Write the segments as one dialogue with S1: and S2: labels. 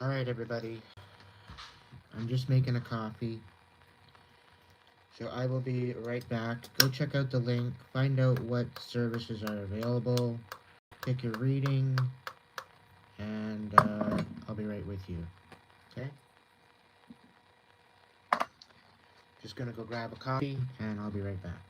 S1: Alright, everybody. I'm just making a coffee. So I will be right back. Go check out the link, find out what services are available, pick your reading, and I'll be right with you. Okay? Just gonna go grab a coffee, and I'll be right back.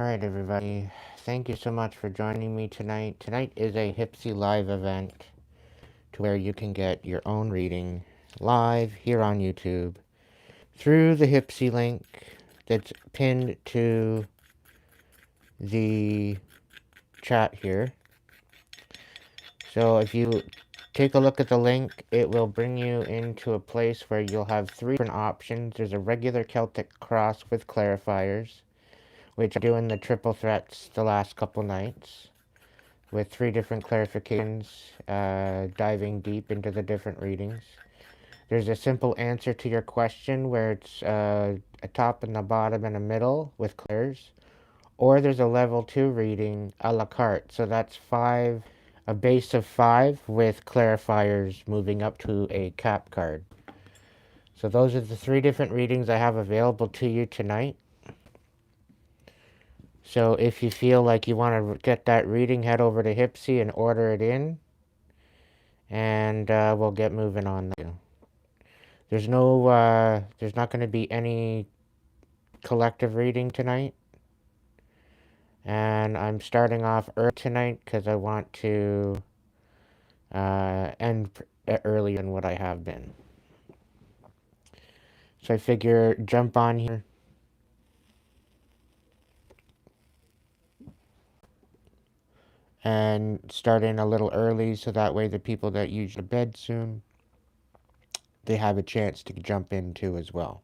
S1: Alright, everybody. Thank you so much for joining me tonight. Tonight is a Hipsee live event to where you can get your own reading live here on YouTube through the Hipsee link that's pinned to the chat here. So if you take a look at the link, it will bring you into a place where you'll have three different options. There's a regular Celtic cross with clarifiers, which I'm doing the triple threats the last couple nights, with three different clarifications, diving deep into the different readings. There's a simple answer to your question where it's a top and a bottom and a middle with clairs. Or there's a level 2 reading a la carte. So that's a base of 5 with clarifiers moving up to a cap card. So those are the three different readings I have available to you tonight. So if you feel like you want to get that reading, head over to Hipsee and order it in. And we'll get moving on. There's not going to be any collective reading tonight. And I'm starting off early tonight because I want to end earlier than what I have been. So I figure jump on here and start in a little early so that way the people that usually go to bed soon, they have a chance to jump in too as well.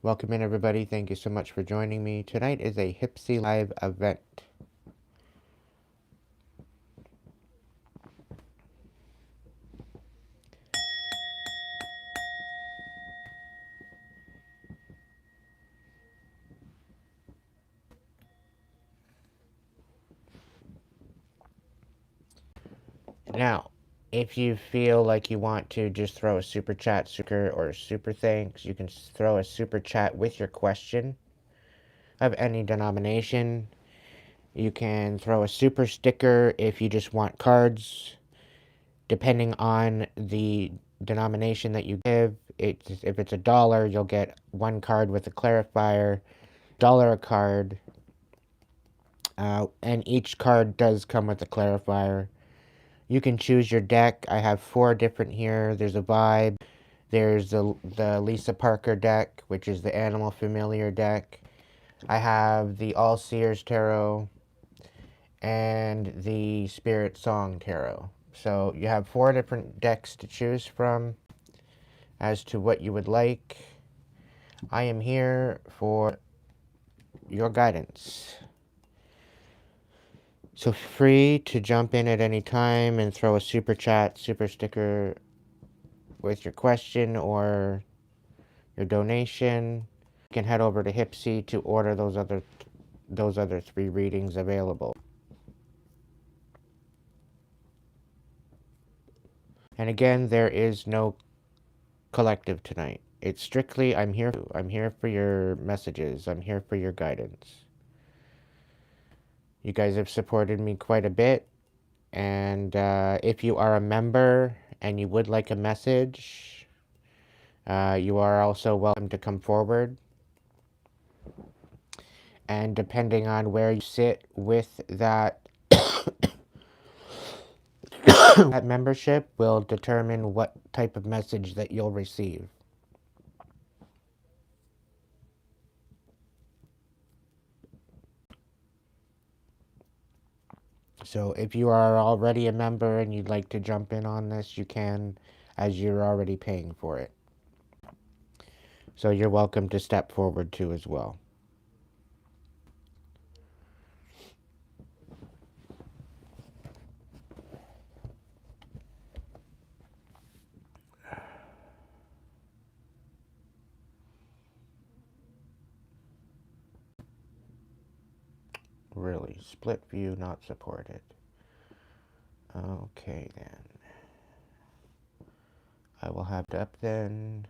S1: Welcome in, everybody. Thank you so much for joining me. Tonight is a Hipsee live event. Now, if you feel like you want to just throw a super chat, or a super thanks, you can throw a super chat with your question of any denomination. You can throw a super sticker if you just want cards. Depending on the denomination that you give, if it's $1, you'll get one card with a clarifier, $1 a card, and each card does come with a clarifier. You can choose your deck. I have 4 different here. There's a vibe. There's the Lisa Parker deck, which is the Animal Familiar deck. I have the All Seers Tarot and the Spirit Song Tarot. So you have 4 different decks to choose from as to what you would like. I am here for your guidance. So free to jump in at any time and throw a super chat, super sticker with your question or your donation. You can head over to Hipsee to order those other 3 readings available. And again, there is no collective tonight. It's strictly I'm here for your messages. I'm here for your guidance. You guys have supported me quite a bit, and if you are a member and you would like a message, you are also welcome to come forward. And depending on where you sit with that that membership will determine what type of message that you'll receive. So if you are already a member and you'd like to jump in on this, you can, as you're already paying for it. So you're welcome to step forward too as well. Really, split view not supported. Okay then. I will have it up then.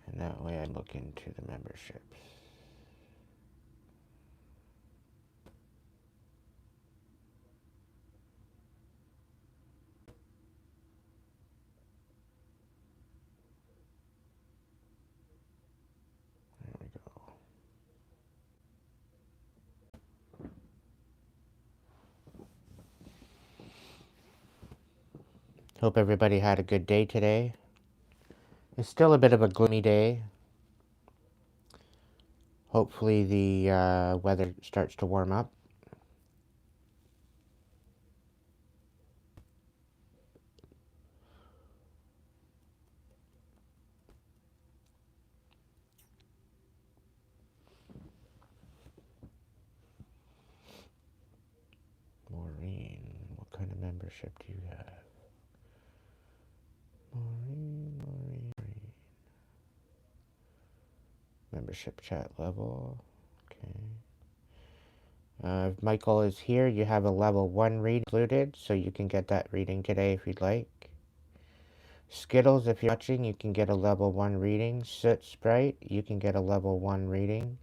S1: And that way I look into the memberships. Hope everybody had a good day today. It's still a bit of a gloomy day. Hopefully the weather starts to warm up. Maureen, what kind of membership do you have? Maureen. Membership chat level. Okay. If Michael is here, you have a level 1 read included, so you can get that reading today if you'd like. Skittles, if you're watching, you can get a level 1 reading. Soot Sprite, you can get a level 1 reading.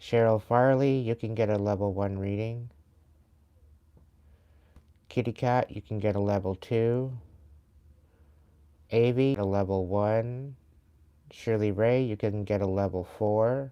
S1: Cheryl Farley, you can get a level 1 reading. Kitty Cat, you can get a level 2. Avi, a level 1. Shirley Ray, you can get a level 4.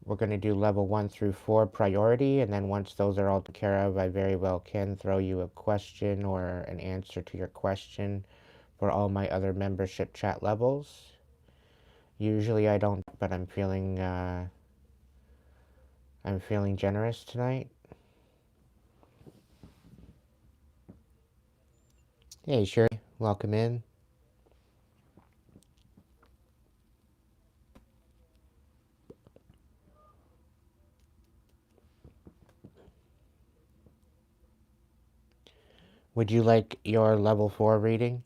S1: We're going to do level 1 through 4 priority, and then once those are all taken care of, I very well can throw you a question or an answer to your question for all my other membership chat levels. Usually I don't, but I'm feeling generous tonight. Hey, Shirley, welcome in. Would you like your level 4 reading?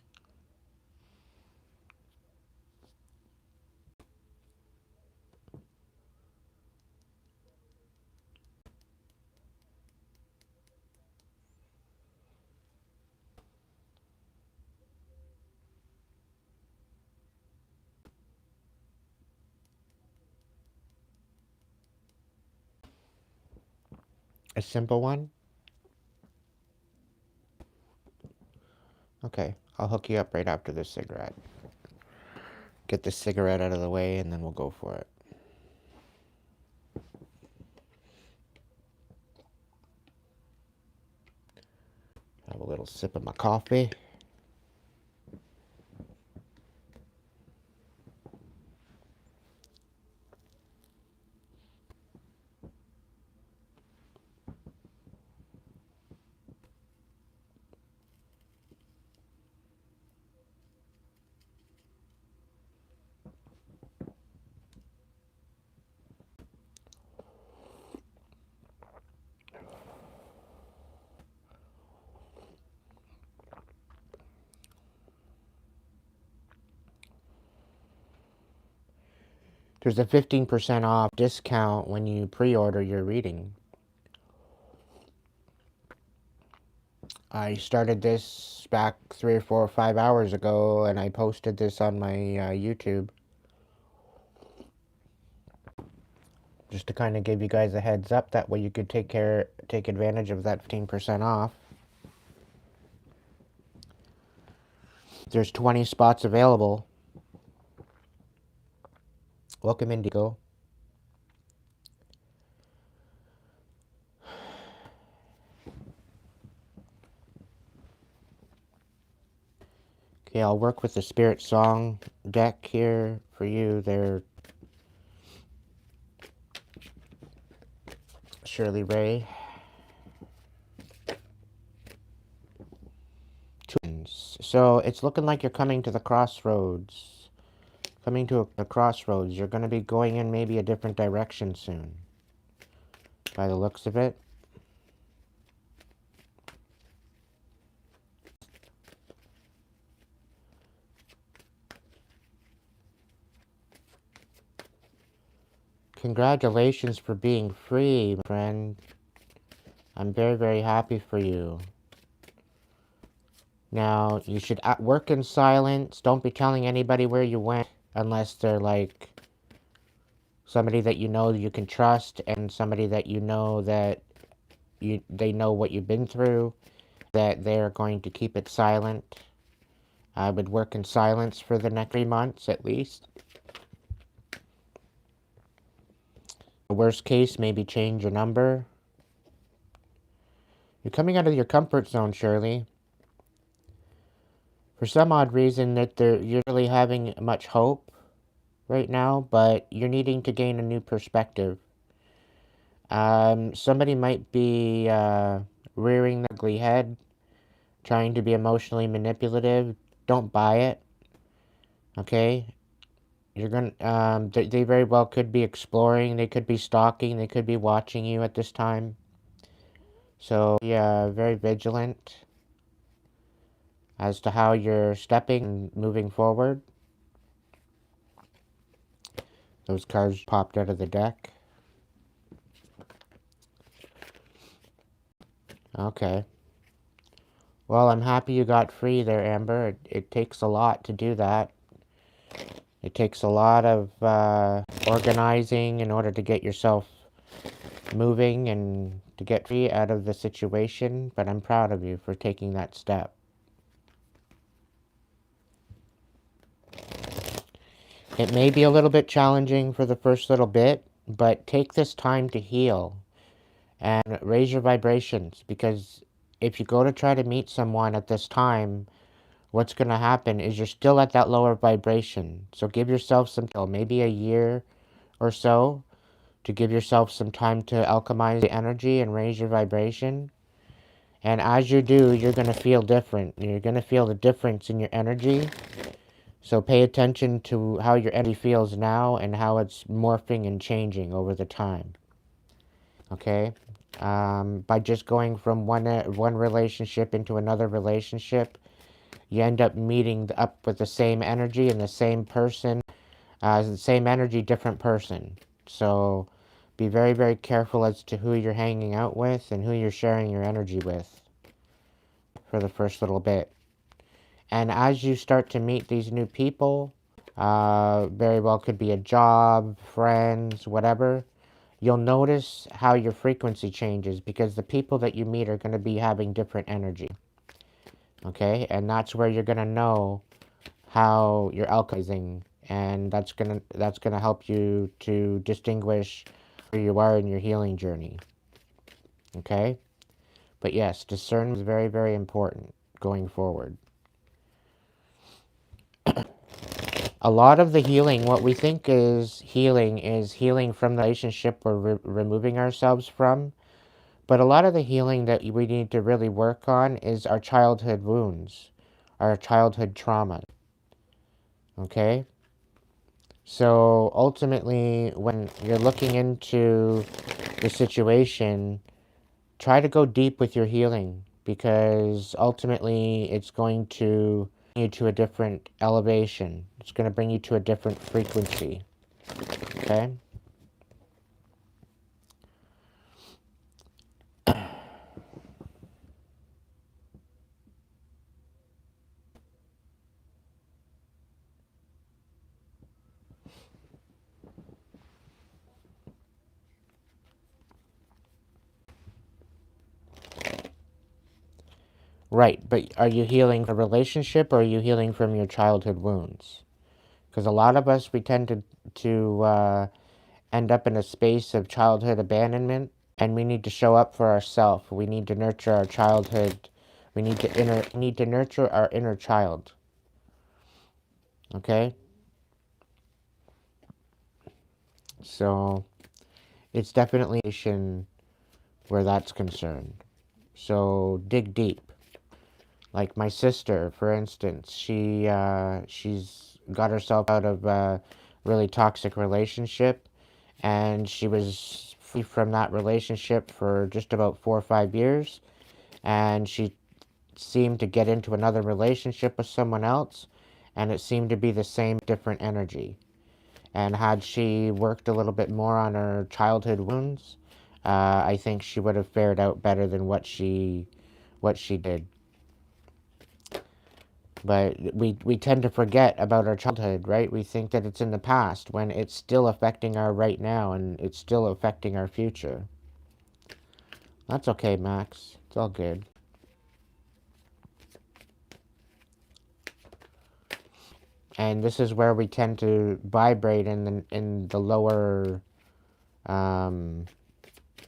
S1: A simple one? Okay, I'll hook you up right after this cigarette. Get the cigarette out of the way and then we'll go for it. Have a little sip of my coffee. There's a 15% off discount when you pre-order your reading. I started this back 3 or 4 or 5 hours ago, and I posted this on my YouTube. Just to kind of give you guys a heads up, that way you could take advantage of that 15% off. There's 20 spots available. Welcome, Indigo. Okay, I'll work with the Spirit Song deck here for you there, Shirley Ray. So it's looking like you're coming to the crossroads. Coming to a crossroads. You're going to be going in maybe a different direction soon, by the looks of it. Congratulations for being free, my friend. I'm very, very happy for you. Now, you should work in silence. Don't be telling anybody where you went unless they're like somebody that you know you can trust and somebody that you know that they know what you've been through, that they're going to keep it silent. I would work in silence for the next 3 months at least. The worst case, maybe change your number. You're coming out of your comfort zone, Shirley. For some odd reason that you're really having much hope right now, but you're needing to gain a new perspective. Somebody might be rearing the ugly head, trying to be emotionally manipulative. Don't buy it. Okay? You're gonna they very well could be exploring, they could be stalking, they could be watching you at this time. So yeah, very vigilant as to how you're stepping and moving forward. Those cards popped out of the deck. Okay. Well, I'm happy you got free there, Amber. It takes a lot to do that. It takes a lot of organizing in order to get yourself moving and to get free out of the situation, but I'm proud of you for taking that step. It may be a little bit challenging for the first little bit, but take this time to heal and raise your vibrations, because if you go to try to meet someone at this time, what's going to happen is you're still at that lower vibration. So give yourself some, maybe a year or so, to give yourself some time to alchemize the energy and raise your vibration. And as you do, you're going to feel different. You're going to feel the difference in your energy. So pay attention to how your energy feels now and how it's morphing and changing over the time. Okay? By just going from one relationship into another relationship, you end up meeting up with the same energy and the same person, the same energy, different person. So be very, very careful as to who you're hanging out with and who you're sharing your energy with for the first little bit. And as you start to meet these new people, very well could be a job, friends, whatever, you'll notice how your frequency changes, because the people that you meet are going to be having different energy. Okay? And that's where you're going to know how you're alchemizing, and that's gonna help you to distinguish where you are in your healing journey. Okay? But yes, discernment is very, very important going forward. A lot of the healing, what we think is healing from the relationship we're removing ourselves from. But a lot of the healing that we need to really work on is our childhood wounds, our childhood trauma. Okay? So ultimately, when you're looking into the situation, try to go deep with your healing, because ultimately it's going to bring you to a different elevation. It's going to bring you to a different frequency. Okay? Right, but are you healing from a relationship, or are you healing from your childhood wounds? Because a lot of us, we tend to end up in a space of childhood abandonment, and we need to show up for ourselves. We need to nurture our childhood. We need to nurture our inner child. Okay? So it's definitely a situation where that's concerned. So dig deep. Like my sister, for instance, she's got herself out of a really toxic relationship, and she was free from that relationship for just about 4 or 5 years, and she seemed to get into another relationship with someone else, and it seemed to be the same different energy. And had she worked a little bit more on her childhood wounds, I think she would have fared out better than what she did. But we tend to forget about our childhood, right? We think that it's in the past when it's still affecting our right now, and it's still affecting our future. That's okay, Max. It's all good. And this is where we tend to vibrate in um,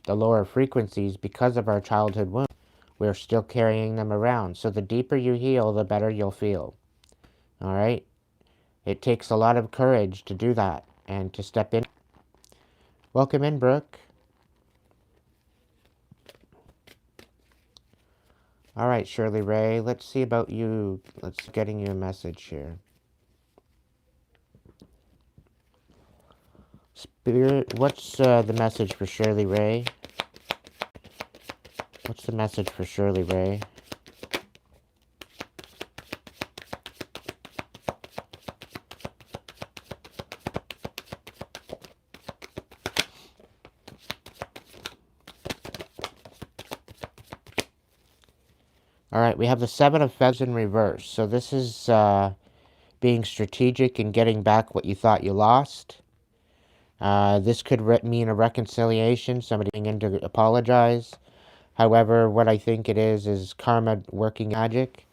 S1: the lower frequencies because of our childhood wounds. We're still carrying them around. So the deeper you heal, the better you'll feel. All right? It takes a lot of courage to do that and to step in. Welcome in, Brooke. All right, Shirley Ray, let's see about you. Let's getting you a message here. Spirit, what's the message for Shirley Ray? What's the message for Shirley Ray? All right, we have the Seven of Feathers in reverse. So this is being strategic and getting back what you thought you lost. This could mean a reconciliation, somebody being in to apologize. However, what I think it is karma working magic.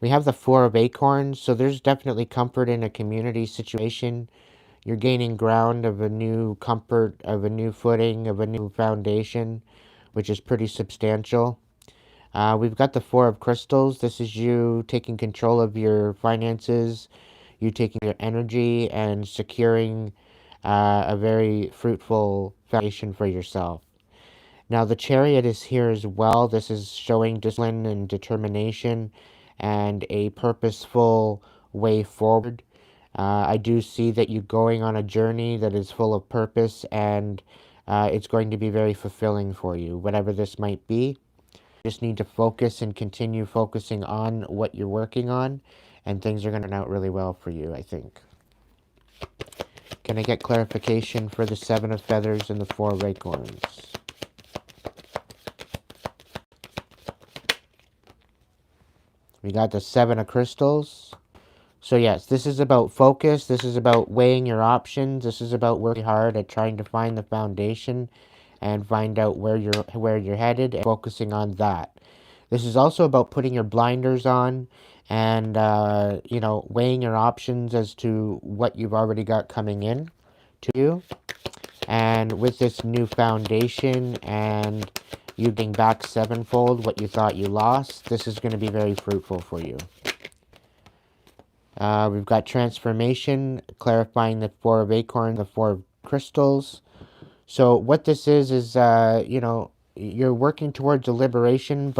S1: We have the Four of Acorns, so there's definitely comfort in a community situation. You're gaining ground of a new comfort, of a new footing, of a new foundation, which is pretty substantial. We've got the Four of Crystals. This is you taking control of your finances, you taking your energy and securing a very fruitful foundation for yourself. Now, the Chariot is here as well. This is showing discipline and determination and a purposeful way forward. I do see that you're going on a journey that is full of purpose, and it's going to be very fulfilling for you, whatever this might be. Just need to focus and continue focusing on what you're working on, and things are going to turn out really well for you, I think. Can I get clarification for the Seven of Feathers and the Four of Acorns? We got the Seven of Crystals. So yes, this is about focus. This is about weighing your options. This is about working hard at trying to find the foundation and find out where you're headed and focusing on that. This is also about putting your blinders on and weighing your options as to what you've already got coming in to you. And with this new foundation and you getting back sevenfold what you thought you lost, this is going to be very fruitful for you. We've got transformation, clarifying the Four of Acorns, the Four of Crystals. So what this is you're working towards a liberation,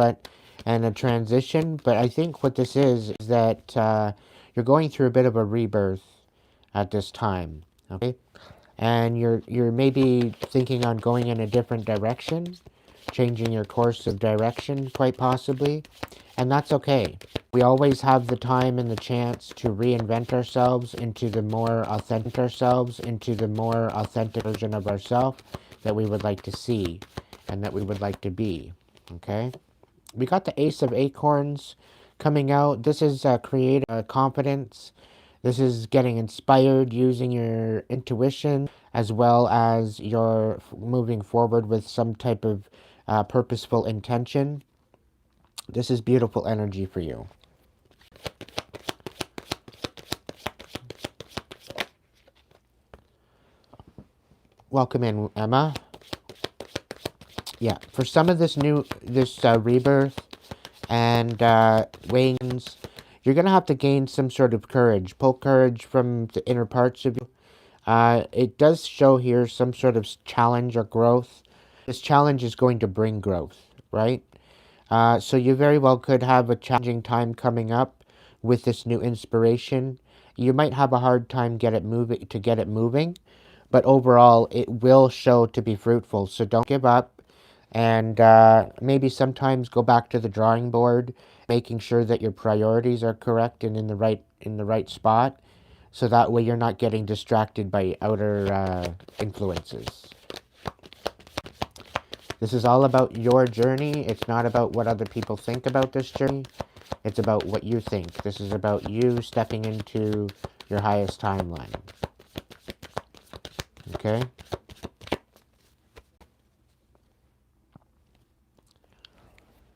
S1: and a transition. But I think what this is that you're going through a bit of a rebirth at this time. Okay, and you're maybe thinking on going in a different direction, changing your course of direction, quite possibly, and that's okay. We always have the time and the chance to reinvent ourselves into the more authentic version of ourselves that we would like to see and that we would like to be. Okay? We got the Ace of Acorns coming out. This is creative confidence. This is getting inspired using your intuition as well as your moving forward with some type of purposeful intention. This is beautiful energy for you. Welcome in, Emma. Yeah, for some of this rebirth and wings, you're going to have to gain some sort of courage. Pull courage from the inner parts of you. It does show here some sort of challenge or growth. This challenge is going to bring growth, right? So you very well could have a challenging time coming up with this new inspiration. You might have a hard time get it moving, but overall it will show to be fruitful. So don't give up, and maybe sometimes go back to the drawing board, making sure that your priorities are correct and in the right spot, so that way you're not getting distracted by outer influences. This is all about your journey. It's not about what other people think about this journey. It's about what you think. This is about you stepping into your highest timeline. Okay?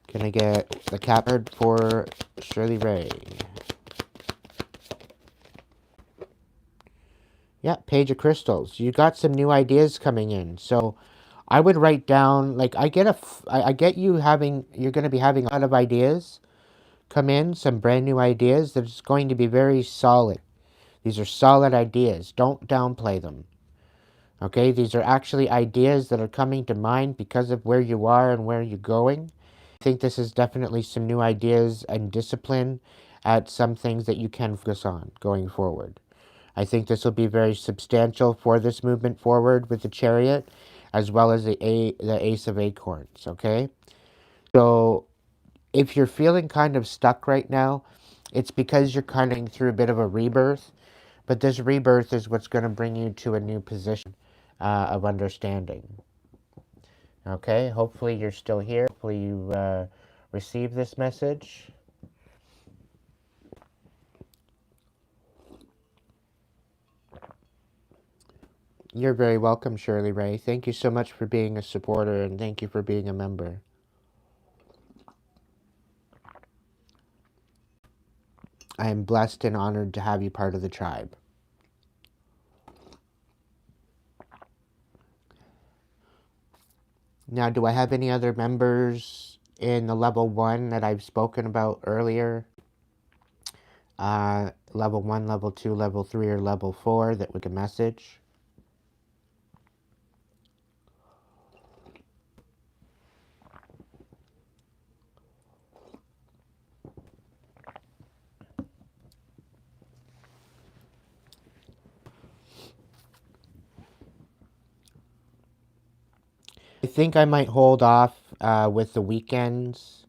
S1: Can I get the card for Shirley Ray? Yeah, Page of Crystals. You got some new ideas coming in. So I would write down, like, I get you having, you're going to be having a lot of ideas come in, some brand new ideas that's going to be very solid. These are solid ideas. Don't downplay them. Okay, these are actually ideas that are coming to mind because of where you are and where you're going. I think this is definitely some new ideas and discipline at some things that you can focus on going forward. I think this will be very substantial for this movement forward with the Chariot, as well as the Ace of Acorns, okay? So if you're feeling kind of stuck right now, it's because you're kind of going through a bit of a rebirth, but this rebirth is what's going to bring you to a new position of understanding. Okay, hopefully you're still here. Hopefully you receive this message. You're very welcome, Shirley Ray. Thank you so much for being a supporter, and thank you for being a member. I am blessed and honored to have you part of the tribe. Now, do I have any other members in the level 1 that I've spoken about earlier? Level 1, level 2, level 3, or level 4 that would get a message? I think I might hold off with the weekends,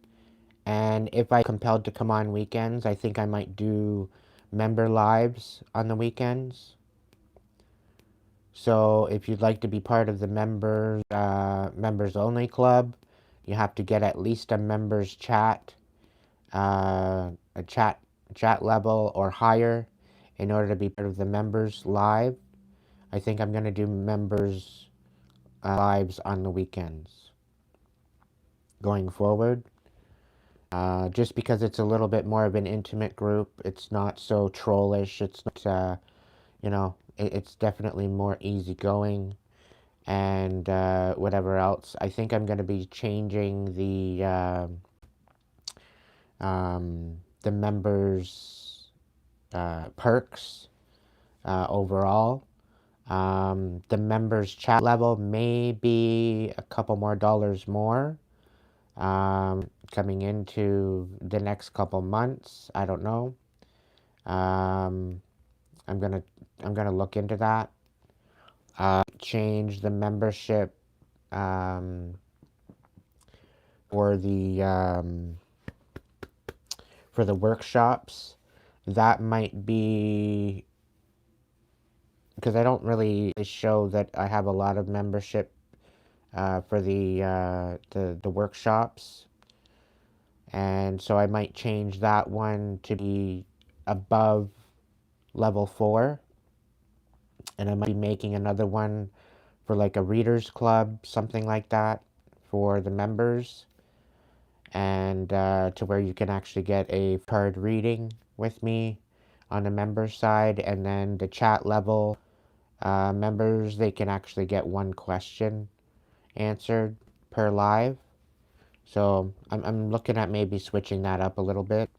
S1: and if I'm compelled to come on weekends, I think I might do member lives on the weekends. So if you'd like to be part of the members only club, you have to get at least a members chat, a chat level or higher in order to be part of the members live. I think I'm going to do members lives on the weekends going forward. Just because it's a little bit more of an intimate group, it's not so trollish. It's not, it's definitely more easygoing and whatever else. I think I'm going to be changing the members' perks overall. The members' chat level may be a couple more dollars more coming into the next couple months. I don't know. I'm gonna look into that. Change the membership um, for the workshops. That might be because I don't really show that I have a lot of membership for the workshops, and so I might change that one to be above level 4, and I might be making another one for like a readers club, something like that, for the members, and to where you can actually get a card reading with me on the members side, and then the chat level members, they can actually get one question answered per live. So I'm looking at maybe switching that up a little bit.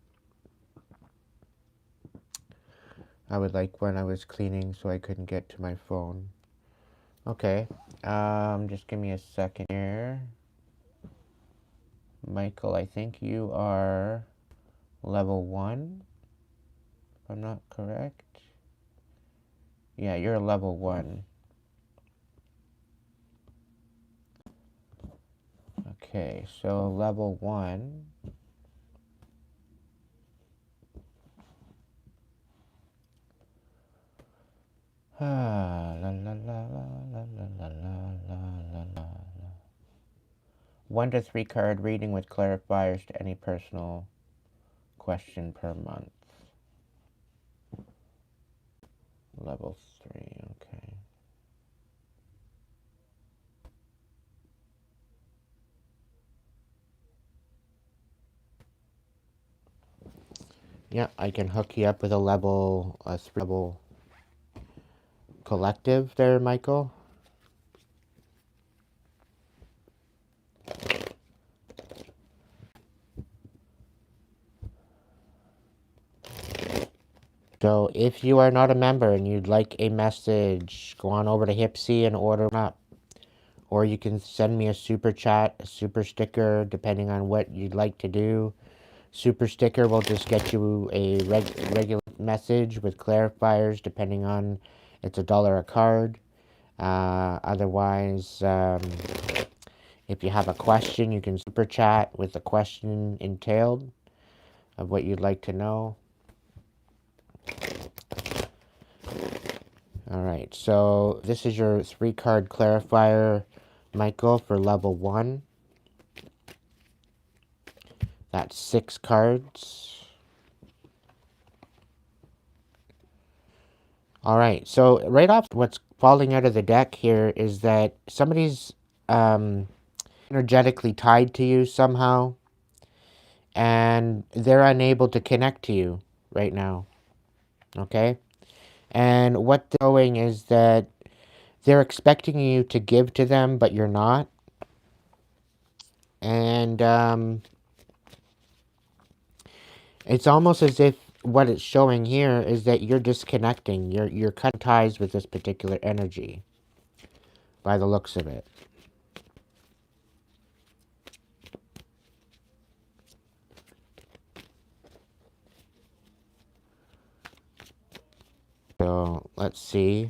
S1: I would like when I was cleaning so I couldn't get to my phone. Okay, just give me a second here. Michael, I think you are level 1, if I'm not correct. Yeah, you're level 1. Okay, so level 1. Ah, la la la la la la la la la la. 1 to 3 card reading with clarifiers to any personal question per month. Level 3, okay. Yeah, I can hook you up with a level 3 level collective there, Michael. So if you are not a member and you'd like a message, go on over to Hipsee and order them up. Or you can send me a super chat, a super sticker, depending on what you'd like to do. Super sticker will just get you a regular message with clarifiers, depending on, it's $1 a card. Otherwise, if you have a question, you can super chat with the question entailed of what you'd like to know. All right, so this is your 3-card clarifier, Michael, for level 1. That's 6 cards. All right, so right off, what's falling out of the deck here is that somebody's energetically tied to you somehow, and they're unable to connect to you right now, okay? And what they're showing is that they're expecting you to give to them, but you're not. And it's almost as if what it's showing here is that you're disconnecting. You're cutting ties with this particular energy by the looks of it. So let's see.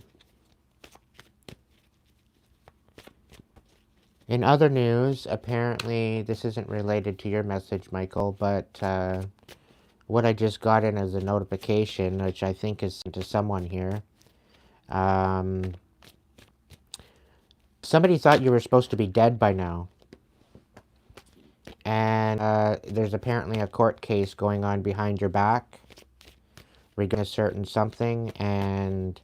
S1: In other news, apparently this isn't related to your message, Michael, but what I just got in as a notification, which I think is sent to someone here. Somebody thought you were supposed to be dead by now. And there's apparently a court case going on behind your back regarding a certain something, and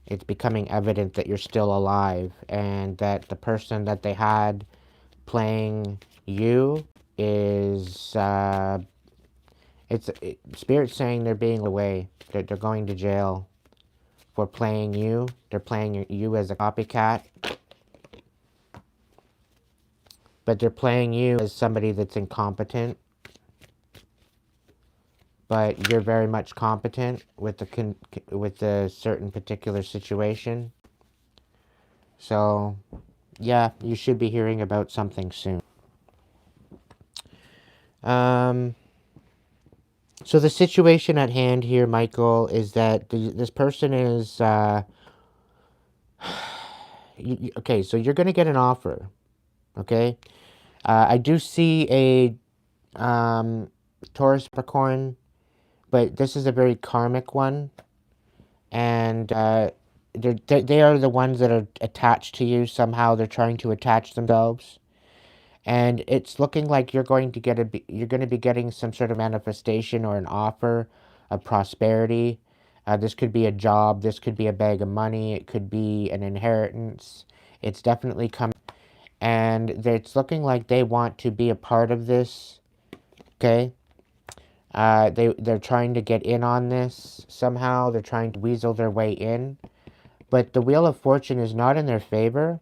S1: it's becoming evident that you're still alive, and that the person that they had playing you is Spirit's saying they're being away. They're going to jail for playing you. They're playing you as a copycat, but they're playing you as somebody that's incompetent. But you're very much competent with the certain particular situation. So, yeah, you should be hearing about something soon. So the situation at hand here, Michael, is that this person is okay. So you're going to get an offer. Okay, I do see a Taurus Capricorn, but this is a very karmic one, and they are the ones that are attached to you somehow. They're trying to attach themselves, and it's looking like you're going to be getting some sort of manifestation or an offer of prosperity. This could be a job. This could be a bag of money. It could be an inheritance. It's definitely coming, and it's looking like they want to be a part of this. Okay. They're trying to get in on this somehow. They're trying to weasel their way in, but the Wheel of Fortune is not in their favor.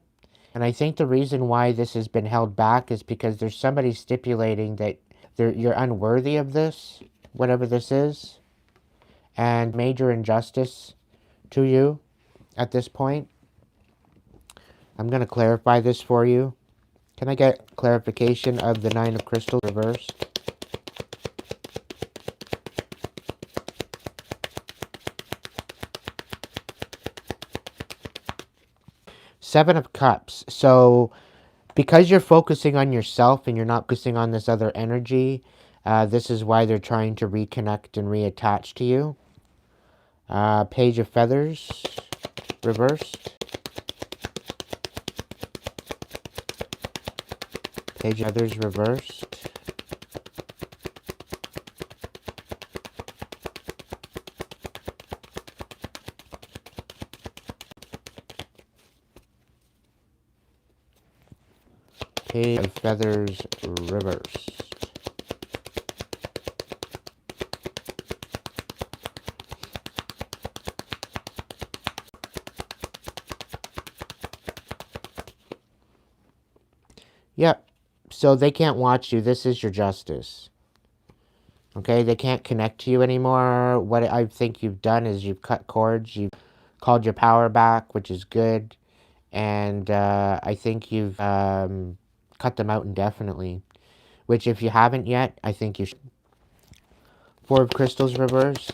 S1: And I think the reason why this has been held back is because there's somebody stipulating that you're unworthy of this, whatever this is, and major injustice to you at this point. I'm going to clarify this for you. Can I get clarification of the Nine of Crystals reversed? Seven of Cups. So because you're focusing on yourself and you're not focusing on this other energy, this is why they're trying to reconnect and reattach to you. Page of Feathers reversed. Page of Feathers reversed. Page of Feathers reversed. Yep. So they can't watch you. This is your justice. Okay, they can't connect to you anymore. What I think you've done is you've cut cords. You've called your power back, which is good. And I think you've cut them out indefinitely. Which, if you haven't yet, I think you should. Four of Crystals reverse.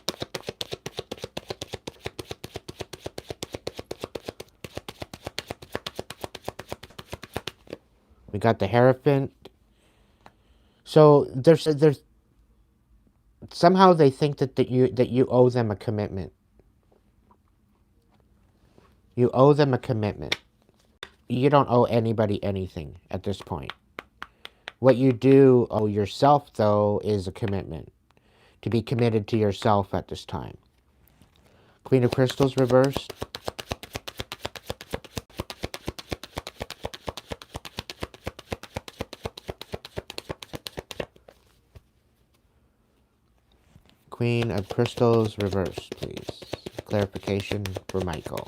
S1: We got the Hierophant. So there's somehow they think that you owe them a commitment. You owe them a commitment. You don't owe anybody anything at this point. What you do owe yourself, though, is a commitment. To be committed to yourself at this time. Queen of Crystals reversed. Queen of Crystals reversed, please. Clarification for Michael.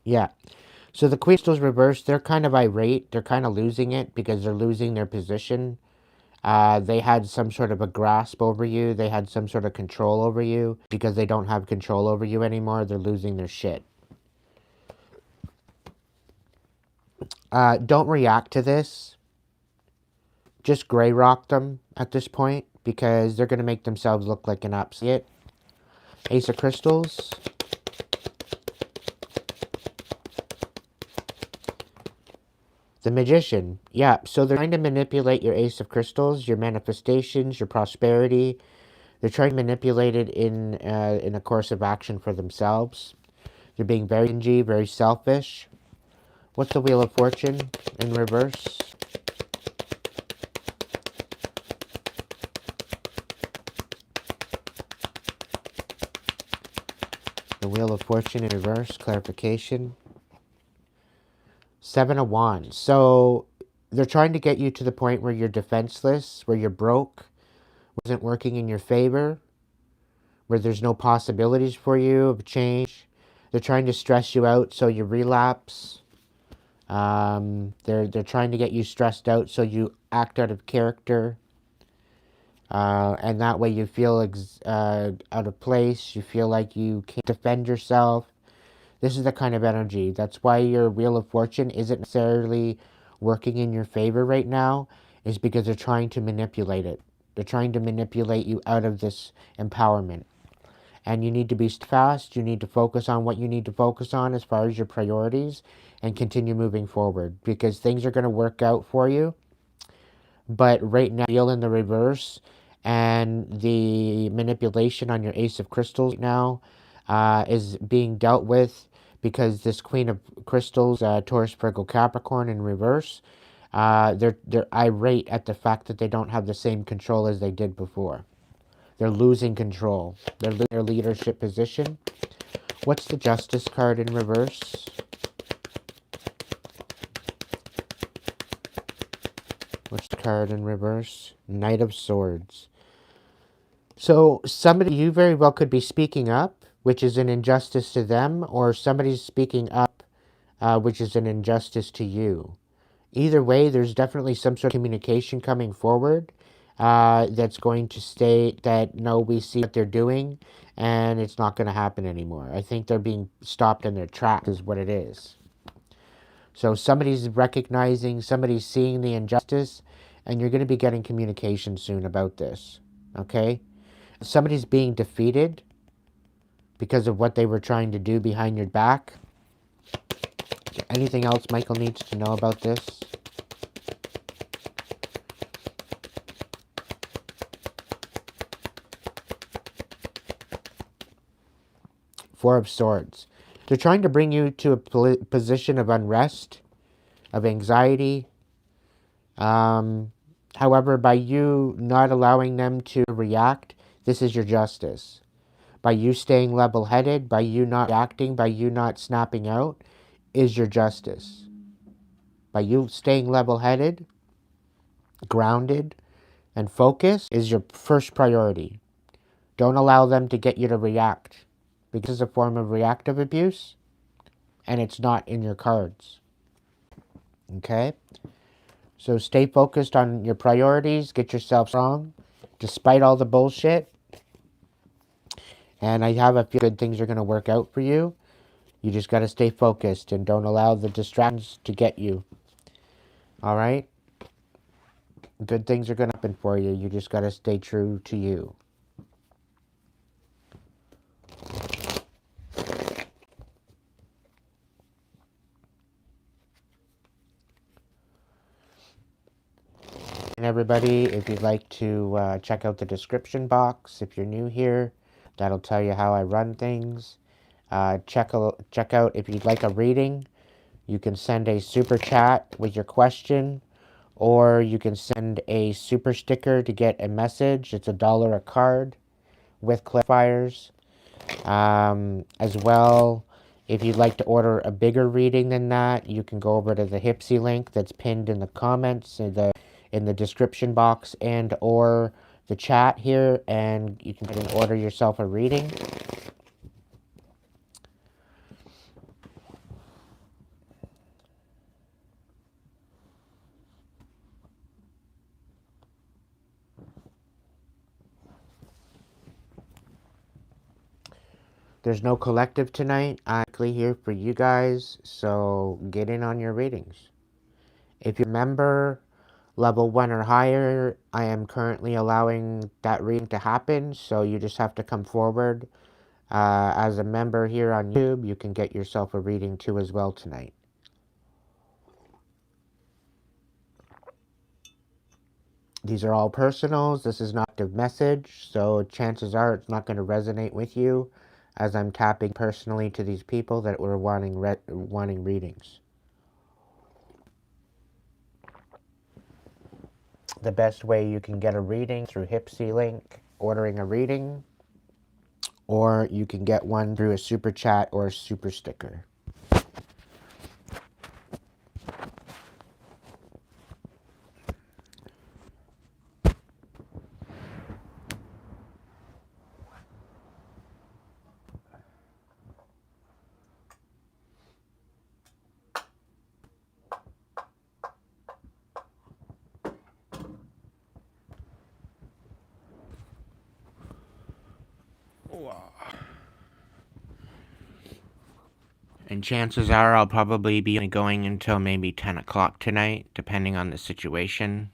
S1: Yeah. So the Queen of Crystals reversed, they're kind of irate. They're kind of losing it because they're losing their position. They had some sort of a grasp over you. They had some sort of control over you. Because they don't have control over you anymore, they're losing their shit. Don't react to this. Just gray rock them at this point because they're going to make themselves look like an upset. Ace of Crystals. The Magician. Yeah, so they're trying to manipulate your Ace of Crystals, your manifestations, your prosperity. They're trying to manipulate it in a course of action for themselves. They're being very stingy, very selfish. What's the Wheel of Fortune in reverse? The Wheel of Fortune in reverse, clarification. Seven of Wands. So they're trying to get you to the point where you're defenseless, where you're broke, wasn't working in your favor, where there's no possibilities for you of change. They're trying to stress you out so you relapse. They're trying to get you stressed out so you act out of character. And that way you feel out of place. You feel like you can't defend yourself. This is the kind of energy. That's why your Wheel of Fortune isn't necessarily working in your favor right now, is because they're trying to manipulate it. They're trying to manipulate you out of this empowerment. And you need to be fast. You need to focus on what you need to focus on as far as your priorities and continue moving forward because things are going to work out for you. But right now, feel in the reverse and the manipulation on your Ace of Crystals right now is being dealt with because this Queen of Crystals, Taurus, Virgo, Capricorn in reverse, they're irate at the fact that they don't have the same control as they did before. They're losing control. They're losing their leadership position. What's the Justice card in reverse? What's the card in reverse? Knight of Swords. So somebody, you very well could be speaking up, which is an injustice to them, or somebody's speaking up, which is an injustice to you. Either way, there's definitely some sort of communication coming forward that's going to state that, no, we see what they're doing, and it's not going to happen anymore. I think they're being stopped in their tracks is what it is. So somebody's recognizing, somebody's seeing the injustice, and you're going to be getting communication soon about this, okay? Somebody's being defeated because of what they were trying to do behind your back. Anything else Michael needs to know about this? Four of Swords. They're trying to bring you to a position of unrest, of anxiety. However, by you not allowing them to react, this is your justice. By you staying level-headed, by you not reacting, by you not snapping out, is your justice. By you staying level-headed, grounded, and focused is your first priority. Don't allow them to get you to react, because it's a form of reactive abuse, and it's not in your cards. Okay? So stay focused on your priorities, get yourself strong, despite all the bullshit. And I have a few good things are going to work out for you. You just got to stay focused and don't allow the distractions to get you. All right? Good things are going to happen for you. You just got to stay true to you. And everybody, if you'd like to check out the description box, if you're new here, that'll tell you how I run things. Check out if you'd like a reading. You can send a super chat with your question, or you can send a super sticker to get a message. It's $1 a card with clarifiers. As well, if you'd like to order a bigger reading than that, you can go over to the Hipsee link that's pinned in the comments in the description box and or the chat here, and you can order yourself a reading. There's no collective tonight. I'm here for you guys, so get in on your readings. If you're a member, level 1 or higher, I am currently allowing that reading to happen, so you just have to come forward. As a member here on YouTube, you can get yourself a reading too as well tonight. These are all personals. This is not a message, so chances are it's not going to resonate with you, as I'm tapping personally to these people that were wanting readings. The best way you can get a reading through Hipsee link, ordering a reading, or you can get one through a super chat or a super sticker. And chances are I'll probably be going until maybe 10 o'clock tonight, depending on the situation.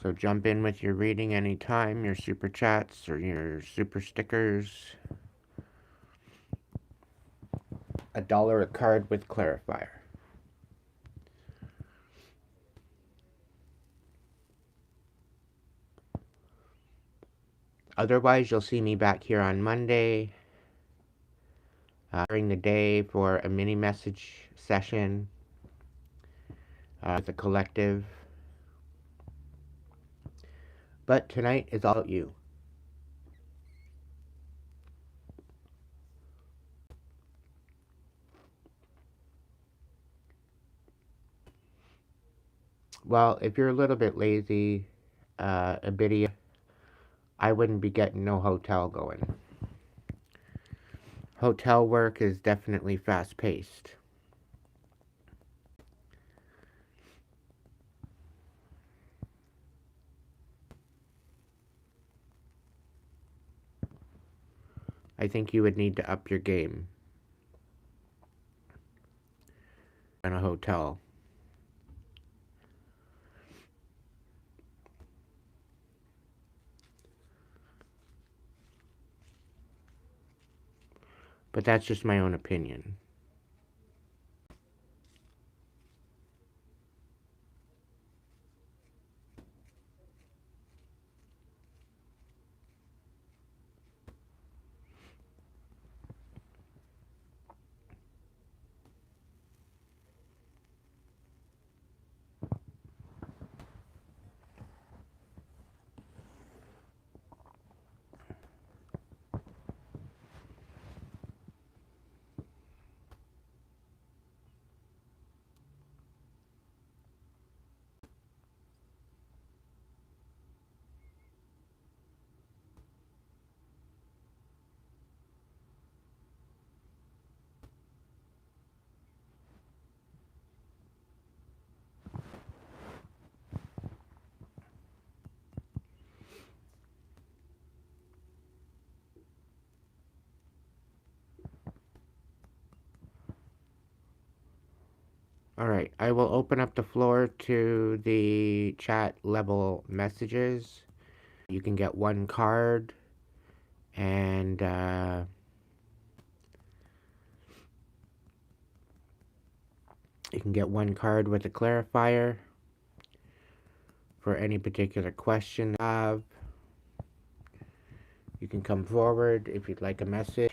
S1: So jump in with your reading anytime, your super chats or your super stickers. $1 a card with clarifier. Otherwise, you'll see me back here on Monday during the day for a mini message session with the collective. But tonight is all about you. Well, if you're a little bit lazy, a bit, I wouldn't be getting no hotel going. Hotel work is definitely fast-paced. I think you would need to up your game in a hotel. But that's just my own opinion. Alright, I will open up the floor to the chat level messages. You can get one card, and you can get one card with a clarifier for any particular question you have. You can come forward if you'd like a message.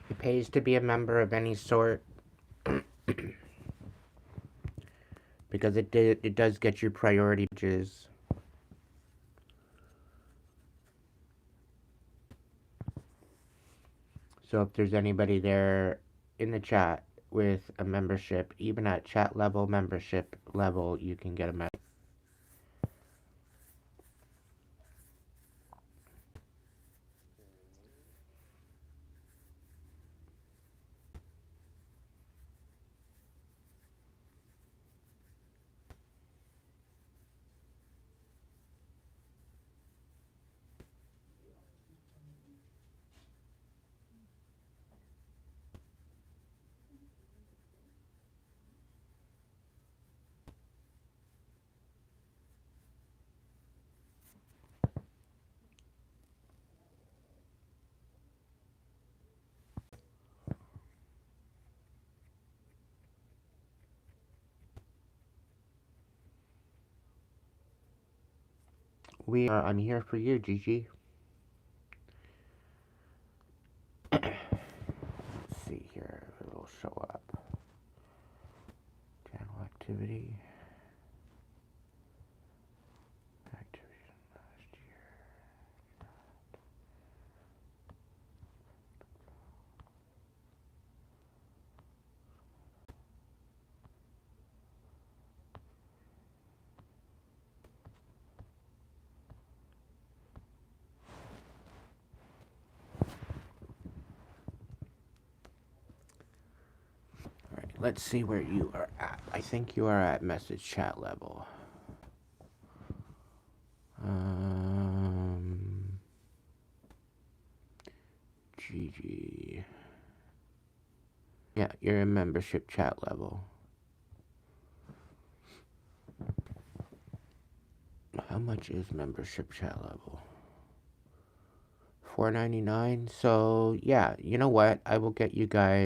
S1: It pays to be a member of any sort because it does get you priority badges. So if there's anybody there in the chat with a membership, even at chat level membership level, you can get a message. I'm here for you, Gigi. Let's see here if it'll show up. Channel activity. Activation last year. Alright, let's see where you are at. I think you are at message chat level. Gigi. Yeah, you're in membership chat level. How much is membership chat level? $4.99. So yeah, you know what? I will get you guys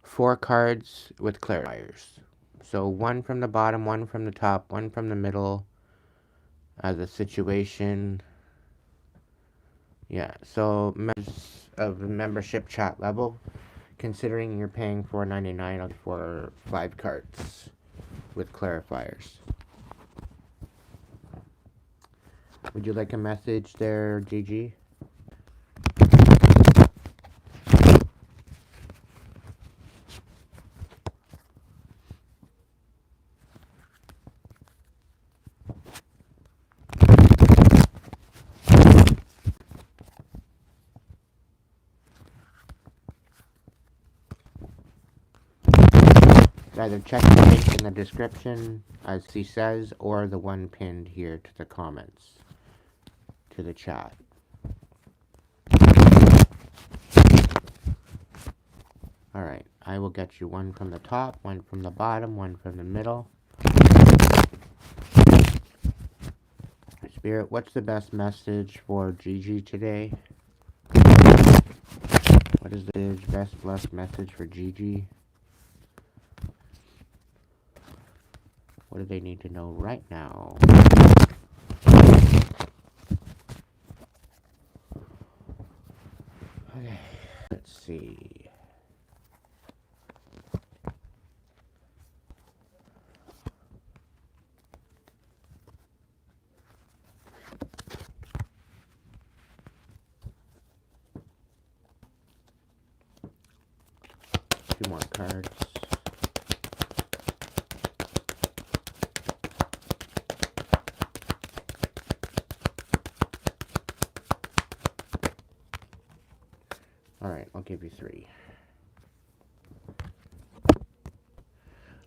S1: 4 cards with clarifiers. So one from the bottom, one from the top, one from the middle as a situation. Yeah, so members of the membership chat level, considering you're paying $4.99 for 5 cards with clarifiers. Would you like a message there, Gigi? Either check the link in the description, as he says, or the one pinned here to the comments, to the chat. Alright, I will get you one from the top, one from the bottom, one from the middle. Spirit, what's the best message for Gigi today? What is the best message for Gigi? What do they need to know right now? see. Two more cards. Alright, I'll give you 3.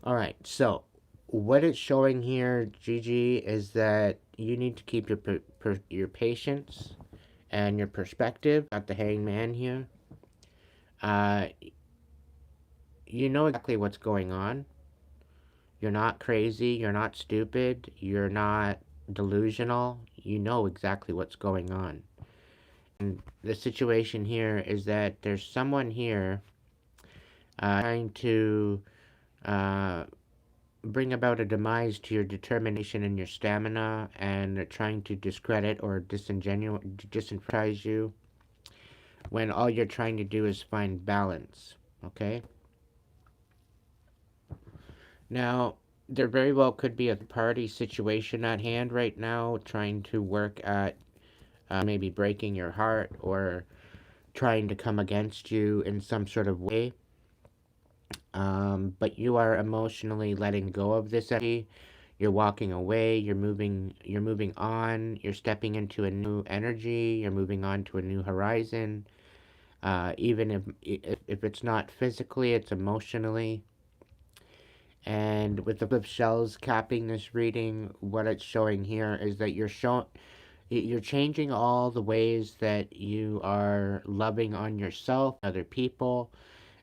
S1: Alright, so what it's showing here, Gigi, is that you need to keep your patience and your perspective. Got the hangman here. You know exactly what's going on. You're not crazy. You're not stupid. You're not delusional. You know exactly what's going on. And the situation here is that there's someone here trying to bring about a demise to your determination and your stamina, and they're trying to discredit or disenfranchise you when all you're trying to do is find balance. Okay? Now, there very well could be a party situation at hand right now, trying to work at maybe breaking your heart or trying to come against you in some sort of way. But you are emotionally letting go of this energy. You're walking away. You're moving on. You're stepping into a new energy. You're moving on to a new horizon. Even if it's not physically, it's emotionally. And with the flip shells capping this reading, what it's showing here is that you're changing all the ways that you are loving on yourself, other people,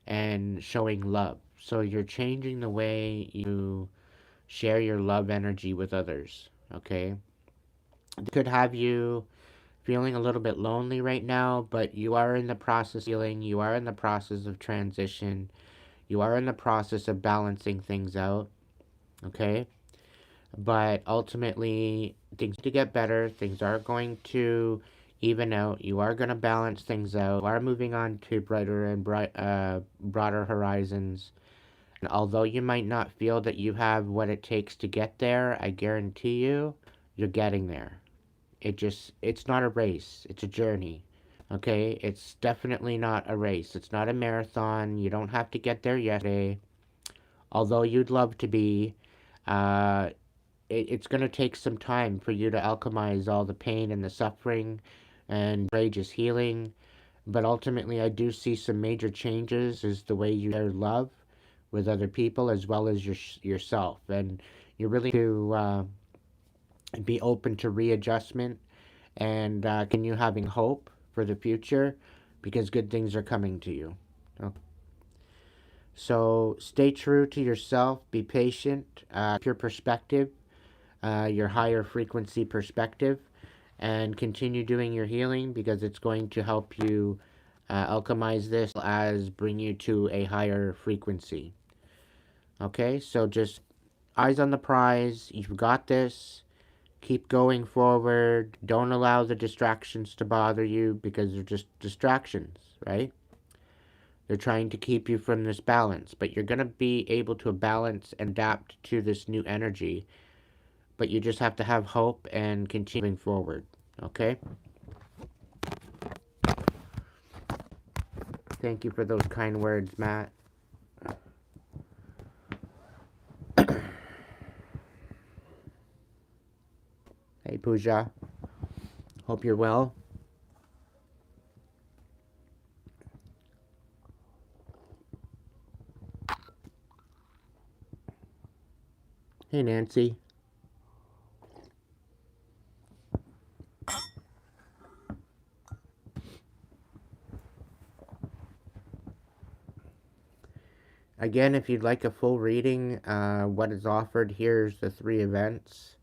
S1: and showing love. So you're changing the way you share your love energy with others. Okay? This could have you feeling a little bit lonely right now, but you are in the process of healing. You are in the process of transition. You are in the process of balancing things out. Okay? But ultimately, things to get better. Things are going to even out. You are going to balance things out. You are moving on to brighter and broader horizons. And although you might not feel that you have what it takes to get there, I guarantee you, you're getting there. It's not a race. It's a journey. Okay? It's definitely not a race. It's not a marathon. You don't have to get there yesterday. Although you'd love to be, uh, it's going to take some time for you to alchemize all the pain and the suffering and courageous healing. But ultimately, I do see some major changes is the way you share love with other people as well as yourself. And you're really to be open to readjustment and continue having hope for the future because good things are coming to you. Okay. So stay true to yourself, be patient, keep your perspective, your higher frequency perspective, and continue doing your healing because it's going to help you alchemize this as bring you to a higher frequency. Okay, so just eyes on the prize. You've got this. Keep going forward. Don't allow the distractions to bother you because they're just distractions, right? They're trying to keep you from this balance, but you're going to be able to balance and adapt to this new energy. But you just have to have hope and continuing forward, okay? Thank you for those kind words, Matt. Hey, Pooja. Hope you're well. Hey, Nancy. Again, if you'd like a full reading, what is offered, here's the 3 events.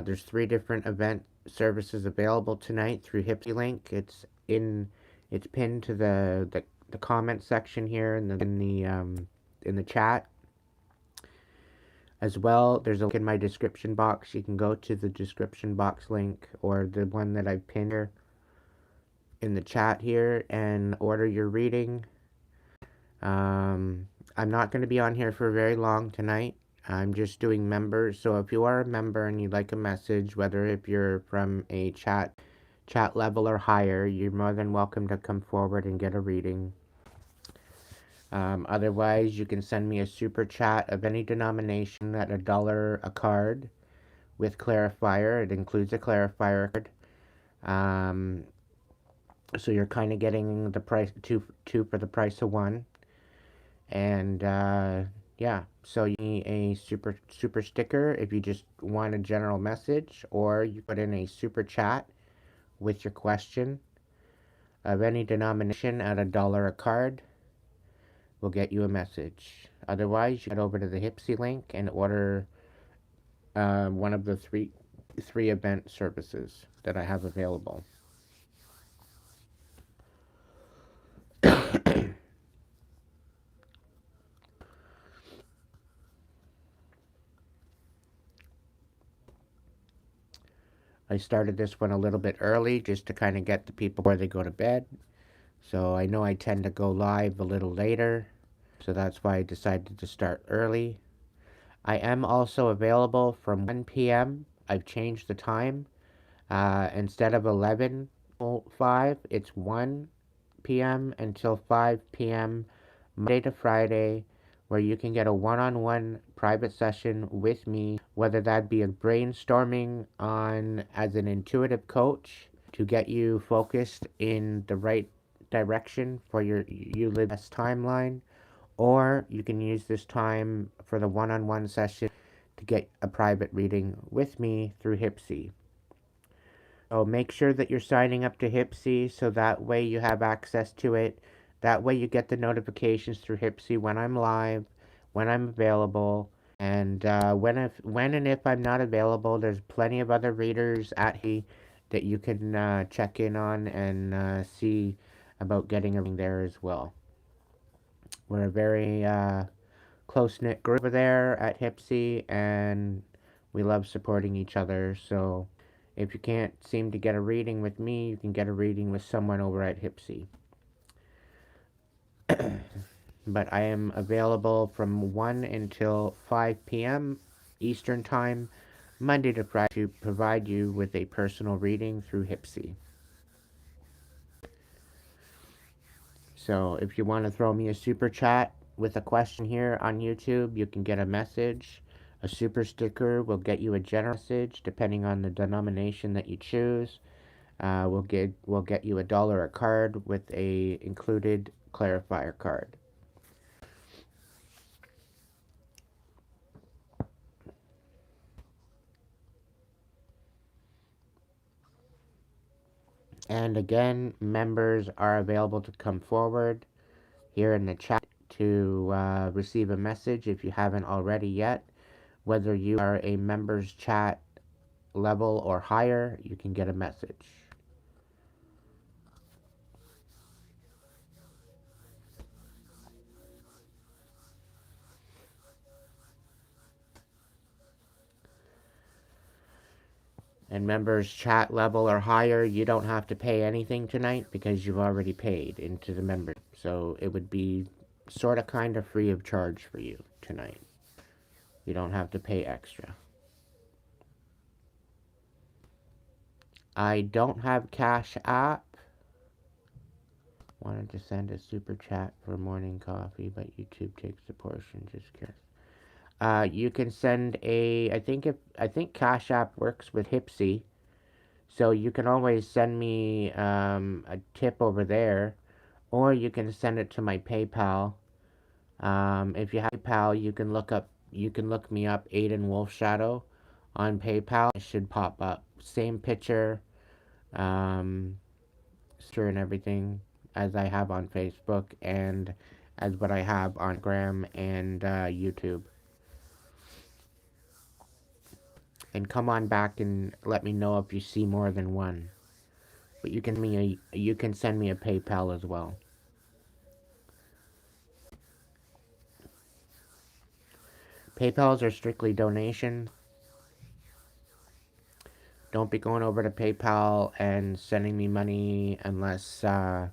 S1: There's 3 different event services available tonight through Hipsee link. It's pinned to the comment section here in the chat. As well, there's a link in my description box. You can go to the description box link or the one that I've pinned here.
S2: in the chat here and order your reading. I'm not going to be on here for very long tonight. I'm just doing members. So if you are a member and you'd like a message, whether if you're from a chat level or higher, you're more than welcome to come forward and get a reading. Otherwise, you can send me a super chat of any denomination at $1 a card with clarifier. It includes a clarifier card. So you're kind of getting the price two for the price of one. And yeah, so you need a super sticker if you just want a general message, or you put in a super chat with your question of any denomination at $1 a card. We'll get you a message. Otherwise, you head over to the Hipsee link and order one of the three event services that I have available. I started this one a little bit early just to kind of get the people where they go to bed. So I know I tend to go live a little later. So that's why I decided to start early. I am also available from 1 p.m. I've changed the time. Instead of 11:05, it's 1 p.m. until 5 p.m. Monday to Friday, where you can get a one-on-one private session with me, whether that be a brainstorming on as an intuitive coach to get you focused in the right direction for your you live best timeline, or you can use this time for the one-on-one session to get a private reading with me through Hipsee. So make sure that you're signing up to Hipsee so that way you have access to it. That way you get the notifications through Hipsee when I'm live, when I'm available, and when and if I'm not available, there's plenty of other readers at Hipsee that you can check in on and see about getting a reading there as well. We're a very close knit group over there at Hipsee, and we love supporting each other. So if you can't seem to get a reading with me, you can get a reading with someone over at Hipsee. But I am available from 1 until 5 p.m. Eastern Time, Monday to Friday, to provide you with a personal reading through Hipsee. So if you want to throw me a super chat with a question here on YouTube, you can get a message. A super sticker will get you a general message depending on the denomination that you choose. We'll get you $1 a card with a included clarifier card. And again, members are available to come forward here in the chat to receive a message if you haven't already yet. Whether you are a members chat level or higher, you can get a message. And members chat level or higher, you don't have to pay anything tonight because you've already paid into the membership. So it would be sort of kind of free of charge for you tonight. You don't have to pay extra. I don't have Cash App. Wanted to send a super chat for morning coffee, but YouTube takes the portion. Just curious. You can send a. I think Cash App works with Hipsee, so you can always send me a tip over there, or you can send it to my PayPal. If you have PayPal, you can look me up, Aiden Wolf Shadow, on PayPal. It should pop up. Same picture, um, and everything as I have on Facebook and as what I have on Gram and YouTube. And come on back and let me know if you see more than one. But you can send me a PayPal as well. PayPals are strictly donation. Don't be going over to PayPal and sending me money unless, like,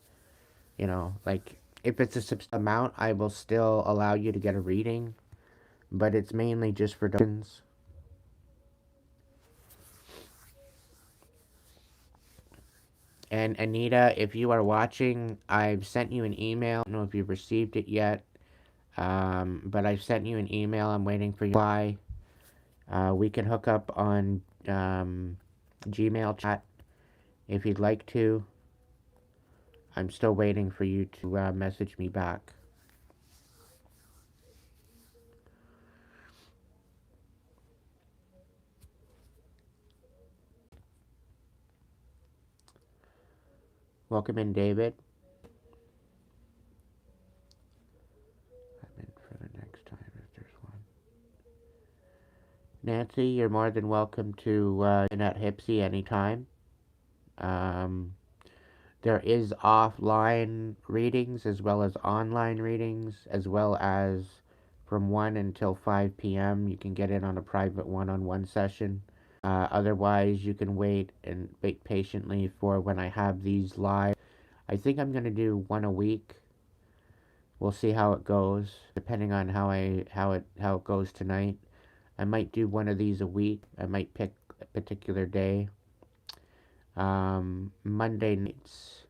S2: if it's a substantial amount, I will still allow you to get a reading, but it's mainly just for donations. And Anita, if you are watching, I've sent you an email. I don't know if you've received it yet, but I've sent you an email. I'm waiting for your reply. We can hook up on Gmail chat if you'd like to. I'm still waiting for you to message me back. Welcome in, David. I'm in for the next time if there's one. Nancy, you're more than welcome to in at Hipsee anytime. Um, there is offline readings as well as online readings, as well as from 1 until 5 p.m. You can get in on a private one-on-one session. Otherwise, you can wait and wait patiently for when I have these live. I think I'm gonna do one a week. We'll see how it goes, depending on how it goes tonight. I might do one of these a week. I might pick a particular day. Monday nights,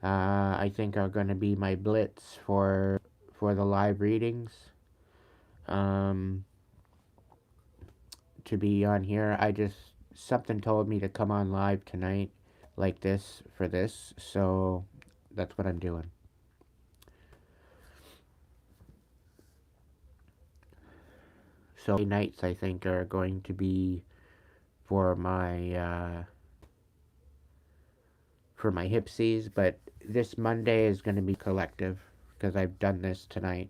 S2: I think are going to be my blitz for the live readings. To be on here, something told me to come on live tonight, like this for this, so that's what I'm doing. So nights I think are going to be for my Hipsees, but this Monday is going to be collective because I've done this tonight.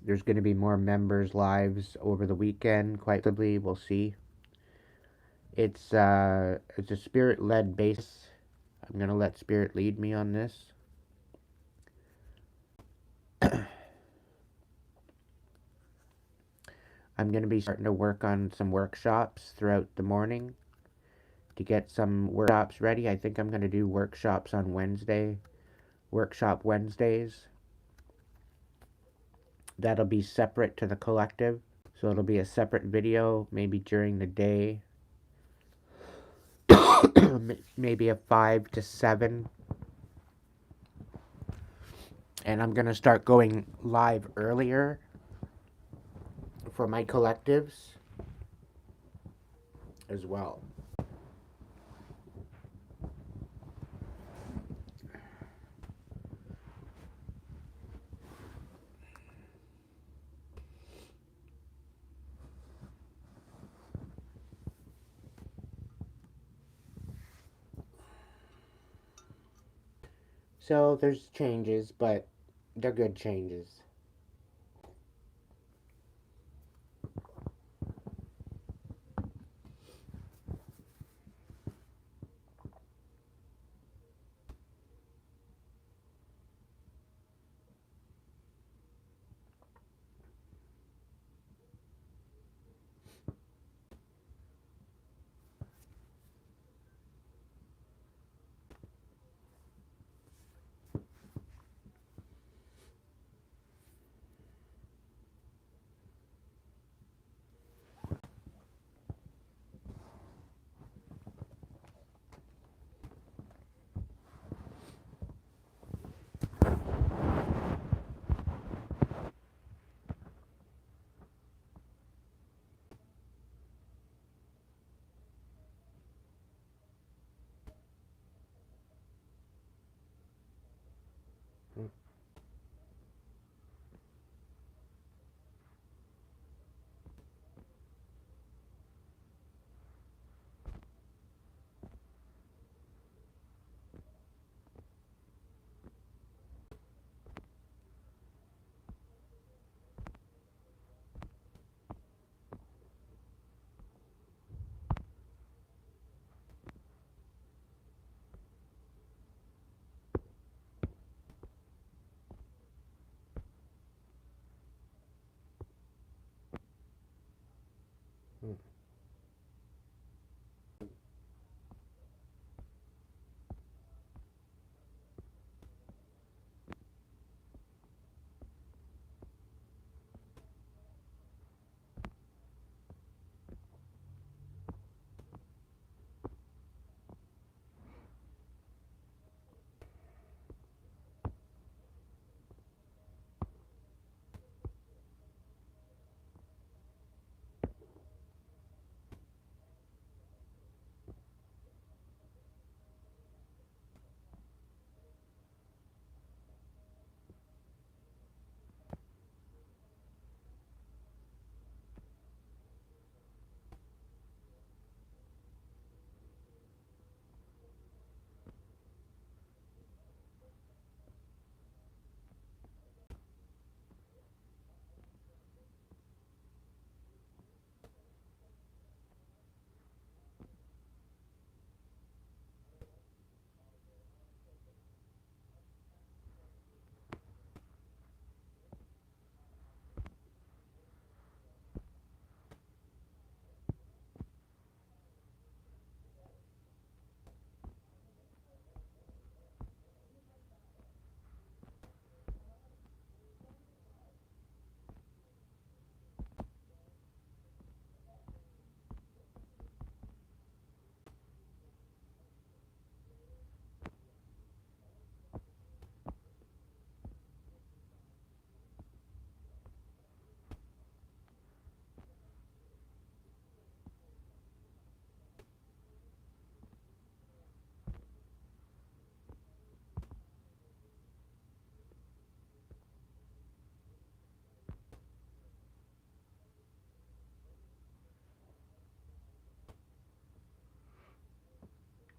S2: There's going to be more members' lives over the weekend, quite possibly. We'll see. It's a spirit-led basis. I'm going to let spirit lead me on this. I'm going to be starting to work on some workshops throughout the morning to get some workshops ready. I think I'm going to do workshops on workshop Wednesdays. That'll be separate to the collective. So it'll be a separate video, maybe during the day. Maybe a 5 to 7. And I'm going to start going live earlier for my collectives as well. So there's changes, but they're good changes.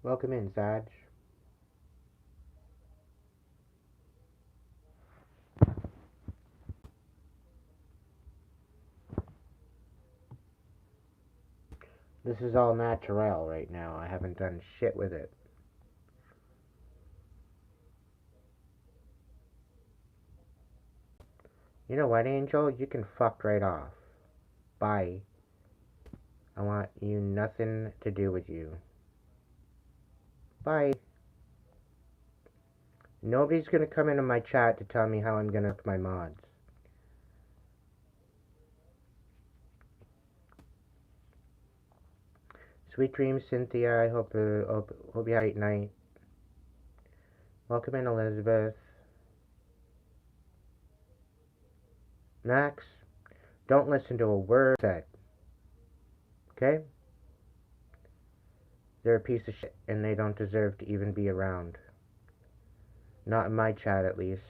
S2: Welcome in, Saj. This is all natural right now. I haven't done shit with it. You know what, Angel? You can fuck right off. Bye. I want you nothing to do with you. Bye. Nobody's gonna come into my chat to tell me how I'm gonna work my mods. Sweet dreams, Cynthia. I hope you have a great night. Welcome in, Elizabeth. Max, don't listen to a word said. Okay? They're a piece of shit, and they don't deserve to even be around. Not in my chat, at least.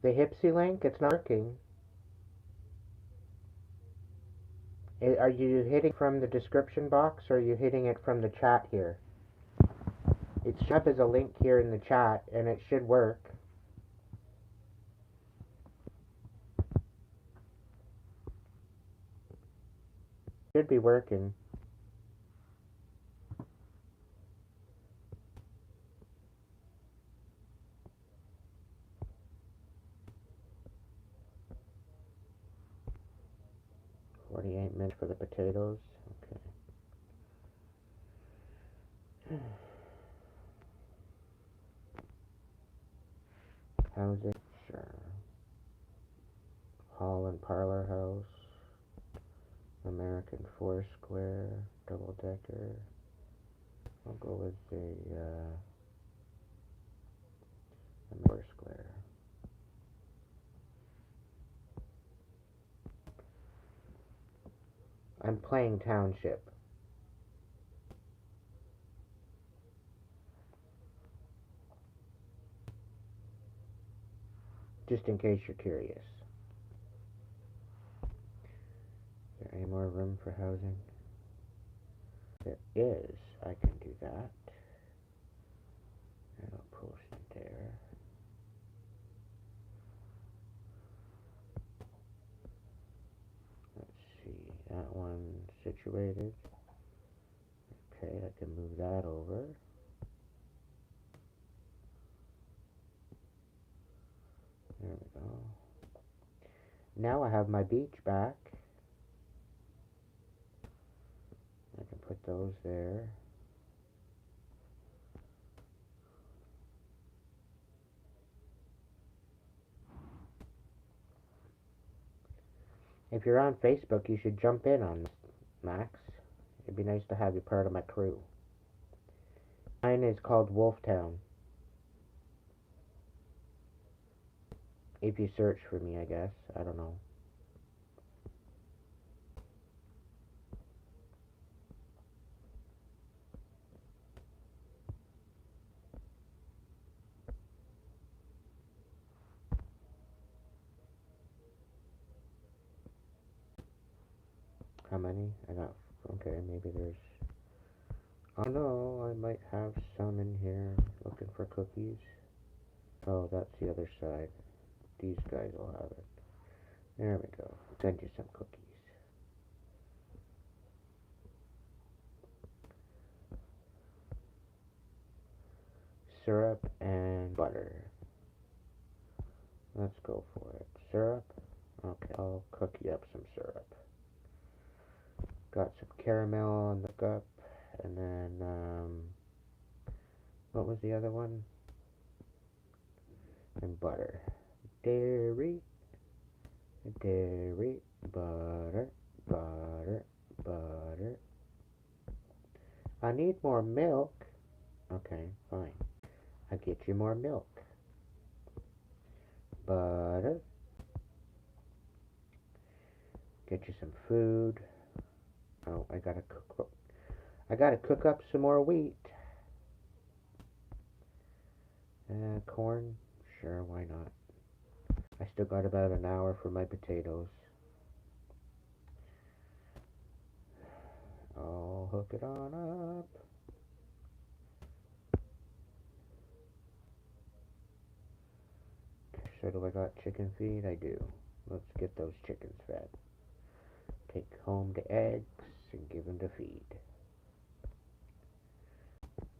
S2: The Hipsee link, it's not working. Are you hitting from the description box, or are you hitting it from the chat here? It's up as a link here in the chat, and it should work. Should be working. 48 minutes for the potatoes. Okay. Housing, sure. Hall and parlor house. American Foursquare, double decker. I'll go with the Foursquare. I'm playing township. Just in case you're curious. Is there any more room for housing? There is. I can do that. And I'll post it there. Let's see. That one's situated. Okay, I can move that over. There we go. Now I have my beach back. I can put those there. If you're on Facebook, you should jump in on this, Max. It'd be nice to have you part of my crew. Mine is called Wolftown. If you search for me, I guess. I don't know. How many? I got... Okay, maybe there's... Oh no, I might have some in here looking for cookies. Oh, that's the other side. These guys will have it. There we go. Send you some cookies. Syrup and butter. Let's go for it. Syrup? Okay, I'll cook you up some syrup. Got some caramel on the cup. And then, what was the other one? And butter. Dairy, butter, butter, butter. I need more milk. Okay, fine. I'll get you more milk. Butter. Get you some food. Oh, I gotta cook up some more wheat. Corn? Sure, why not? I still got about an hour for my potatoes. I'll hook it on up. So do I got chicken feed? I do. Let's get those chickens fed. Take home the eggs and give them to feed.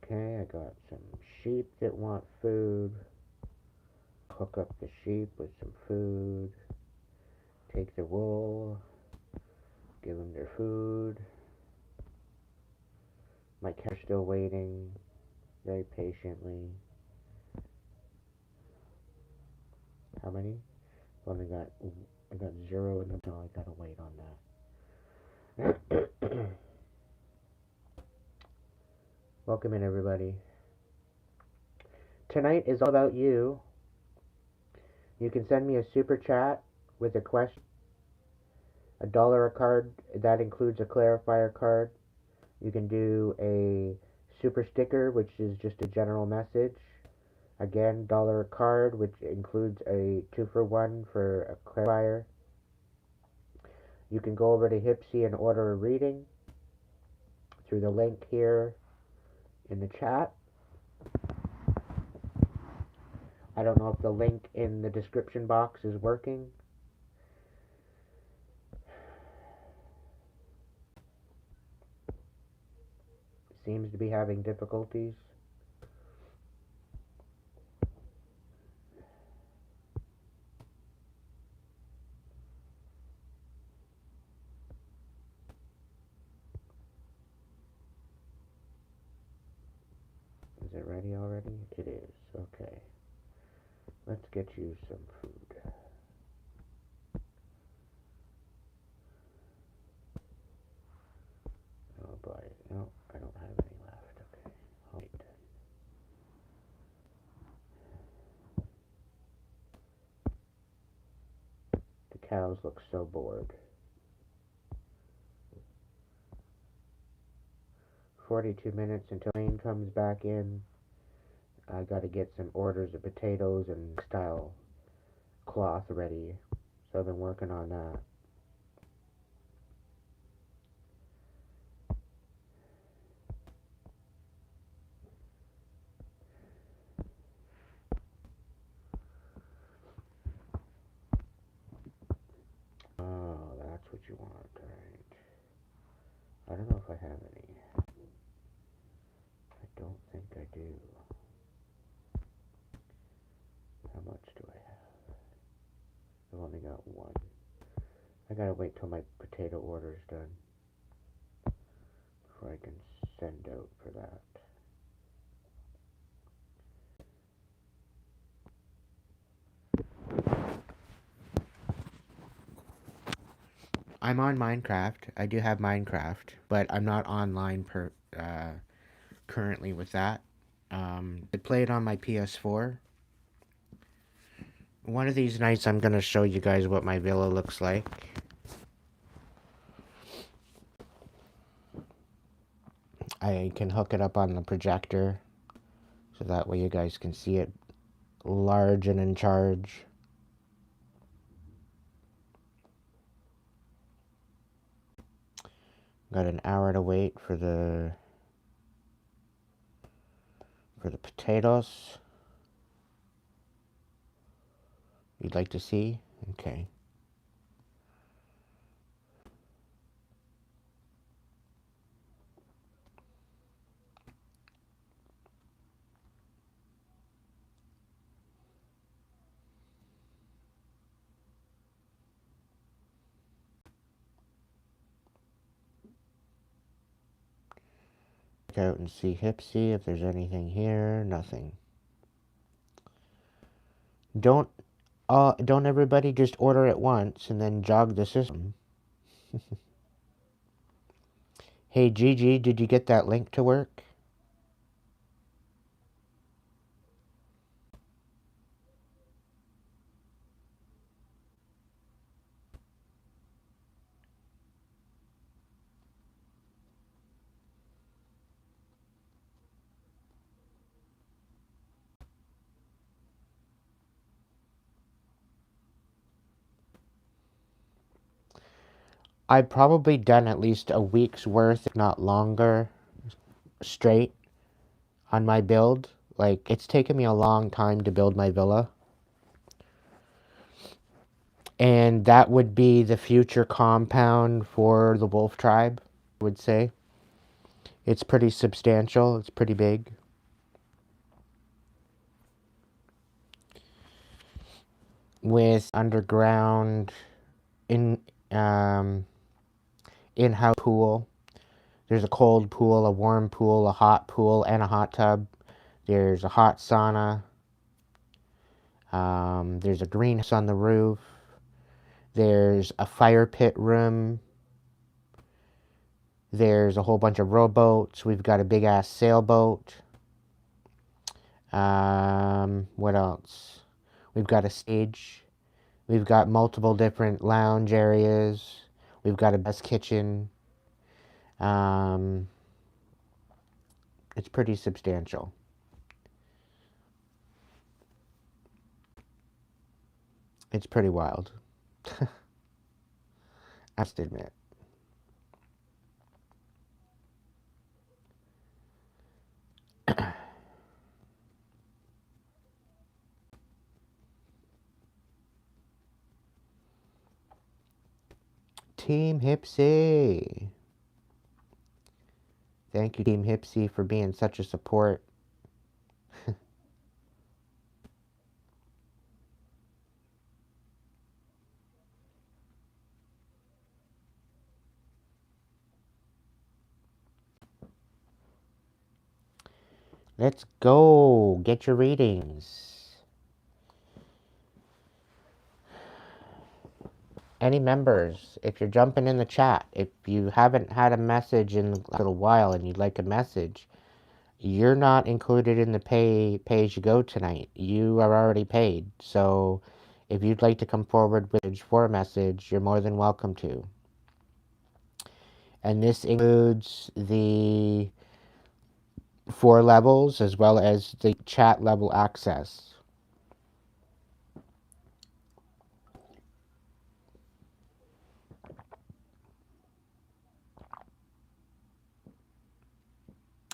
S2: Okay, I got some sheep that want food. Cook up the sheep with some food. Take the wool. Give them their food. My cat's still waiting very patiently. How many? I got 0 in the... No, I gotta wait on that. Welcome in, everybody. Tonight is all about you. You can send me a super chat with a question. $1 a card. That includes a clarifier card. You can do a super sticker, which is just a general message. Again, $1 a card, which includes a 2-for-1 for a clarifier. You can go over to Hipsee and order a reading through the link here in the chat. I don't know if the link in the description box is working. Seems to be having difficulties. ready already? It is. Okay. Let's get you some food. Oh boy. No, I don't have any left. Okay. I'll wait. The cows look so bored. 42 minutes until rain comes back in. I gotta get some orders of potatoes and style cloth ready. So I've been working on that. Oh, that's what you want, right? I don't know if I have any. I don't think I do. How much do I have? I've only got one. I gotta wait till my potato order's done before I can send out for that. I'm on Minecraft. I do have Minecraft, but I'm not online currently with that. I play it on my PS4. One of these nights, I'm gonna show you guys what my villa looks like. I can hook it up on the projector, so that way you guys can see it large and in charge. Got an hour to wait for the potatoes. You'd like to see? Okay. Check out and see Hipsee if there's anything here. Nothing. Don't don't everybody just order at once and then jog the system. Hey Gigi, did you get that link to work? I've probably done at least a week's worth, if not longer, straight on my build. Like, it's taken me a long time to build my villa. And that would be the future compound for the wolf tribe, I would say. It's pretty substantial. It's pretty big. With underground in in-house pool. There's a cold pool, a warm pool, a hot pool, and a hot tub. There's a hot sauna. There's a greenhouse on the roof. There's a fire pit room. There's a whole bunch of rowboats. We've got a big ass sailboat. What else? We've got a stage. We've got multiple different lounge areas. We've got a best kitchen. It's pretty substantial. It's pretty wild. I have to admit. Team Hipsee. Thank you, Team Hipsee, for being such a support. Let's go. Get your readings. Any members, if you're jumping in the chat, if you haven't had a message in a little while and you'd like a message, you're not included in the pay as you go tonight. You are already paid. So if you'd like to come forward with for a message, you're more than welcome to. And this includes the 4 levels as well as the chat level access.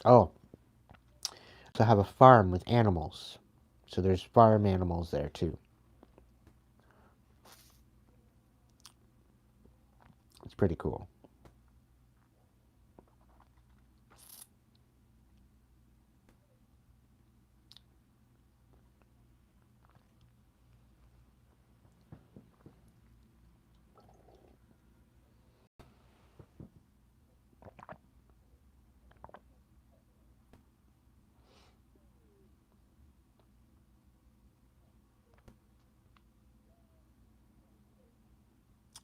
S2: Oh, so I have a farm with animals. So there's farm animals there too. It's pretty cool.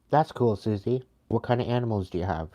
S2: That's cool, Susie. What kind of animals do you have?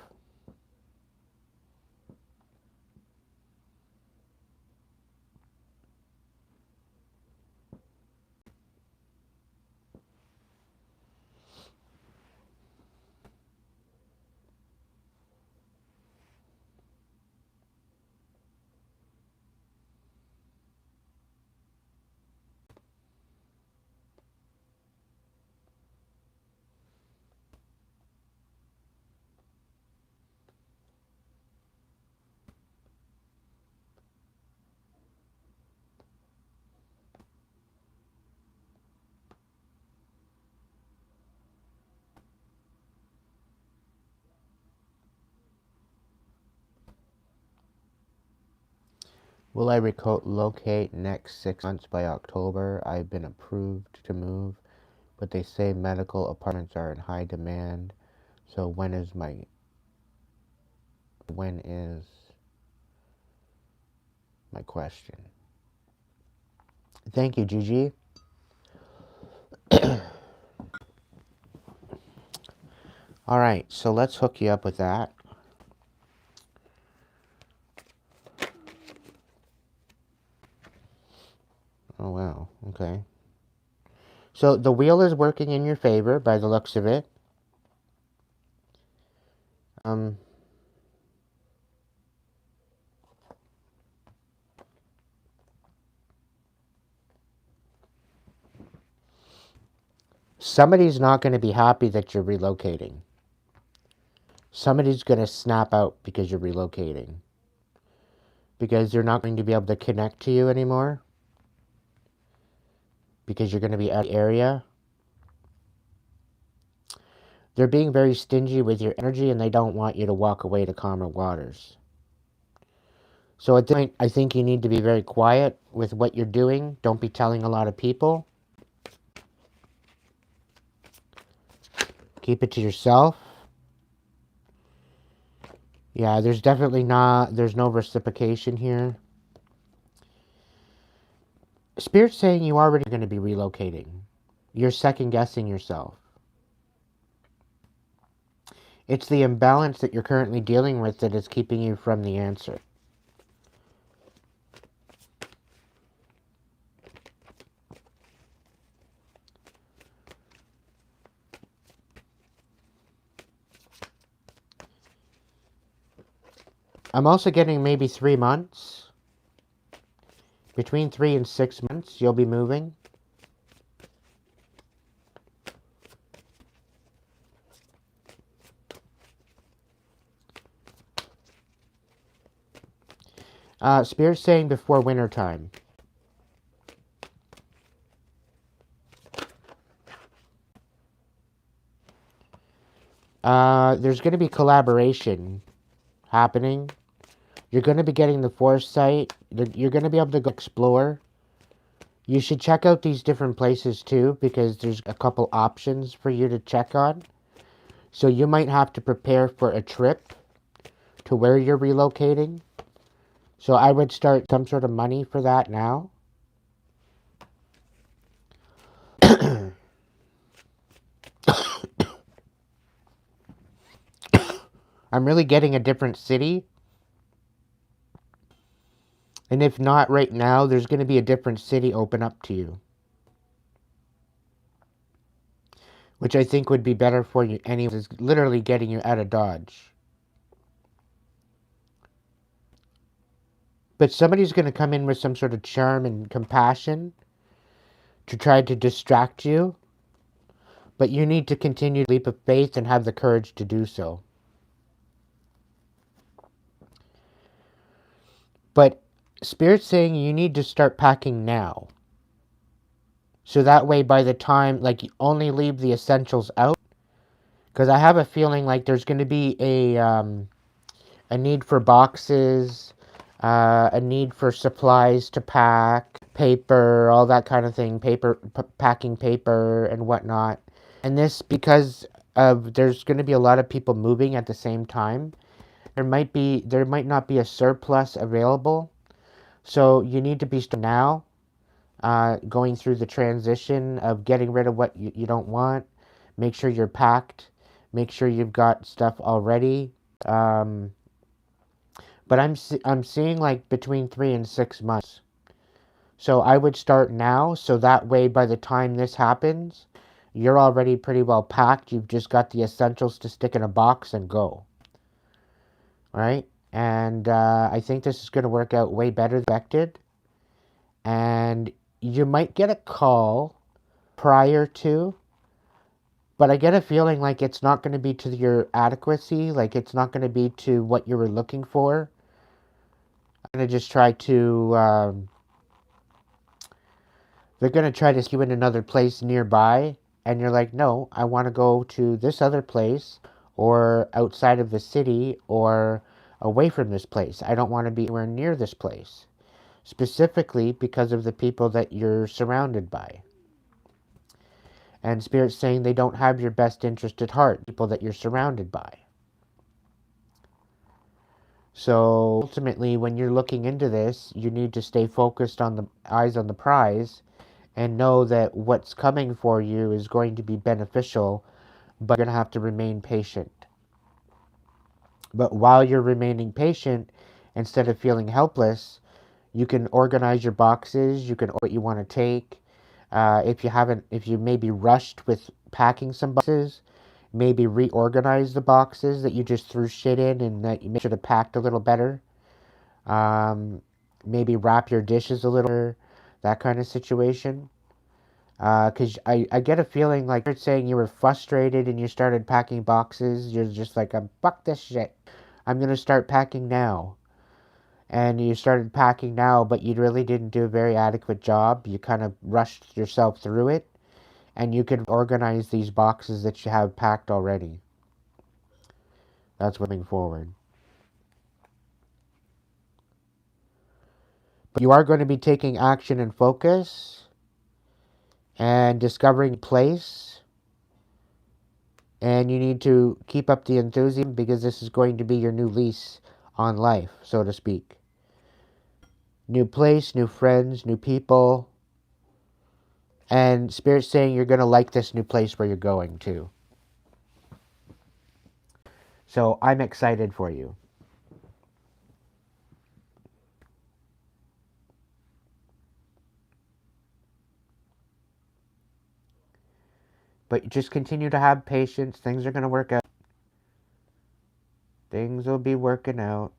S2: Will I relocate next 6 months by October? I've been approved to move, but they say medical apartments are in high demand. So when is my question? Thank you, Gigi. All right, so let's hook you up with that. Oh wow, okay. So the wheel is working in your favor by the looks of it. Somebody's not going to be happy that you're relocating. Somebody's going to snap out because you're relocating. Because they're not going to be able to connect to you anymore. Because you're going to be out of the area. They're being very stingy with your energy and they don't want you to walk away to calmer waters. So at this point, I think you need to be very quiet with what you're doing. Don't be telling a lot of people. Keep it to yourself. Yeah, there's no reciprocation here. Spirit's saying you already going to be relocating. You're second guessing yourself. It's the imbalance that you're currently dealing with that is keeping you from the answer. I'm also getting maybe 3 months. Between 3 and 6 months, you'll be moving. Spirit's saying before winter time. There's going to be collaboration happening. You're going to be getting the foresight. You're going to be able to go explore. You should check out these different places too, because there's a couple options for you to check on. So you might have to prepare for a trip to where you're relocating. So I would start some sort of money for that now. I'm really getting a different city. And if not right now, there's going to be a different city open up to you, which I think would be better for you anyway. Is literally getting you out of Dodge. But somebody's going to come in with some sort of charm and compassion to try to distract you. But you need to continue to leap of faith and have the courage to do so. But Spirit's saying you need to start packing now. So that way, by the time, like, you only leave the essentials out. Because I have a feeling like there's going to be a need for boxes, a need for supplies to pack, paper, all that kind of thing, packing paper and whatnot. And this because of there's going to be a lot of people moving at the same time. There might not be a surplus available, so you need to be now, going through the transition of getting rid of what you don't want. Make sure you're packed. Make sure you've got stuff already. But I'm seeing like between 3 and 6 months. So I would start now, so that way by the time this happens, you're already pretty well packed. You've just got the essentials to stick in a box and go. Right? And I think this is going to work out way better than expected. And you might get a call prior to, but I get a feeling like it's not going to be to your adequacy, like it's not going to be to what you were looking for. I'm going to just try to, they're going to try to stick you in another place nearby, and you're like, no, I want to go to this other place, or outside of the city, or away from this place. I don't want to be anywhere near this place, specifically because of the people that you're surrounded by. And Spirit's saying they don't have your best interest at heart, people that you're surrounded by. So ultimately, when you're looking into this, you need to stay focused on the eyes on the prize and know that what's coming for you is going to be beneficial, but you're going to have to remain patient. But while you're remaining patient, instead of feeling helpless, you can organize your boxes, you can what you want to take. If you maybe rushed with packing some boxes, maybe reorganize the boxes that you just threw shit in and that you make sure to packed a little better. Maybe wrap your dishes a little better, that kind of situation. Because I get a feeling like you're saying you were frustrated and you started packing boxes. You're just like, fuck this shit. I'm going to start packing now. And you started packing now, but you really didn't do a very adequate job. You kind of rushed yourself through it. And you can organize these boxes that you have packed already. That's moving forward. But you are going to be taking action and focus and discovering place. And you need to keep up the enthusiasm because this is going to be your new lease on life, so to speak. New place, new friends, new people. And Spirit's saying you're going to like this new place where you're going to. So I'm excited for you. But just continue to have patience. Things are going to work out. Things will be working out.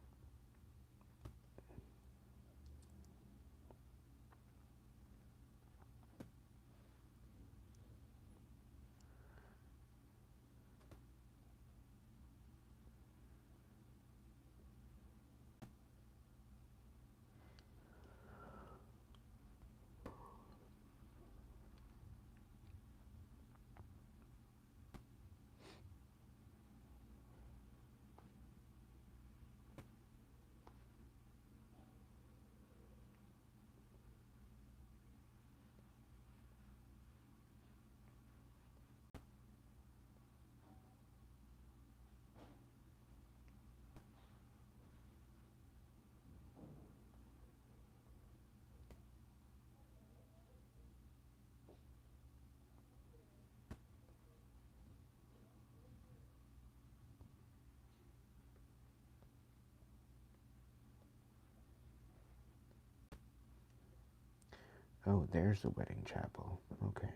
S2: Oh, there's the wedding chapel. Okay.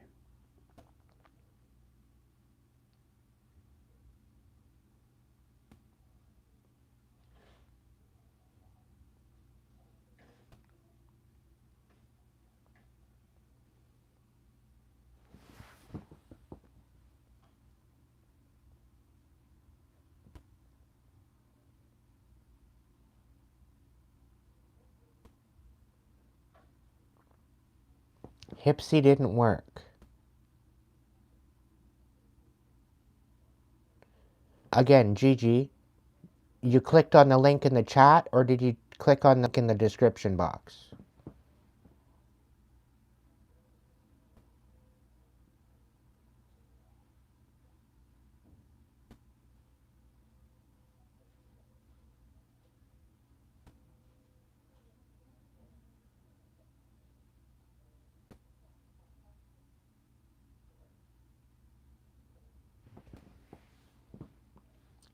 S2: Hipsee didn't work. Again, Gigi, you clicked on the link in the chat, or did you click on the link in the description box?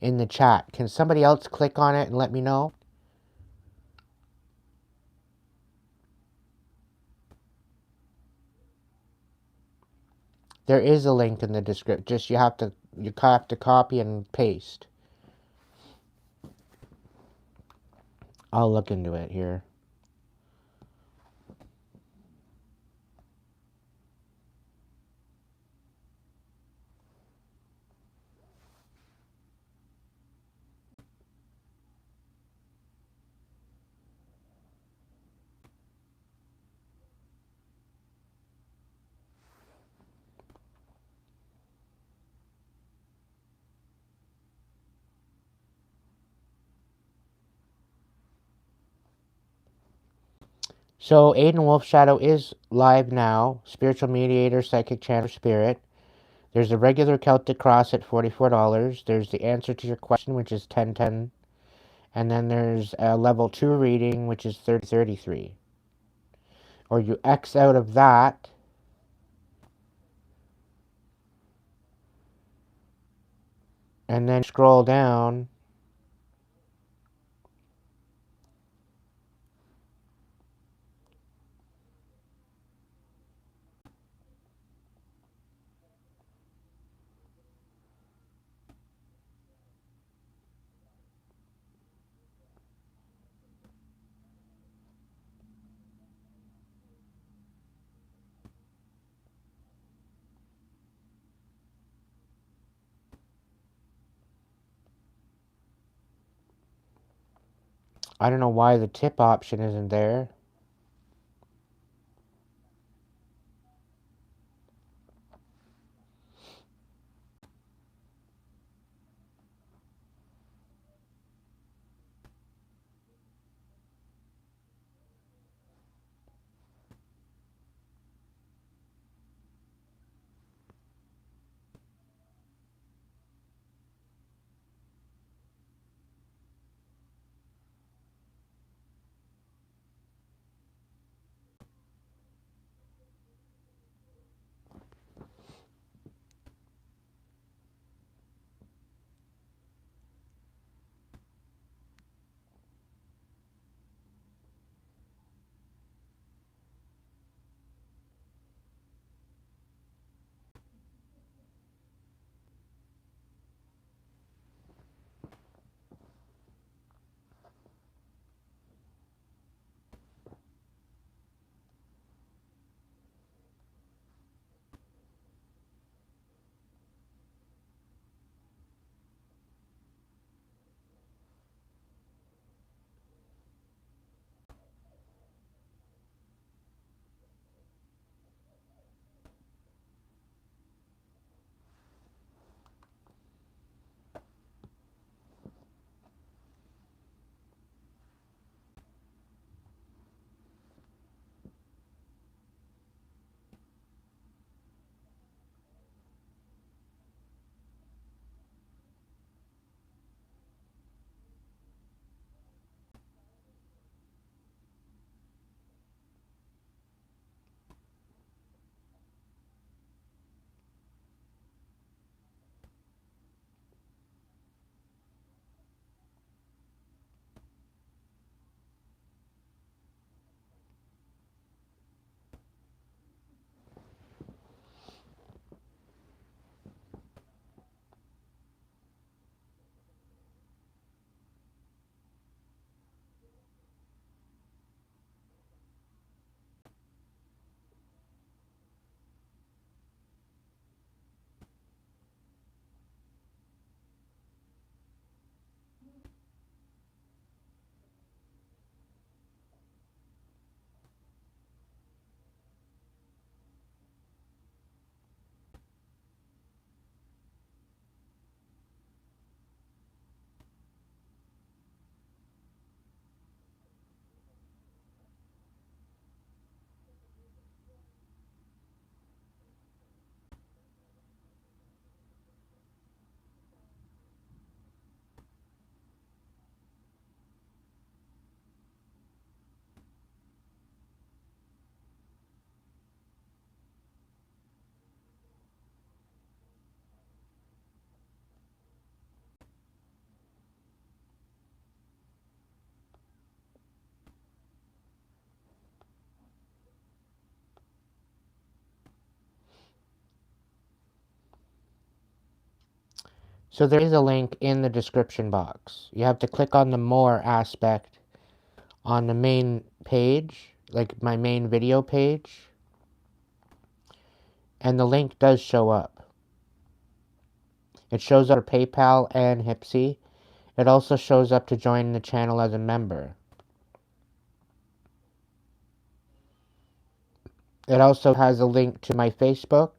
S2: In the chat. Can somebody else click on it and let me know? There is a link in the description. Just you have to copy and paste. I'll look into it here. So Aiden Wolf Shadow is live now. Spiritual Mediator, Psychic Channel, Spirit. There's a regular Celtic Cross at $44. There's the answer to your question, which is 1010. And then there's a level 2 reading, which is 3033. Or you X out of that. And then scroll down. I don't know why the tip option isn't there. So there is a link in the description box. You have to click on the more aspect on the main page, like my main video page, and the link does show up. It shows up for PayPal and Hipsee. It also shows up to join the channel as a member. It also has a link to my Facebook.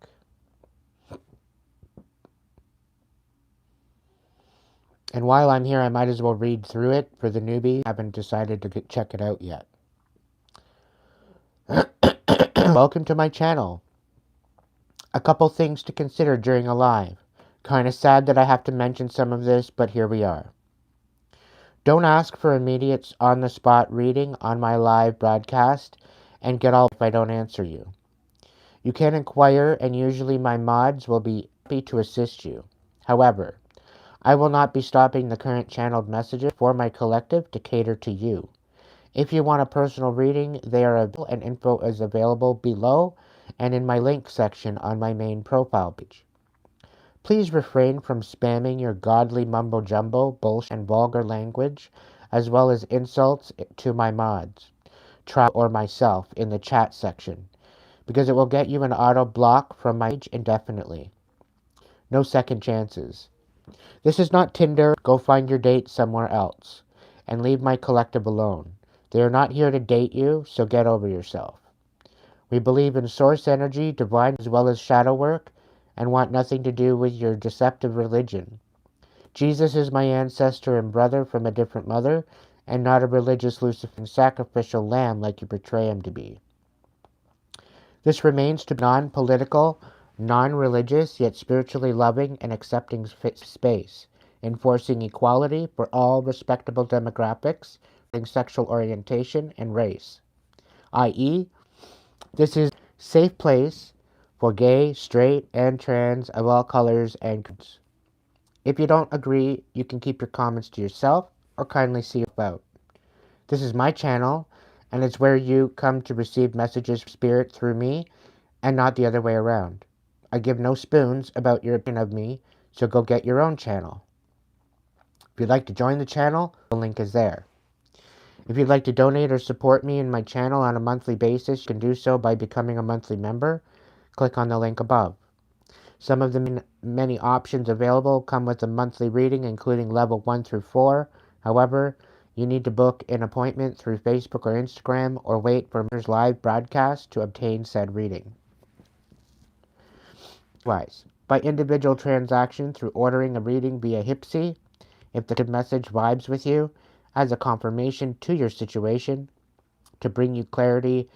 S2: And while I'm here, I might as well read through it for the newbies. I haven't decided to check it out yet. Welcome to my channel. A couple things to consider during a live. Kinda sad that I have to mention some of this, but here we are. Don't ask for immediate on-the-spot reading on my live broadcast and get all if I don't answer you. You can inquire, and usually my mods will be happy to assist you. However, I will not be stopping the current channeled messages for my collective to cater to you. If you want a personal reading, they are available, and info is available below and in my link section on my main profile page. Please refrain from spamming your godly mumbo-jumbo, bullshit, and vulgar language, as well as insults to my mods, or myself in the chat section, because it will get you an auto block from my page indefinitely. No second chances. This is not Tinder. Go find your date somewhere else, and leave my collective alone. They are not here to date you, so get over yourself. We believe in source energy, divine as well as shadow work, and want nothing to do with your deceptive religion. Jesus is my ancestor and brother from a different mother, and not a religious Luciferian sacrificial lamb like you portray him to be. This remains to be non-political, non-religious, yet spiritually loving and accepting space, enforcing equality for all respectable demographics, sexual orientation, and race. I.e., this is a safe place for gay, straight, and trans of all colors and creeds. If you don't agree, you can keep your comments to yourself or kindly see it out. This is my channel, and it's where you come to receive messages from spirit through me and not the other way around. I give no spoons about your opinion of me, so go get your own channel. If you'd like to join the channel, the link is there. If you'd like to donate or support me and my channel on a monthly basis, you can do so by becoming a monthly member. Click on the link above. Some of the many options available come with a monthly reading, including level 1 through 4. However, you need to book an appointment through Facebook or Instagram, or wait for a live broadcast to obtain said reading. Likewise, by individual transaction through ordering a reading via Hipsee, if the message vibes with you, as a confirmation to your situation, to bring you clarity,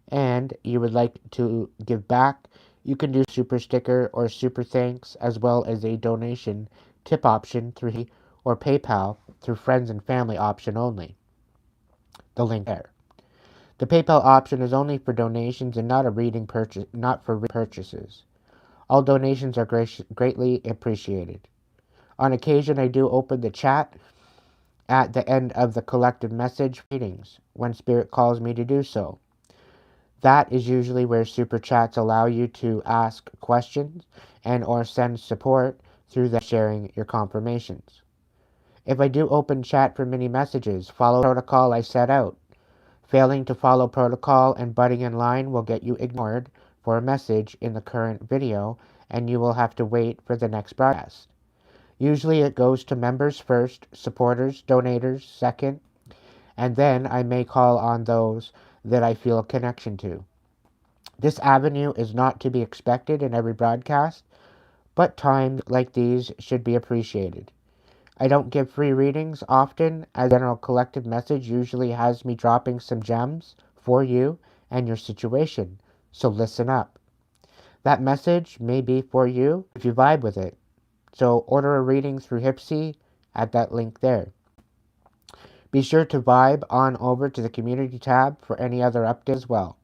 S2: and you would like to give back, you can do super sticker or super thanks, as well as a donation tip option through or PayPal through friends and family option only. The link there. The PayPal option is only for donations and not a reading purchase, not for purchases. All donations are greatly appreciated. On occasion, I do open the chat at the end of the collective message readings when Spirit calls me to do so. That is usually where super chats allow you to ask questions and or send support through that sharing your confirmations. If I do open chat for mini messages, follow protocol I set out. Failing to follow protocol and butting in line will get you ignored for a message in the current video, and you will have to wait for the next broadcast. Usually it goes to members first, supporters, donators second, and then I may call on those that I feel a connection to. This avenue is not to be expected in every broadcast, but times like these should be appreciated. I don't give free readings often, as general collective message usually has me dropping some gems for you and your situation, so listen up. That message may be for you if you vibe with it. So order a reading through Hipsee at that link there. Be sure to vibe on over to the community tab for any other updates as well.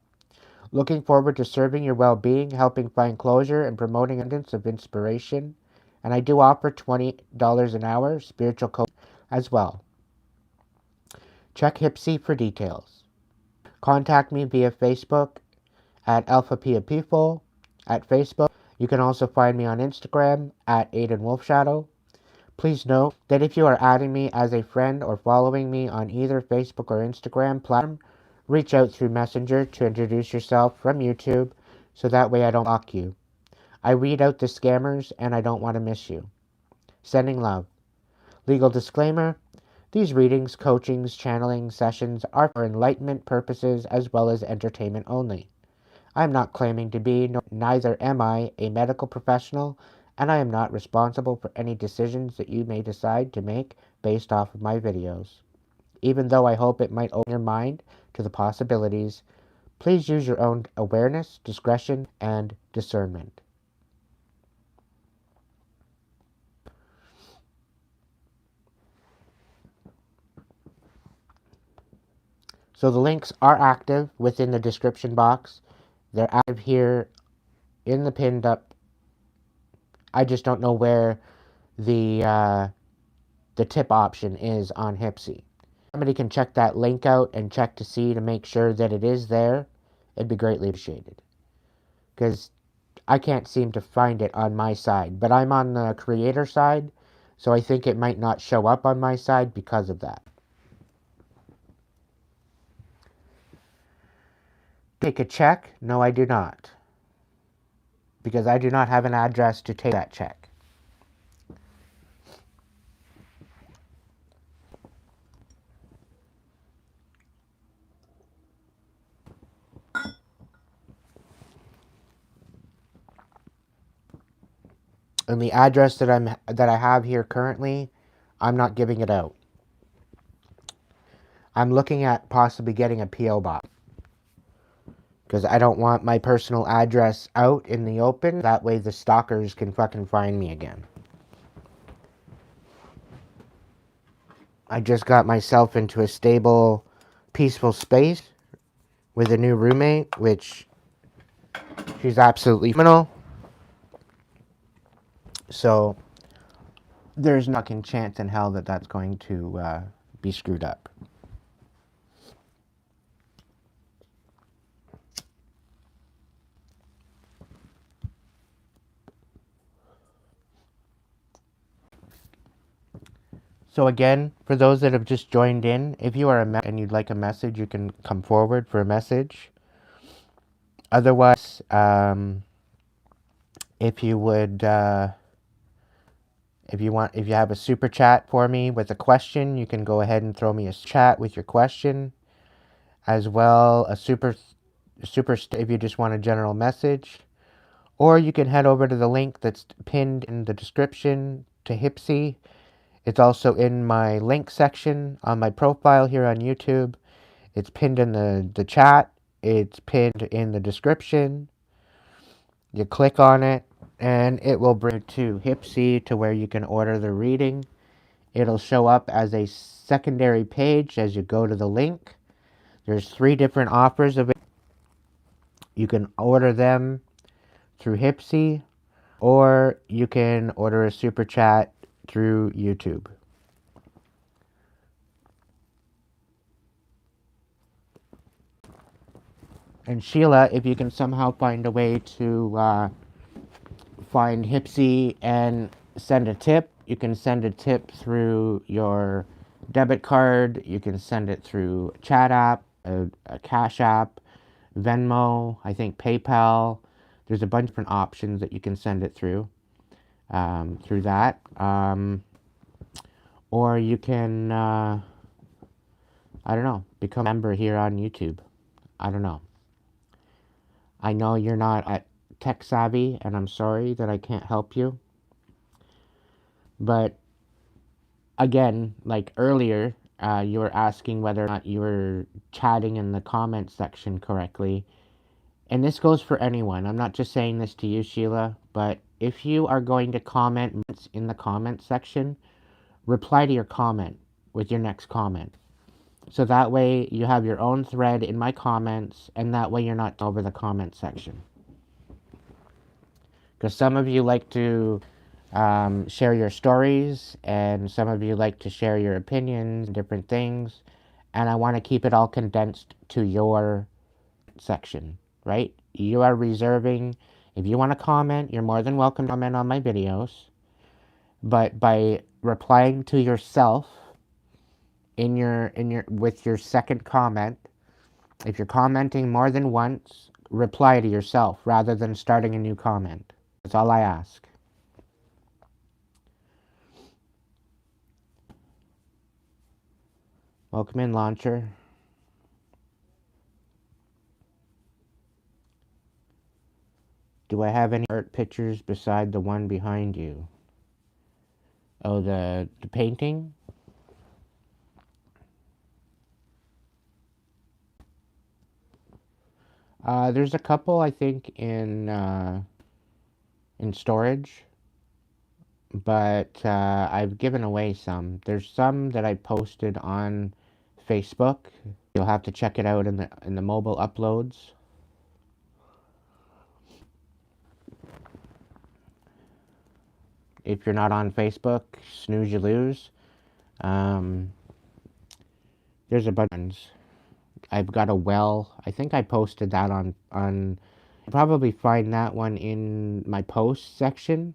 S2: Looking forward to serving your well-being, helping find closure, and promoting abundance of inspiration. And I do offer $20 an hour spiritual coaching as well. Check Hipsee for details. Contact me via Facebook at Alpha Pia People at Facebook. You can also find me on Instagram at AidenWolfShadow. Please note that if you are adding me as a friend or following me on either Facebook or Instagram platform, reach out through Messenger to introduce yourself from YouTube so that way I don't block you. I weed out the scammers and I don't want to miss you. Sending love. Legal disclaimer. These readings, coachings, channeling sessions are for enlightenment purposes as well as entertainment only. I am not claiming to be, neither am I, a medical professional, and I am not responsible for any decisions that you may decide to make based off of my videos. Even though I hope it might open your mind to the possibilities, please use your own awareness, discretion, and discernment. So the links are active within the description box. They're active here in the pinned up. I just don't know where the tip option is on Hipsee. Somebody can check that link out and check to see to make sure that it is there. It'd be greatly appreciated. Because I can't seem to find it on my side. But I'm on the creator side, so I think it might not show up on my side because of that. Take a check? No, I do not. Because I do not have an address to take that check. And the address that I have here currently, I'm not giving it out. I'm looking at possibly getting a P.O. box. Because I don't want my personal address out in the open. That way the stalkers can fucking find me again. I just got myself into a stable, peaceful space with a new roommate, which she's absolutely phenomenal. So there's no fucking chance in hell that that's going to be screwed up. So again, for those that have just joined in, if you are and you'd like a message, you can come forward for a message. Otherwise, if you would, if you have a super chat for me with a question, you can go ahead and throw me a chat with your question, as well a super if you just want a general message, or you can head over to the link that's pinned in the description to Hipsee. It's also in my link section on my profile here on YouTube. It's pinned in the chat. It's pinned in the description. You click on it, and it will bring you to Hipsee to where you can order the reading. It'll show up as a secondary page as you go to the link. There's 3 different offers of it. You can order them through Hipsee, or you can order a super chat through YouTube. And Sheila, if you can somehow find a way to find Hipsee and send a tip, you can send a tip through your debit card, you can send it through a chat app, a Cash App, Venmo, I think PayPal. There's a bunch of different options that you can send it through that. Or you can, I don't know, become a member here on YouTube. I don't know. I know you're not tech savvy, and I'm sorry that I can't help you. But again, like earlier, you were asking whether or not you were chatting in the comment section correctly. And this goes for anyone. I'm not just saying this to you, Sheila, but if you are going to comment in the comment section, reply to your comment with your next comment. So that way you have your own thread in my comments, and that way you're not over the comment section. Because some of you like to share your stories, and some of you like to share your opinions, different things, and I want to keep it all condensed to your section, right? You are reserving. If you want to comment, you're more than welcome to comment on my videos. but by replying to yourself with your second comment, if you're commenting more than once, reply to yourself rather than starting a new comment. That's all I ask. Welcome in, launcher. Do I have any art pictures beside the one behind you? Oh, the painting? There's a couple, I think, in storage, but I've given away some. There's some that I posted on Facebook. You'll have to check it out in the mobile uploads. If you're not on Facebook, snooze you lose. There's a bunch of ones. I've got a well. I think I posted that on you'll probably find that one in my post section.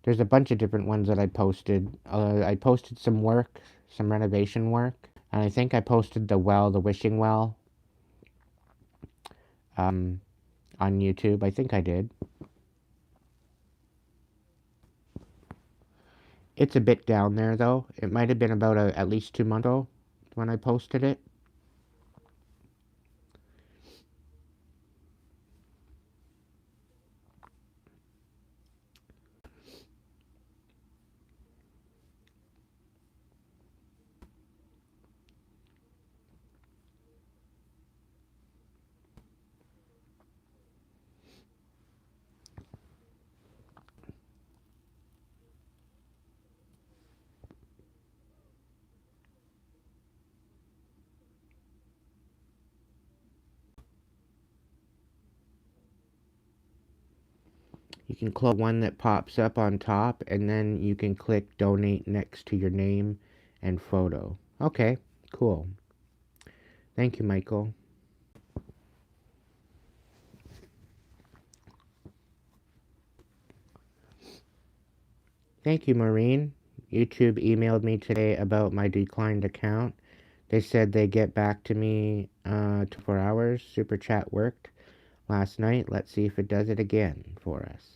S2: There's a bunch of different ones that I posted. I posted some work, some renovation work, and I think I posted the wishing well, on YouTube. I think I did. It's a bit down there though. It might have been about at least 2 months ago when I posted it. You can click one that pops up on top, and then you can click donate next to your name and photo. Okay, cool. Thank you, Michael. Thank you, Maureen. YouTube emailed me today about my declined account. They said they'd get back to me 24 hours. Super chat worked last night. Let's see if it does it again for us.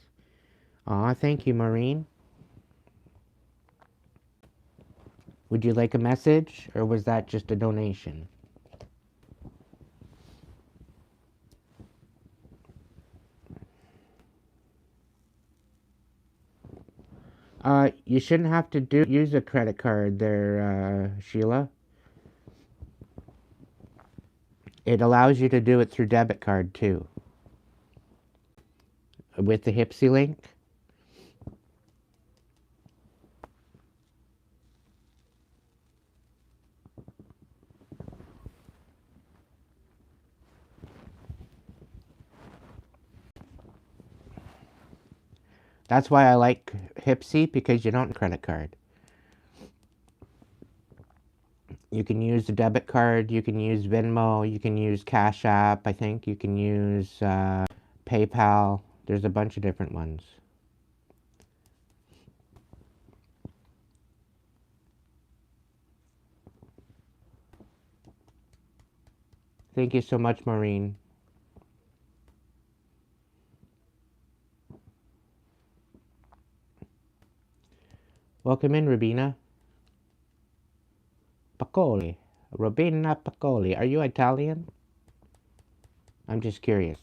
S2: Aw, thank you, Maureen. Would you like a message, or was that just a donation? You shouldn't have to use a credit card there, Sheila. It allows you to do it through debit card too. With the Hipsee link. That's why I like Hipsee, because you don't need a credit card. You can use a debit card, you can use Venmo, you can use Cash App, I think you can use PayPal. There's a bunch of different ones. Thank you so much, Maureen. Welcome in, Rubina. Pacoli. Rubina Pacoli. Are you Italian? I'm just curious.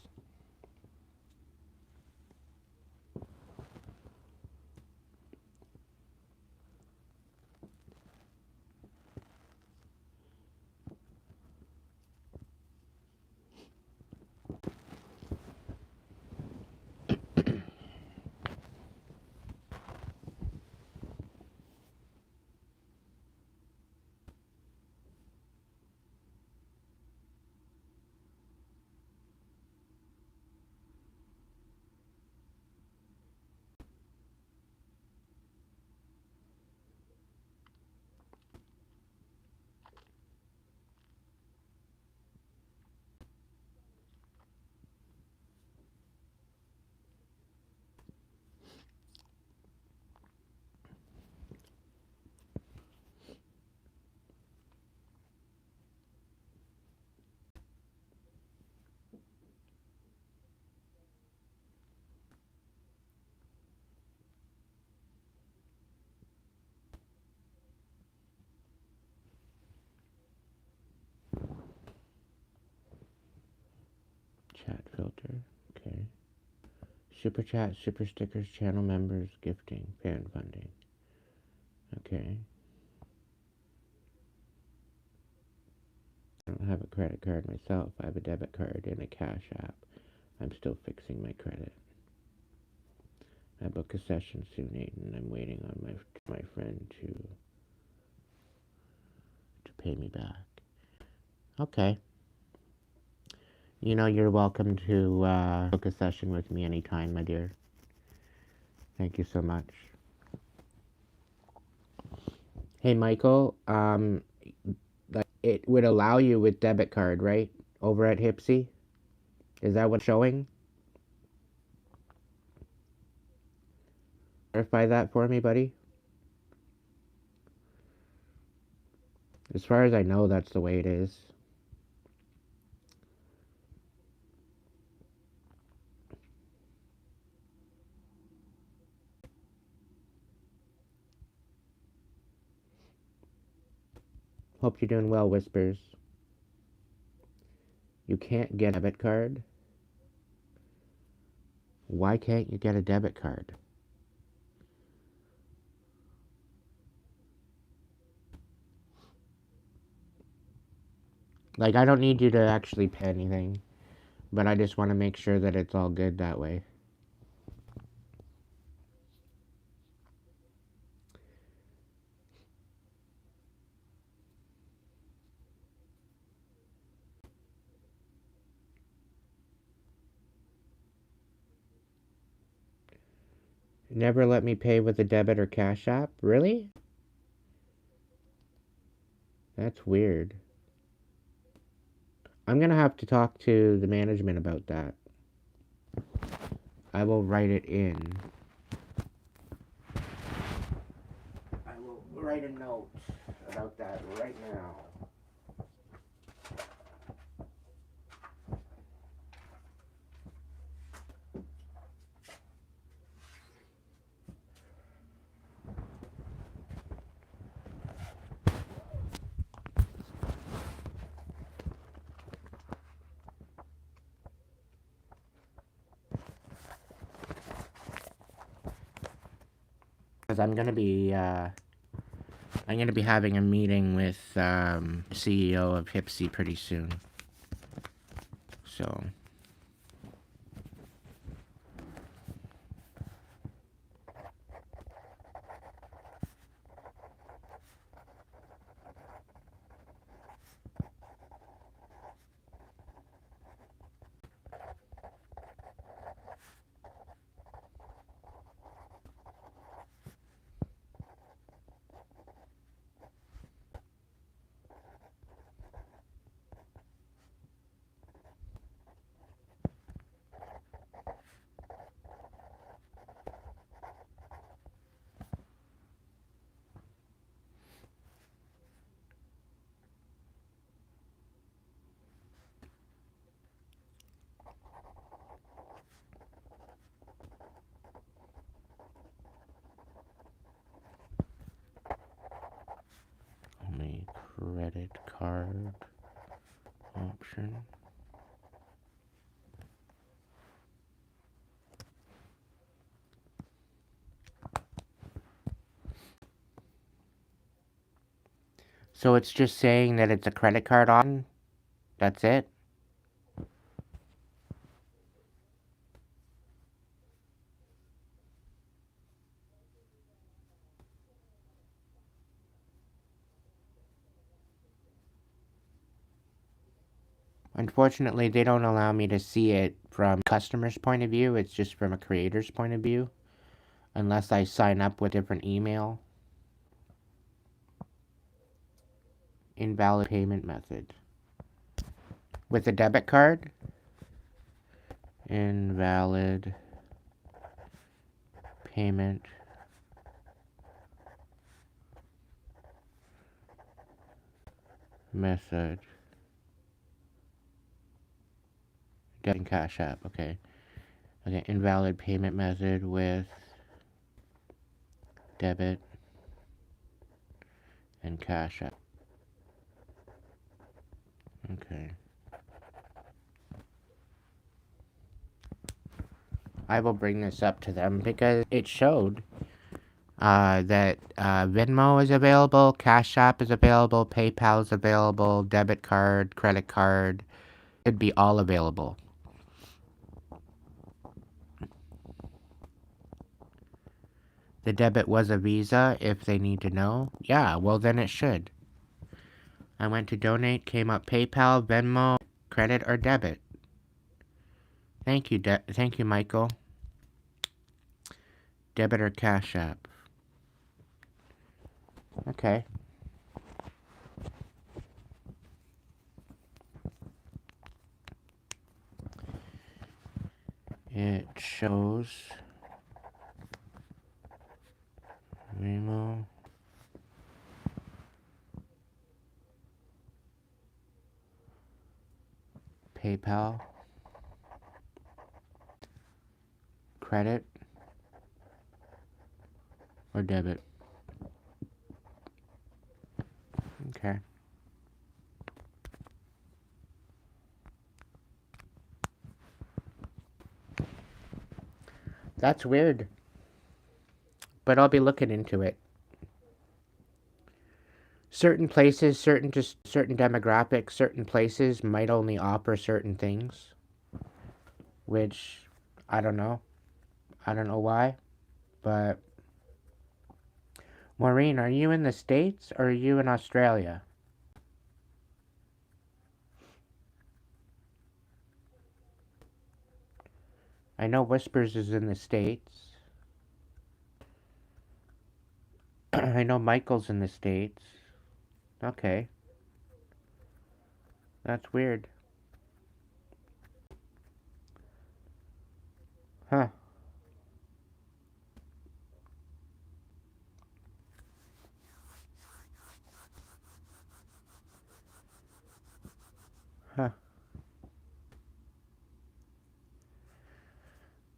S2: chat filter. Okay. Super chat, super stickers, channel members, gifting, fan funding. Okay. I don't have a credit card myself. I have a debit card and a cash app. I'm still fixing my credit. I book a session soon, Aiden. I'm waiting on my friend to pay me back. Okay. You know, you're welcome to book a session with me anytime, my dear. Thank you so much. Hey, Michael, like it would allow you with debit card, right? Over at Hipsee? Is that what's showing? Verify that for me, buddy. As far as I know, that's the way it is. Hope you're doing well, Whispers. You can't get a debit card? Why can't you get a debit card? Like, I don't need you to actually pay anything, but I just want to make sure that it's all good that way. Never let me pay with a debit or cash app? Really? That's weird. I'm gonna have to talk to the management about that. I will write it in. I will write a note about that right now. Because I'm gonna be having a meeting with CEO of Hipsee pretty soon. So only credit card option. So it's just saying that it's a credit card option? That's it? Unfortunately, they don't allow me to see it from a customer's point of view. It's just from a creator's point of view. Unless I sign up with a different email. Invalid payment method. With a debit card? Invalid payment method. Debit and cash app, okay. Okay, invalid payment method with debit and cash app. Okay. I will bring this up to them because it showed that Venmo is available, Cash App is available, PayPal is available, debit card, credit card. It'd be all available. The debit was a Visa, if they need to know. Yeah, well then it should. I went to donate, came up PayPal, Venmo, credit or debit. Thank you, thank you, Michael. Debit or Cash App. Okay. It shows Venmo, PayPal, credit or debit. Okay. That's weird. But I'll be looking into it. Certain places, certain demographics, certain places might only offer certain things, which I don't know. I don't know why, but Maureen, are you in the States or are you in Australia? I know Whispers is in the States. I know Michael's in the States. Okay. That's weird. Huh. Huh.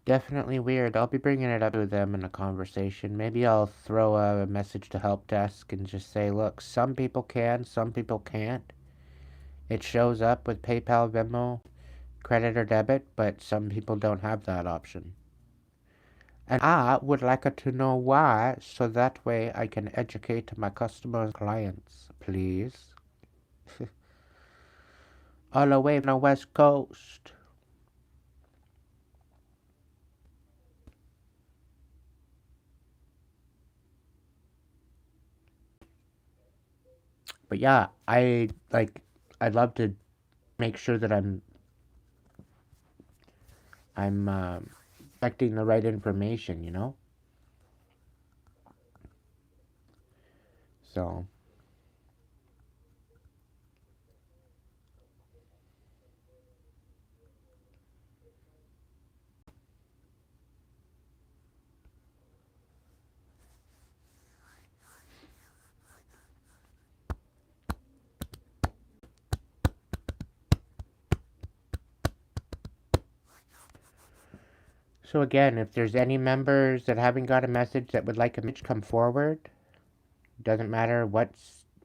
S2: Definitely weird. I'll be bringing it up to them in a conversation. Maybe I'll throw a message to help desk and just say, look, some people can, some people can't. It shows up with PayPal, Venmo, credit or debit, but some people don't have that option. And I would like to know why, so that way I can educate my customers, clients, please. All the way from the West Coast. But yeah, I'd love to make sure that I'm expecting the right information, you know? So, so again, if there's any members that haven't got a message that would like a message, come forward. Doesn't matter what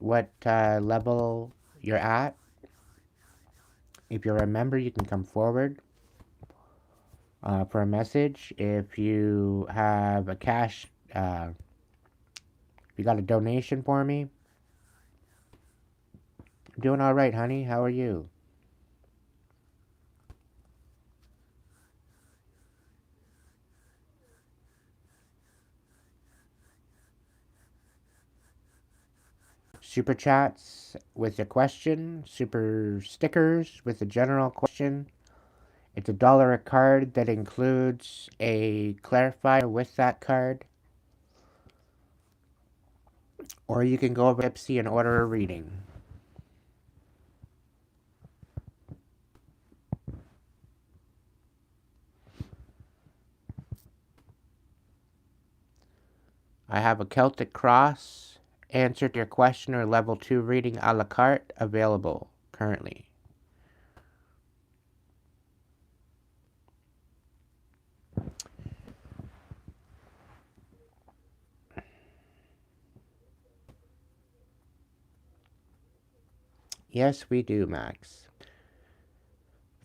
S2: level you're at. If you're a member, you can come forward for a message. If you have a cash, if you got a donation for me, I'm doing all right, honey. How are you? Super chats with a question, super stickers with a general question. It's $1 a card that includes a clarifier with that card. Or you can go over to Hipsee and order a reading. I have a Celtic Cross answer to your question or level 2 reading a la carte available currently. Yes, we do, Max.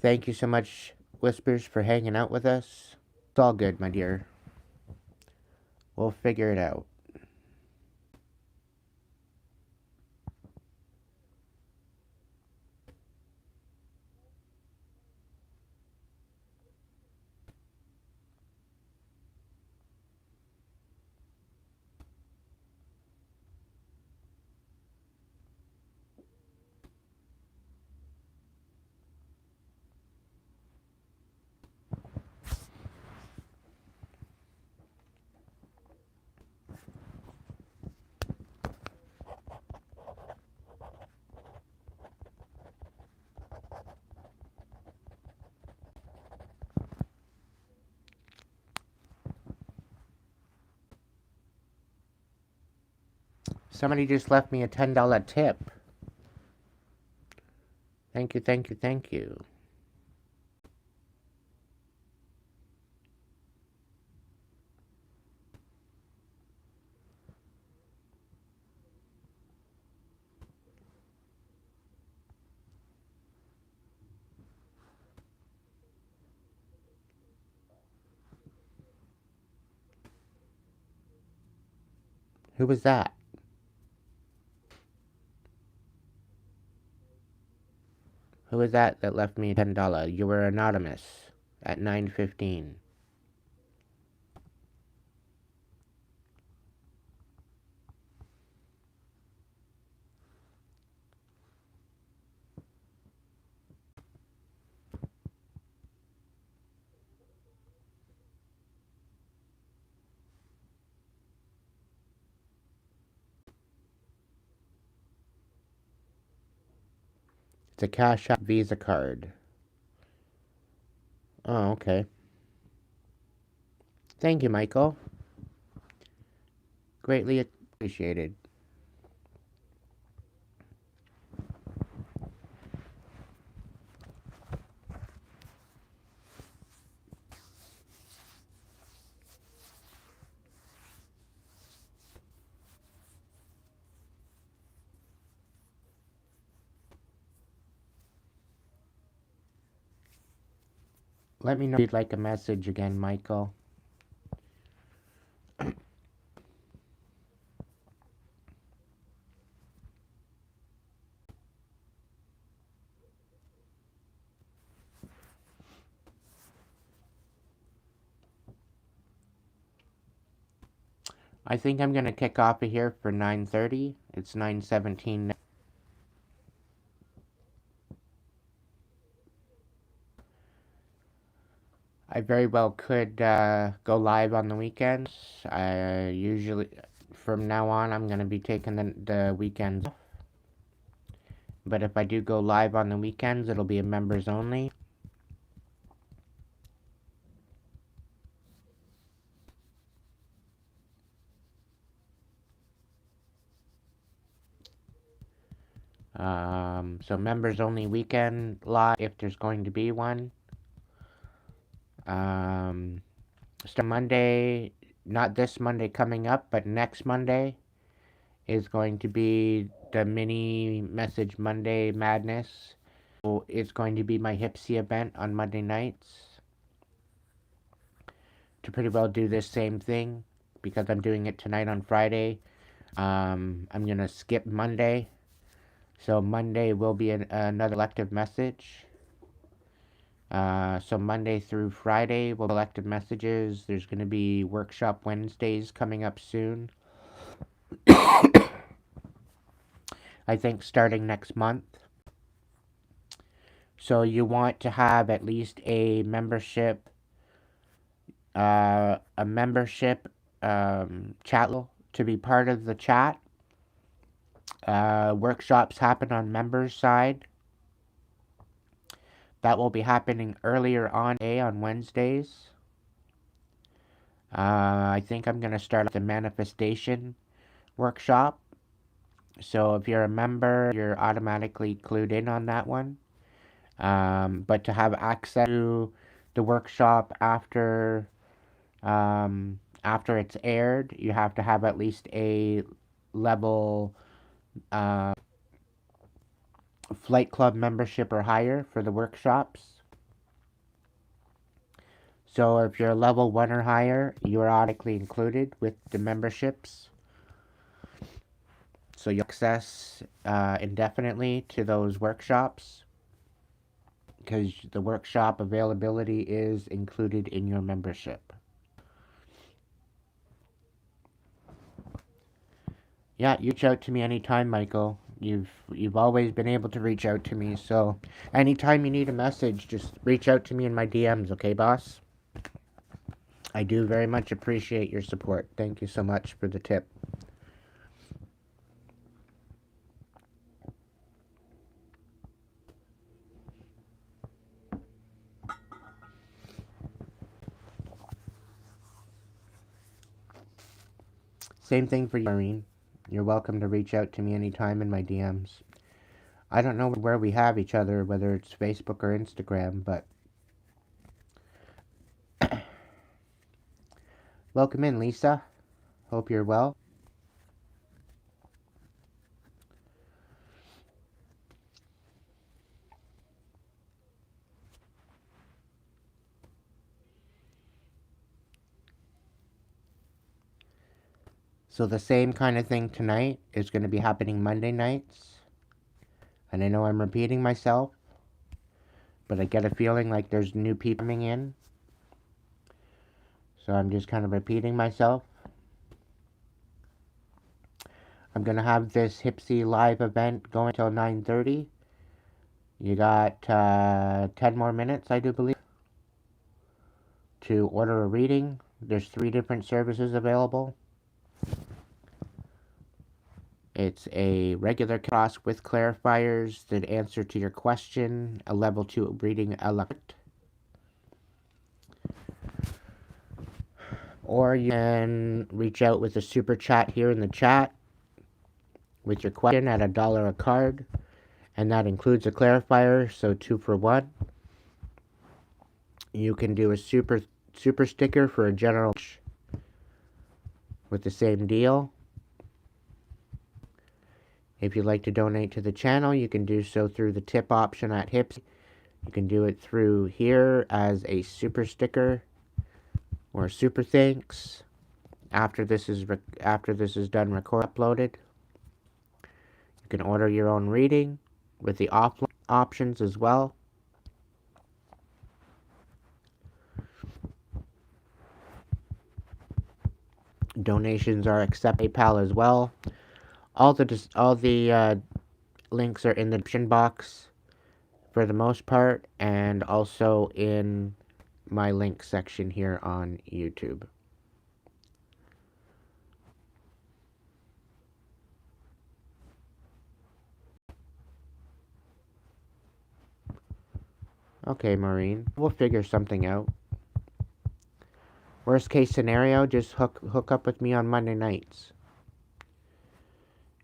S2: Thank you so much, Whispers, for hanging out with us. It's all good, my dear. We'll figure it out. Somebody just left me a $10 tip. Thank you, thank you, thank you. Who was that? Who was that left me $10? You were anonymous at 9:15. It's a Cash App Visa card. Oh, okay. Thank you, Michael. Greatly appreciated. Let me know if you'd like a message again, Michael. I think I'm gonna kick off of here for 9:30. It's 9:17 now. I very well could go live on the weekends. I usually, from now on, I'm gonna be taking the weekends off. But if I do go live on the weekends, it'll be a members only. So members only weekend live if there's going to be one. Start Monday, not this Monday coming up, but next Monday is going to be the mini message Monday madness. So it's going to be my Hipsee event on Monday nights. To pretty well do this same thing because I'm doing it tonight on Friday. I'm gonna skip Monday. So Monday will be another elective message. So Monday through Friday will be elective messages. There's going to be workshop Wednesdays coming up soon. I think starting next month. So you want to have at least a membership, chat to be part of the chat. Workshops happen on members side. That will be happening earlier on Wednesdays. I think I'm going to start the manifestation workshop. So if you're a member, you're automatically clued in on that one. But to have access to the workshop after it's aired, you have to have at least a level Flight Club membership or higher for the workshops. So if you're level 1 or higher, you are automatically included with the memberships. So you'll access indefinitely to those workshops because the workshop availability is included in your membership. Yeah, you reach out to me anytime, Michael. You've always been able to reach out to me, so anytime you need a message, just reach out to me in my DMs, okay, boss? I do very much appreciate your support. Thank you so much for the tip. Same thing for you, Maureen. You're welcome to reach out to me anytime in my DMs. I don't know where we have each other, whether it's Facebook or Instagram, but welcome in, Lisa. Hope you're well. So the same kind of thing tonight is going to be happening Monday nights. And I know I'm repeating myself, but I get a feeling like there's new people coming in. So I'm just kind of repeating myself. I'm going to have this Hipsee live event going until 9:30. You got 10 more minutes, I do believe, to order a reading. There's 3 different services available. It's a regular cross with clarifiers that answer to your question, a level 2 reading elect. Or you can reach out with a super chat here in the chat with your question at $1 a card, and that includes a clarifier, so 2 for 1. You can do a super sticker for a general with the same deal. If you'd like to donate to the channel, you can do so through the tip option at Hipsee. You can do it through here as a super sticker or super thanks after this is done uploaded. You can order your own reading with the offline options as well. Donations are accepted PayPal as well. All the links are in the description box for the most part, and also in my link section here on YouTube. Okay, Maureen, we'll figure something out. Worst case scenario, just hook up with me on Monday nights.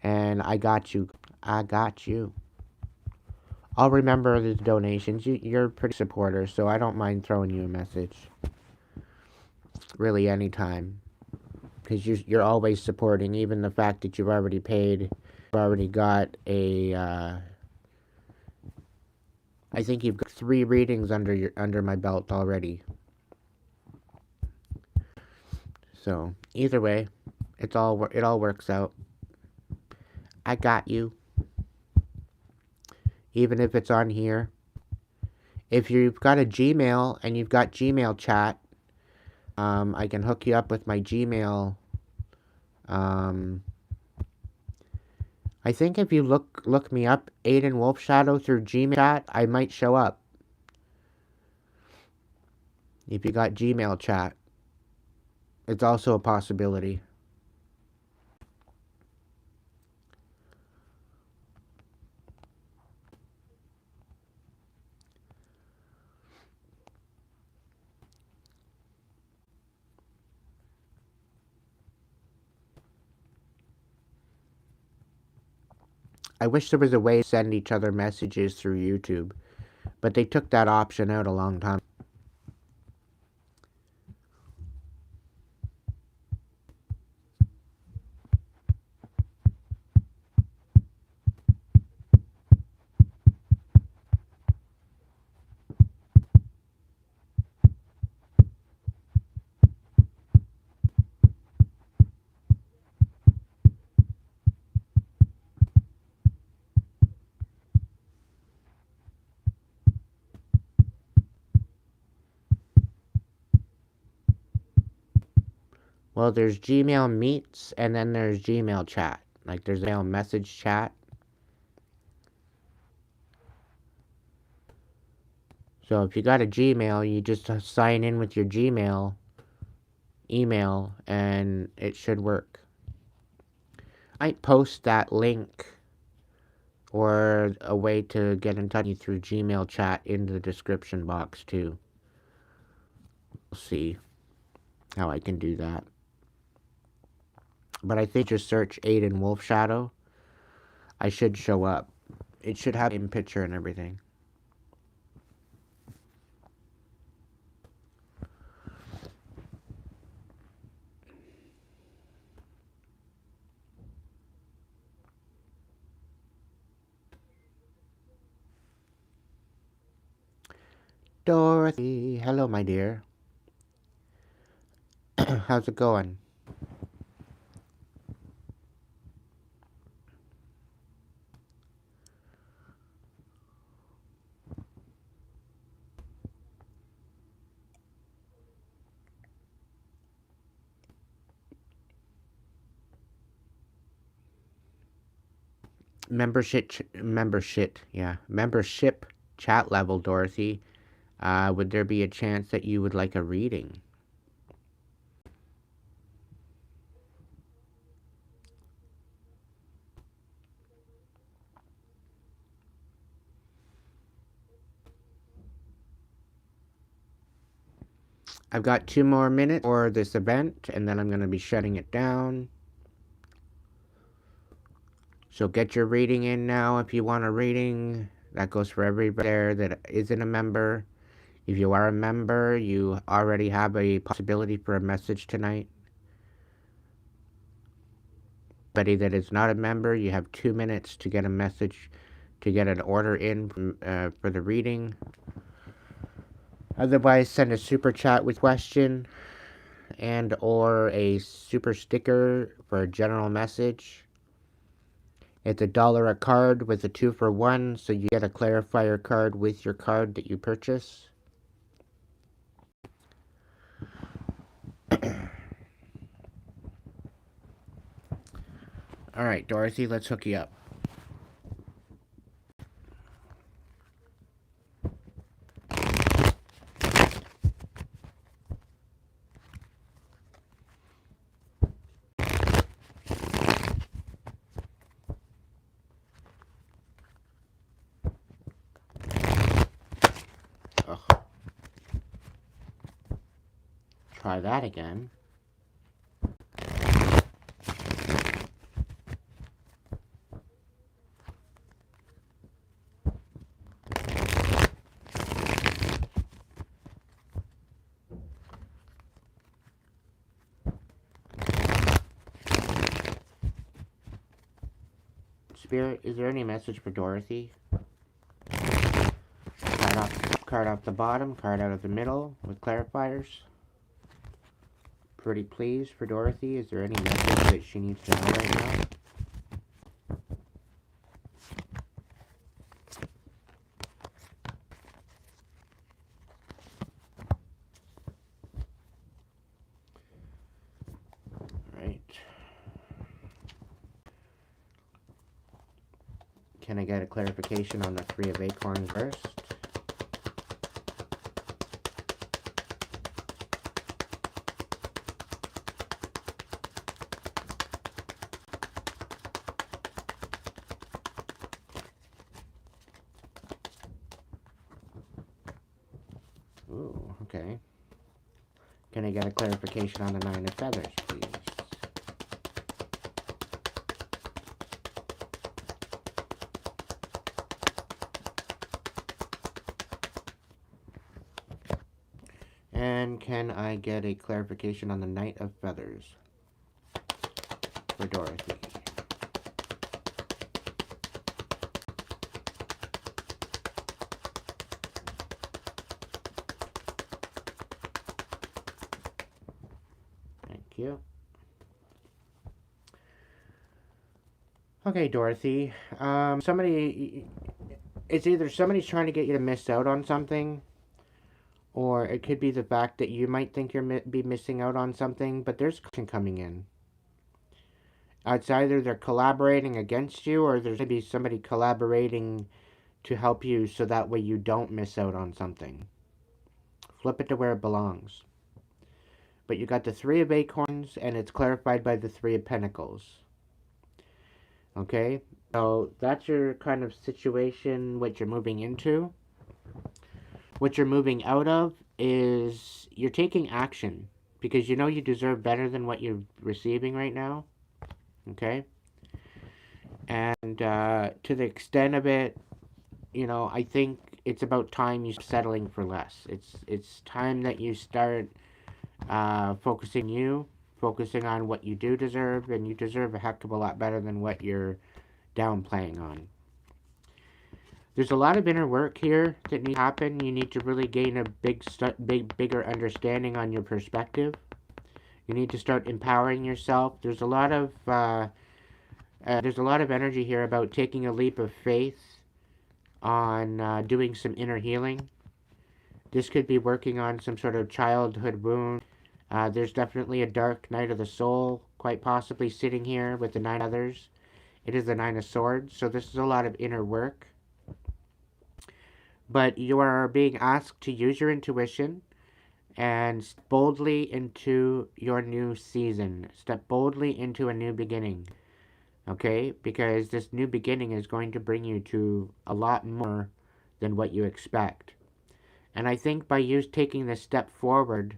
S2: And I got you. I got you. I'll remember the donations. You're a pretty supporter, so I don't mind throwing you a message. Really, anytime. Because you're always supporting, even the fact that you've already paid. You've already got a... I think you've got 3 readings under my belt already. So, either way, it all works out. I got you. Even if it's on here. If you've got a Gmail and you've got Gmail chat, I can hook you up with my Gmail. I think if you look me up, Aiden Wolfshadow, through Gmail chat, I might show up. If you got Gmail chat, it's also a possibility. I wish there was a way to send each other messages through YouTube, but they took that option out a long time. Well, there's Gmail Meets, and then there's Gmail Chat. Like, there's a message chat. So if you got a Gmail, you just sign in with your Gmail email, and it should work. I post that link or a way to get in touch with you through Gmail Chat in the description box, too. We'll see how I can do that. But I think just search Aiden Wolf Shadow. I should show up. It should have in picture and everything. Dorothy, hello, my dear. How's it going? Membership chat level, Dorothy. Would there be a chance that you would like a reading? I've got 2 more minutes for this event, and then I'm going to be shutting it down. So get your reading in now if you want a reading. That goes for everybody there that isn't a member. If you are a member, you already have a possibility for a message tonight. Anybody that is not a member, you have 2 minutes to get a message, to get an order in for the reading. Otherwise, send a super chat with question and or a super sticker for a general message. It's $1 a card with a 2-for-1, so you get a clarifier card with your card that you purchase. Alright, Dorothy, let's hook you up. Ugh. Try that again. Spirit, is there any message for Dorothy? Card off the bottom, card out of the middle with clarifiers. Pretty please for Dorothy. Is there any message that she needs to know right now? Right. Can I get a clarification on the 3 of acorns first? Ooh, okay. Can I get a clarification on the 9 of feathers, please? And can I get a clarification on the Knight of Feathers for Dorothy? Thank you. Okay, Dorothy. It's either somebody's trying to get you to miss out on something, or it could be the fact that you might think be missing out on something, but there's coming in. It's either they're collaborating against you, or there's maybe somebody collaborating to help you so that way you don't miss out on something. Flip it to where it belongs. But you got the Three of Acorns, and it's clarified by the Three of Pentacles. Okay? So that's your kind of situation, what you're moving into. What you're moving out of is you're taking action because you know you deserve better than what you're receiving right now. Okay? And to the extent of it, I think it's about time you start settling for less. It's time that you start focusing on what you do deserve, and you deserve a heck of a lot better than what you're downplaying on. There's a lot of inner work here that needs to happen. You need to really gain a bigger understanding on your perspective. You need to start empowering yourself. There's a lot of energy here about taking a leap of faith on doing some inner healing. This could be working on some sort of childhood wound. There's definitely a dark night of the soul, quite possibly sitting here with the 9 others. It is the 9 of Swords, so this is a lot of inner work. But you are being asked to use your intuition and step boldly into your new season. Step boldly into a new beginning. Okay? Because this new beginning is going to bring you to a lot more than what you expect. And I think by you taking this step forward,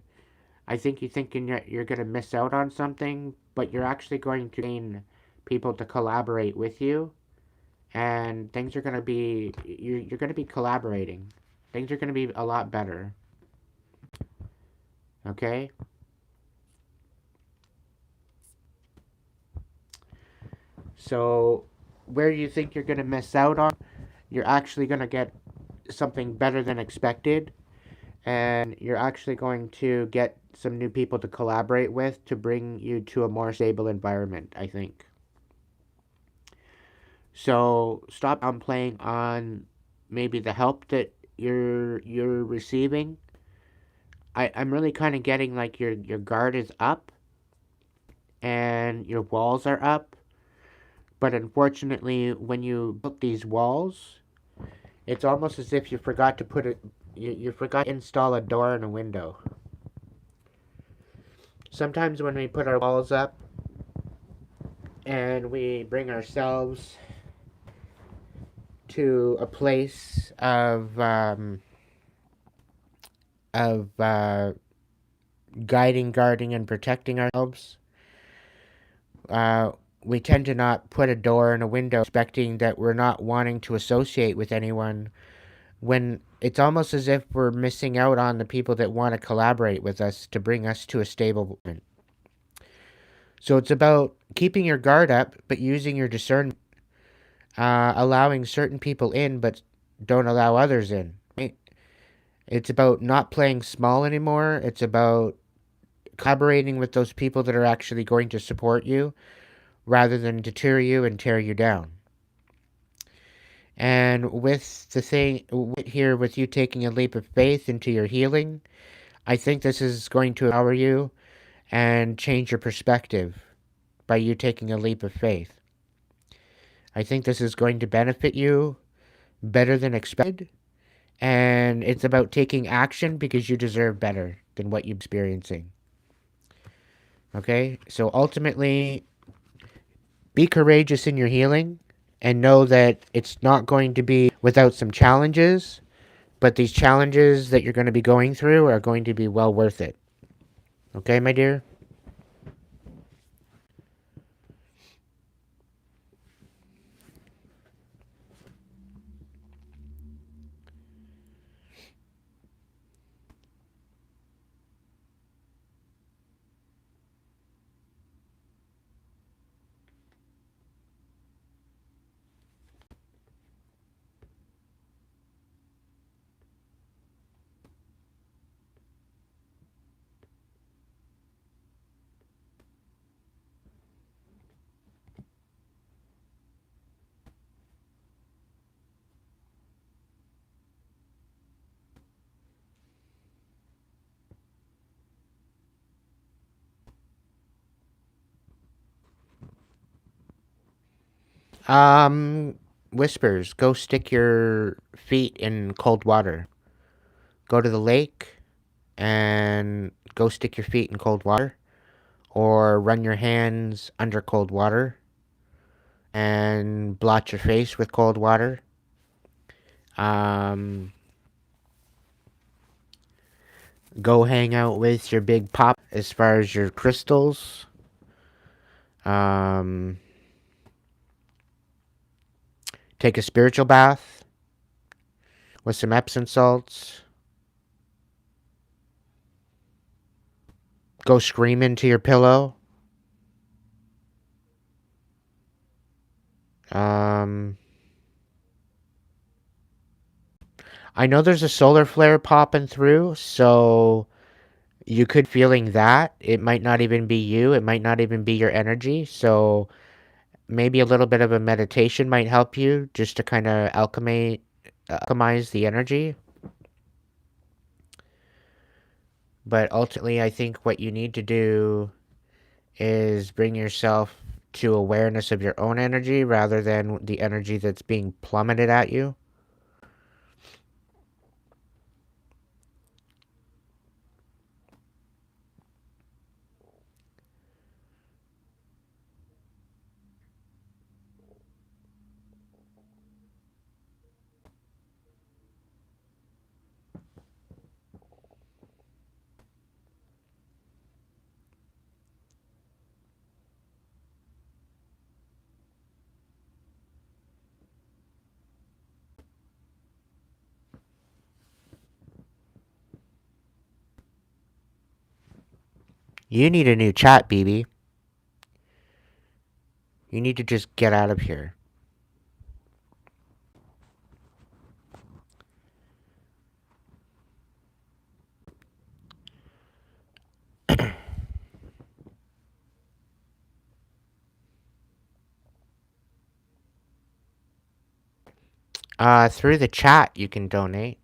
S2: I think you're thinking you're going to miss out on something, but you're actually going to gain people to collaborate with you. And things are going to be, you're going to be collaborating. Things are going to be a lot better. Okay? So, where you think you're going to miss out on, you're actually going to get something better than expected. And you're actually going to get some new people to collaborate with to bring you to a more stable environment, I think. So stop downplaying on maybe the help that you're receiving. I'm really kind of getting like your guard is up and your walls are up, but unfortunately when you built these walls, it's almost as if you forgot to you forgot to install a door and a window. Sometimes when we put our walls up and we bring ourselves to a place of guiding, guarding, and protecting ourselves, uh, we tend to not put a door and a window, expecting that we're not wanting to associate with anyone, when it's almost as if we're missing out on the people that want to collaborate with us to bring us to a stable moment. So it's about keeping your guard up, but using your discernment, allowing certain people in, but don't allow others in. Right? It's about not playing small anymore. It's about collaborating with those people that are actually going to support you rather than deter you and tear you down. And with the thing here, with you taking a leap of faith into your healing, I think this is going to empower you and change your perspective by you taking a leap of faith. I think this is going to benefit you better than expected. And it's about taking action because you deserve better than what you're experiencing. Okay? So ultimately, be courageous in your healing and know that it's not going to be without some challenges, but these challenges that you're going to be going through are going to be well worth it. Okay, my dear? Whispers. Go stick your feet in cold water. Go to the lake and go stick your feet in cold water, or run your hands under cold water and blot your face with cold water. Um, Go hang out with your big pop as far as your crystals. Um, Take a spiritual bath with some Epsom salts. Go scream into your pillow. Um, I know there's a solar flare popping through, so you could feeling that. It might not even be you. It might not even be your energy. So maybe a little bit of a meditation might help you just to kind of alchemize the energy. But ultimately, I think what you need to do is bring yourself to awareness of your own energy rather than the energy that's being plummeted at you. You need a new chat, BB. You need to just get out of here. Through the chat, you can donate.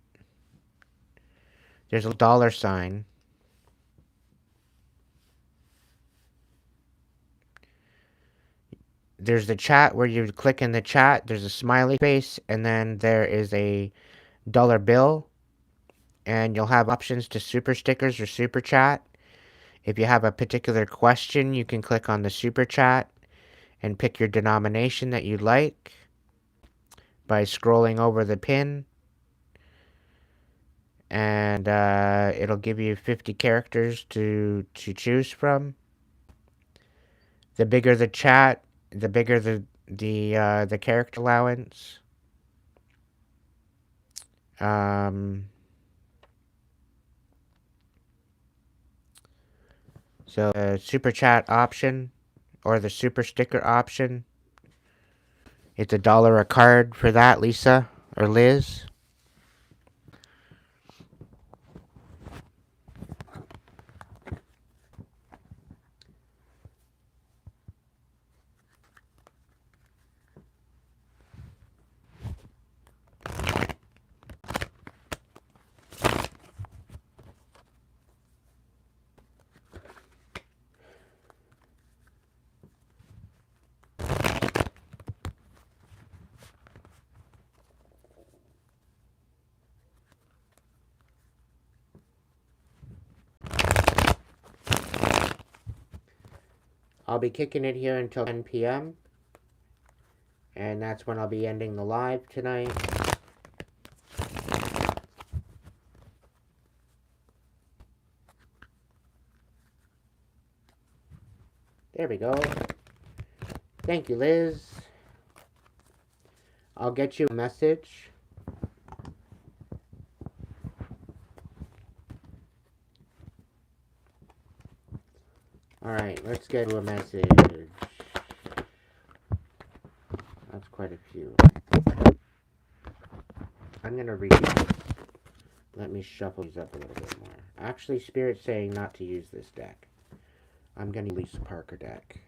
S2: There's a dollar sign. There's the chat where you click in the chat. There's a smiley face, and then there is a dollar bill. And you'll have options to super stickers or super chat. If you have a particular question, you can click on the super chat and pick your denomination that you like by scrolling over the pin. And it'll give you 50 characters to choose from. The bigger the chat, the bigger the character allowance. So the super chat option or the super sticker option, it's $1 a card for that, Lisa or Liz. I'll be kicking it here until 10 p.m. And that's when I'll be ending the live tonight. There we go. Thank you, Liz. I'll get you a message. Alright, let's get you a message. That's quite a few. I'm going to read these. Let me shuffle these up a little bit more. Actually, Spirit's saying not to use this deck. I'm going to use the Parker deck.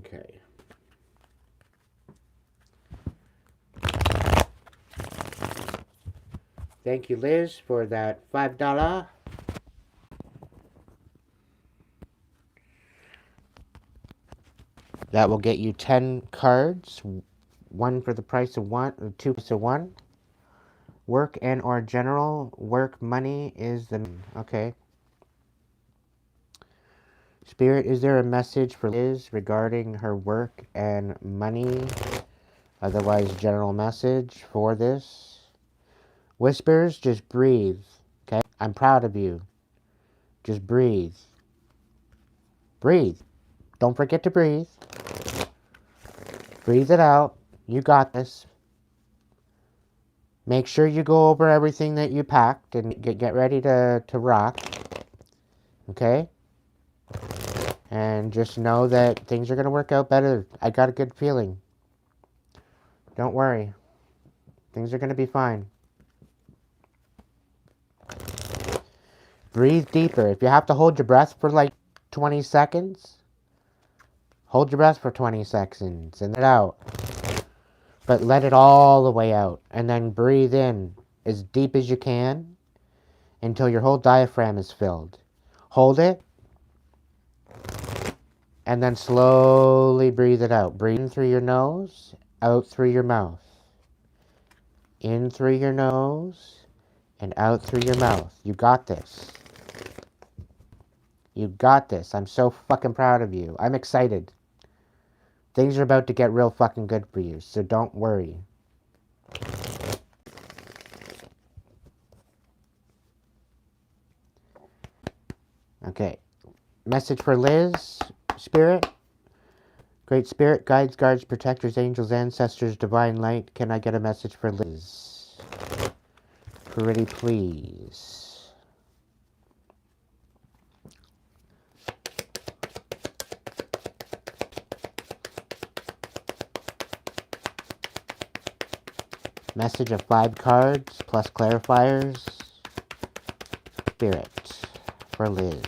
S2: Okay. Thank you, Liz, for that $5. That will get you 10 cards, one for the price of one, two for the price of one. Work and or general. Work money is the... Okay. Spirit, is there a message for Liz regarding her work and money? Otherwise, general message for this. Whispers, just breathe. Okay? I'm proud of you. Just breathe. Breathe. Don't forget to breathe. Breathe it out. You got this. Make sure you go over everything that you packed and get ready to rock. Okay? And just know that things are going to work out better. I got a good feeling. Don't worry. Things are going to be fine. Breathe deeper. If you have to hold your breath for like 20 seconds, hold your breath for 20 seconds and let it out. But let it all the way out. And then breathe in as deep as you can until your whole diaphragm is filled. Hold it. And then slowly breathe it out. Breathe in through your nose, out through your mouth. In through your nose and out through your mouth. You got this. You got this. I'm so fucking proud of you. I'm excited. Things are about to get real fucking good for you, so don't worry. Okay. Message for Liz, Spirit. Great Spirit, guides, guards, protectors, angels, ancestors, divine light. Can I get a message for Liz? Pretty please. Message of 5 cards plus clarifiers. Spirit for Liz.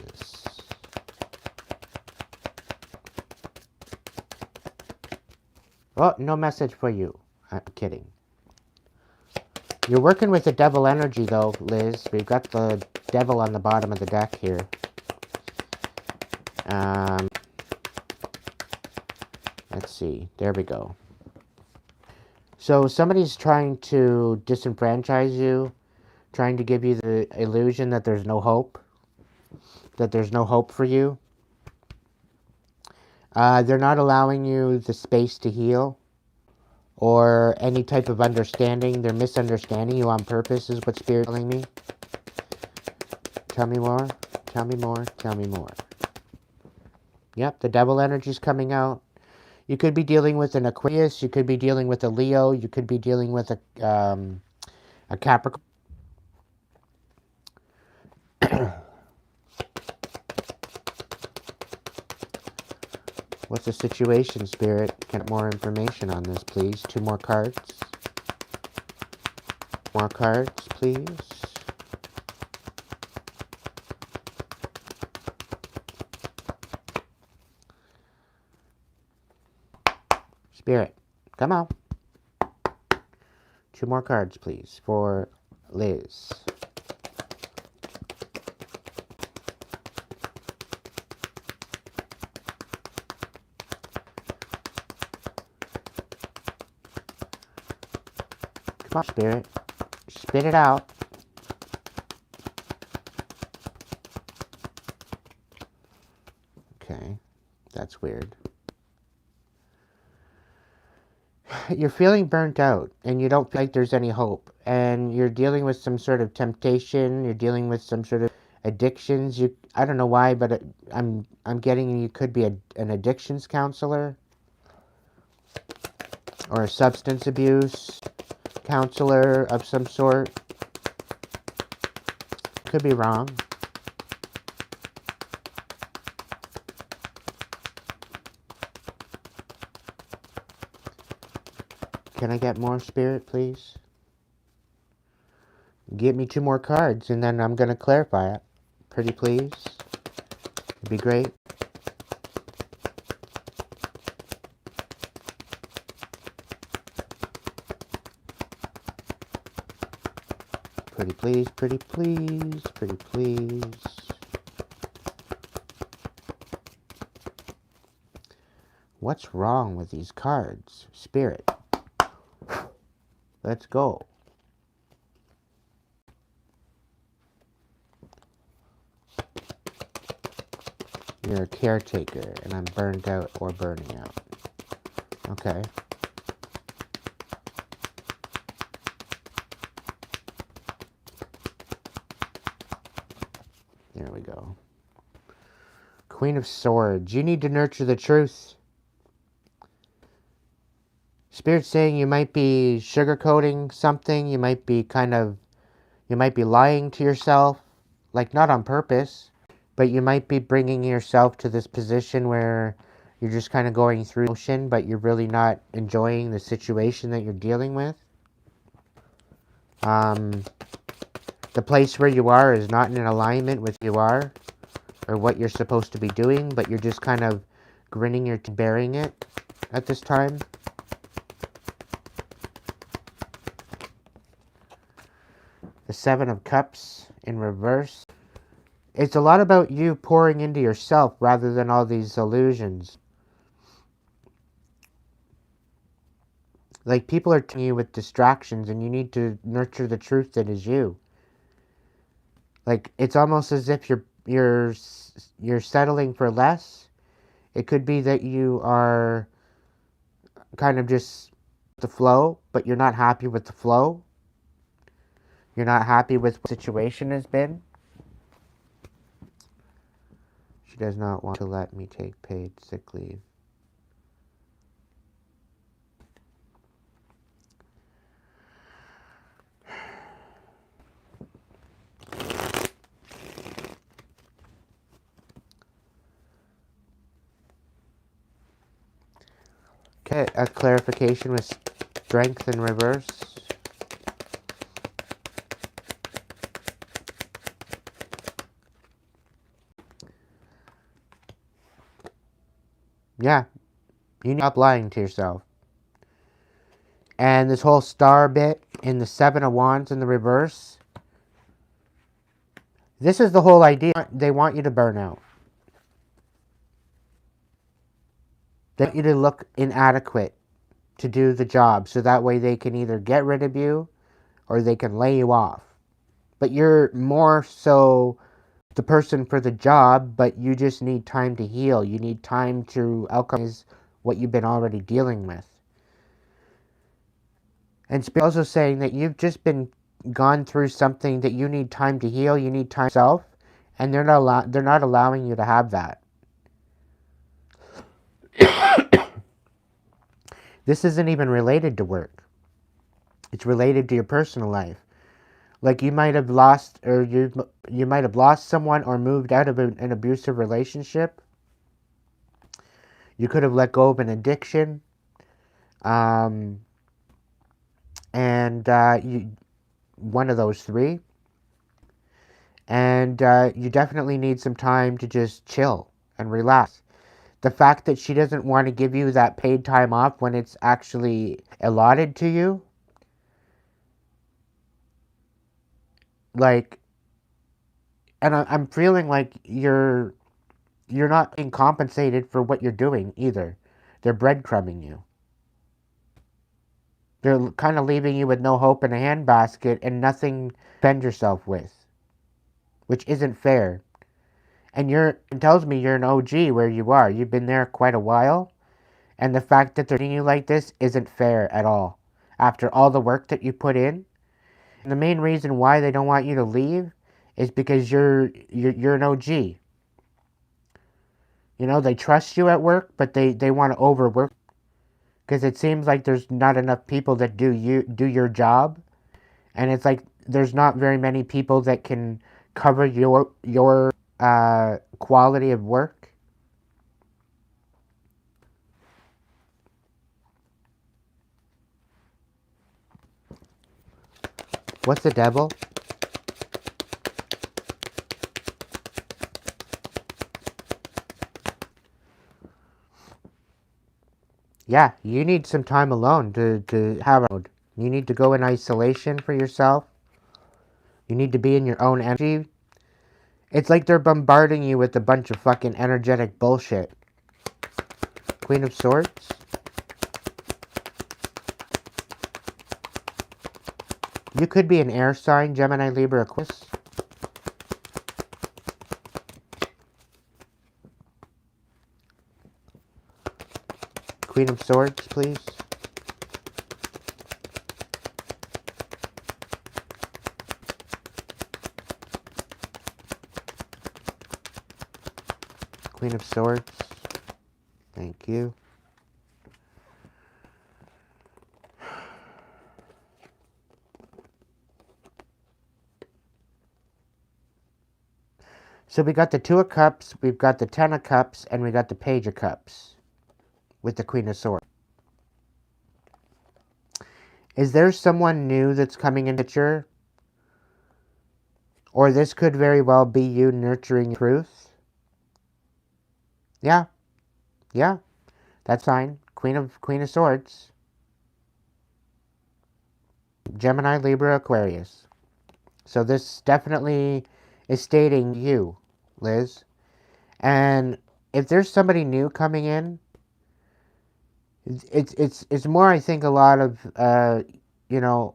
S2: Oh, no message for you. I'm kidding. You're working with the devil energy, though, Liz. We've got the devil on the bottom of the deck here. Let's see. There we go. So somebody's trying to disenfranchise you, trying to give you the illusion that there's no hope, that there's no hope for you. They're not allowing you the space to heal or any type of understanding. They're misunderstanding you on purpose is what Spirit's telling me. Tell me more. Tell me more. Tell me more. Yep, the devil energy's coming out. You could be dealing with an Aquarius. You could be dealing with a Leo. You could be dealing with a Capricorn. What's the situation, Spirit? Get more information on this, please. 2 more cards. More cards, please. Spirit, come on. 2 more cards, please, for Liz. Come on, Spirit. Spit it out. Okay, that's weird. You're feeling burnt out and you don't feel like there's any hope, and you're dealing with some sort of temptation, you're dealing with some sort of addictions. I don't know why, but I'm getting you could be an addictions counselor or a substance abuse counselor of some sort. Could be wrong. Can I get more, Spirit, please? Give me 2 more cards, and then I'm going to clarify it. Pretty please. It'd be great. Pretty please, pretty please, pretty please. What's wrong with these cards? Spirit. Let's go. You're a caretaker, and I'm burned out or burning out. Okay. There we go. Queen of Swords. You need to nurture the truth. Spirit's saying you might be sugarcoating something. You might be lying to yourself. Like, not on purpose. But you might be bringing yourself to this position where you're just kind of going through the motion, but you're really not enjoying the situation that you're dealing with. The place where you are is not in alignment with who you are or what you're supposed to be doing, but you're just kind of grinning your teeth, bearing it at this time. The Seven of Cups in reverse. It's a lot about you pouring into yourself rather than all these illusions. Like, people are telling you with distractions, and you need to nurture the truth that is you. Like, it's almost as if you're settling for less. It could be that you are kind of just the flow, but you're not happy with the flow. You're not happy with what the situation has been. She does not want to let me take paid sick leave. Okay, a clarification with strength in reverse. Yeah, you need to stop lying to yourself. And this whole star bit in the Seven of Wands in the reverse. This is the whole idea. They want you to burn out. They want you to look inadequate to do the job, so that way they can either get rid of you or they can lay you off. But you're more so the person for the job, but you just need time to heal. You need time to alchemize what you've been already dealing with. And Spirit also saying that you've just been gone through something that you need time to heal. You need time yourself, and they're not allowing you to have that. This isn't even related to work. It's related to your personal life. Like, you might have lost, or you might have lost someone or moved out of an abusive relationship. You could have let go of an addiction. And one of those three. And you definitely need some time to just chill and relax. The fact that she doesn't want to give you that paid time off when it's actually allotted to you, like, and I'm feeling like you're not being compensated for what you're doing either. They're breadcrumbing you. They're kind of leaving you with no hope in a handbasket and nothing to defend yourself with, which isn't fair. And it tells me you're an OG where you are. You've been there quite a while. And the fact that they're treating you like this isn't fair at all. After all the work that you put in. And the main reason why they don't want you to leave is because you're an OG. You know, they trust you at work, but they want to overwork. Because it seems like there's not enough people that do your job. And it's like there's not very many people that can cover your quality of work. What's the devil? Yeah, you need some time alone to have a... You need to go in isolation for yourself. You need to be in your own energy. It's like they're bombarding you with a bunch of fucking energetic bullshit. Queen of Swords. You could be an air sign, Gemini, Libra, Aquarius. Queen of Swords, please. Queen of Swords. Thank you. So we got the Two of Cups, we've got the Ten of Cups, and we got the Page of Cups with the Queen of Swords. Is there someone new that's coming in the picture? Or this could very well be you nurturing truth? Yeah, yeah, that's fine. Queen of Swords. Gemini, Libra, Aquarius. So this definitely is stating you, Liz. And if there's somebody new coming in, it's more, I think, a lot of you know,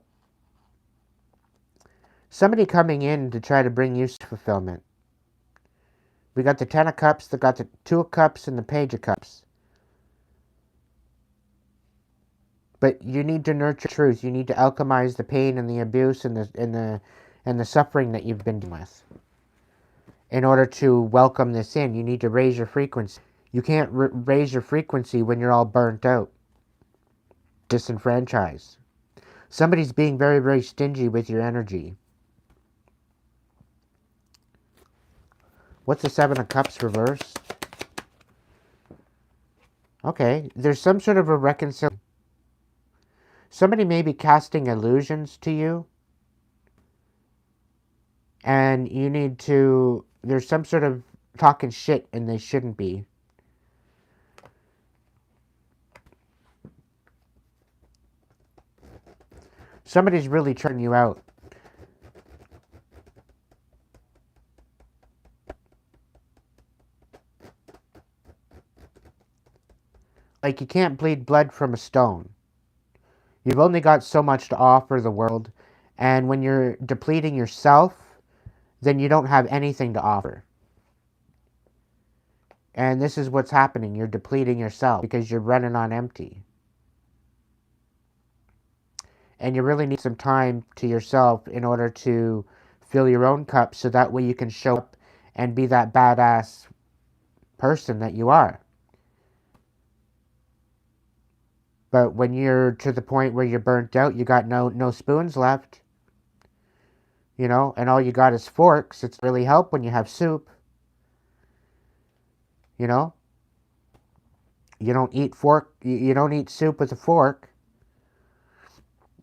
S2: somebody coming in to try to bring you fulfillment. We got the Ten of Cups, they got the Two of Cups, and the Page of Cups. But you need to nurture truth. You need to alchemize the pain and the abuse and the suffering that you've been dealing with. In order to welcome this in, you need to raise your frequency. You can't raise your frequency when you're all burnt out, disenfranchised. Somebody's being very, very stingy with your energy. What's the Seven of Cups reversed? Okay, there's some sort of a reconciliation. Somebody may be casting illusions to you. And you need to... There's some sort of talking shit and they shouldn't be. Somebody's really turning you out. Like you can't bleed blood from a stone. You've only got so much to offer the world. And when you're depleting yourself, then you don't have anything to offer. And this is what's happening. You're depleting yourself because you're running on empty. And you really need some time to yourself in order to fill your own cup so that way you can show up and be that badass person that you are. But when you're to the point where you're burnt out, you got no spoons left. You know, and all you got is forks. It's really help when you have soup. You know? You don't eat you don't eat soup with a fork.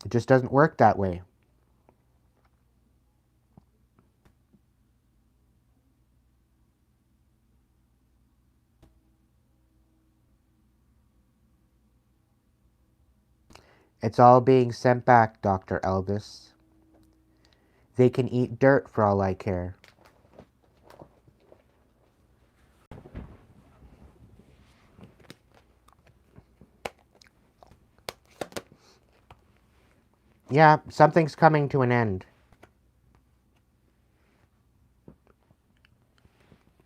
S2: It just doesn't work that way. It's all being sent back, Dr. Elvis. They can eat dirt for all I care. Yeah, something's coming to an end.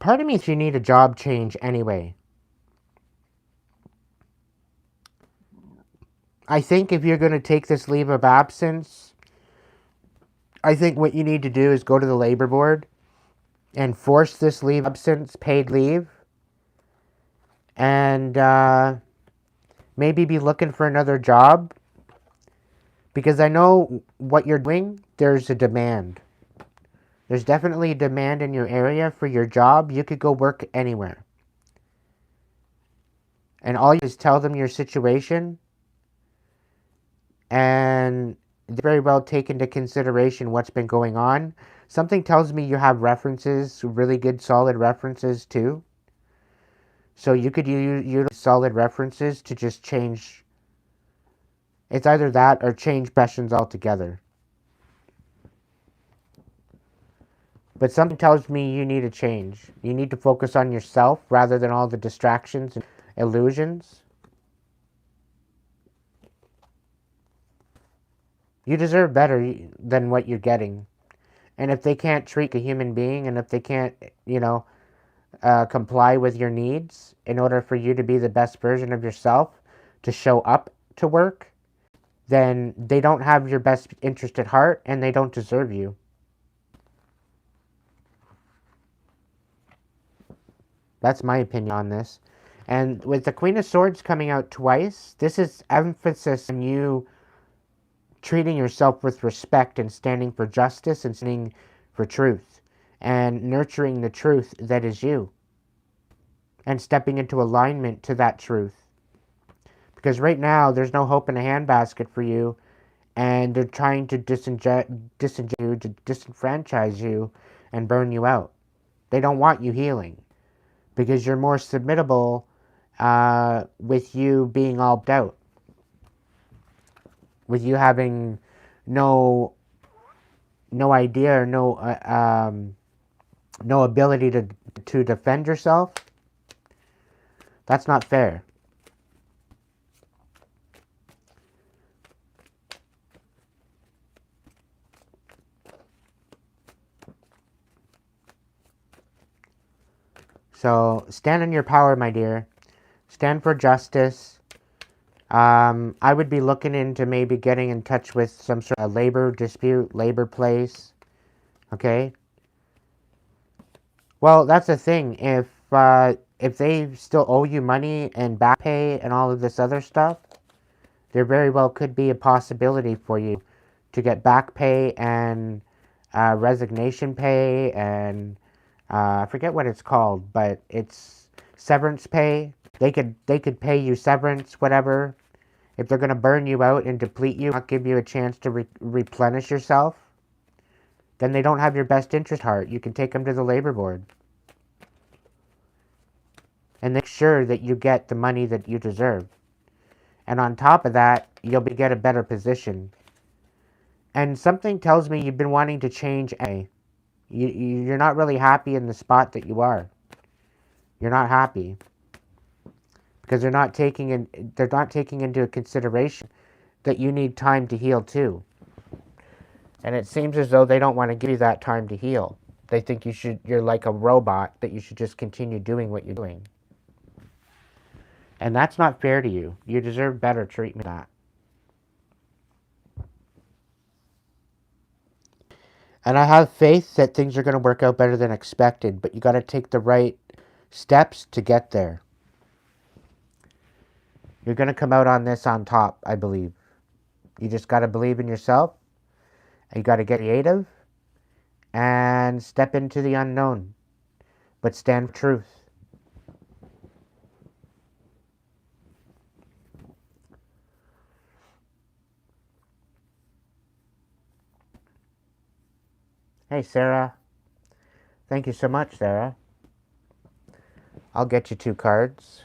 S2: Part of me thinks you need a job change anyway. I think if you're going to take this leave of absence, I think what you need to do is go to the labor board and force this leave of absence, paid leave, and maybe be looking for another job. Because I know what you're doing, there's a demand. There's definitely a demand in your area for your job. You could go work anywhere. And all you do is tell them your situation, and they very well take into consideration what's been going on. Something tells me you have references, really good solid references too. So you could use solid references to just change. It's either that or change professions altogether. But something tells me you need a change. You need to focus on yourself rather than all the distractions illusions. You deserve better than what you're getting. And if they can't treat a human being, and if they can't, comply with your needs in order for you to be the best version of yourself, to show up to work, then they don't have your best interest at heart and they don't deserve you. That's my opinion on this. And with the Queen of Swords coming out twice, this is emphasis on you treating yourself with respect and standing for justice and standing for truth and nurturing the truth that is you and stepping into alignment to that truth. Because right now, there's no hope in a handbasket for you, and they're trying to disenfranchise you and burn you out. They don't want you healing because you're more submittable with you being all out, with you having no idea or no ability to defend yourself. That's not fair. So stand in your power, my dear. Stand for justice. I would be looking into maybe getting in touch with some sort of labor dispute, labor place. Okay? Well, that's the thing. If they still owe you money and back pay and all of this other stuff, there very well could be a possibility for you to get back pay and resignation pay and I forget what it's called, but it's severance pay. They could pay you severance, whatever. If they're going to burn you out and deplete you, not give you a chance to replenish yourself, then they don't have your best interest at heart. You can take them to the labor board. And make sure that you get the money that you deserve. And on top of that, you'll get a better position. And something tells me you've been wanting to change anyway. You're not really happy in the spot that you are. You're not happy. Because they're not taking into consideration that you need time to heal too. And it seems as though they don't want to give you that time to heal. They think you're like a robot, that you should just continue doing what you're doing. And that's not fair to you. You deserve better treatment than that. And I have faith that things are going to work out better than expected, but you got to take the right steps to get there. You're going to come out on this on top, I believe. You just got to believe in yourself. And you got to get creative and step into the unknown, but stand for truth. Hey, Sarah. Thank you so much, Sarah. I'll get you 2 cards.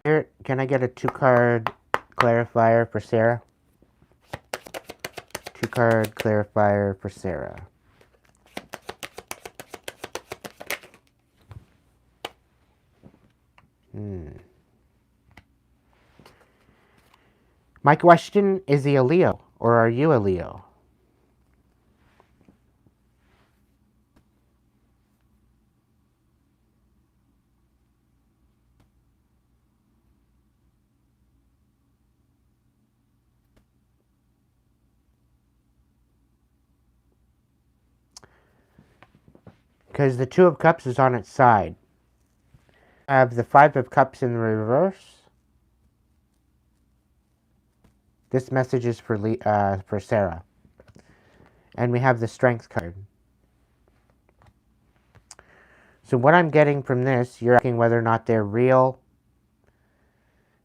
S2: Here, can I get a 2-card clarifier for Sarah? 2-card clarifier for Sarah. My question, is he a Leo, or are you a Leo? Because the 2 of Cups is on its side. I have the 5 of Cups in the reverse. This message is for Sarah. And we have the Strength card. So what I'm getting from this, you're asking whether or not they're real.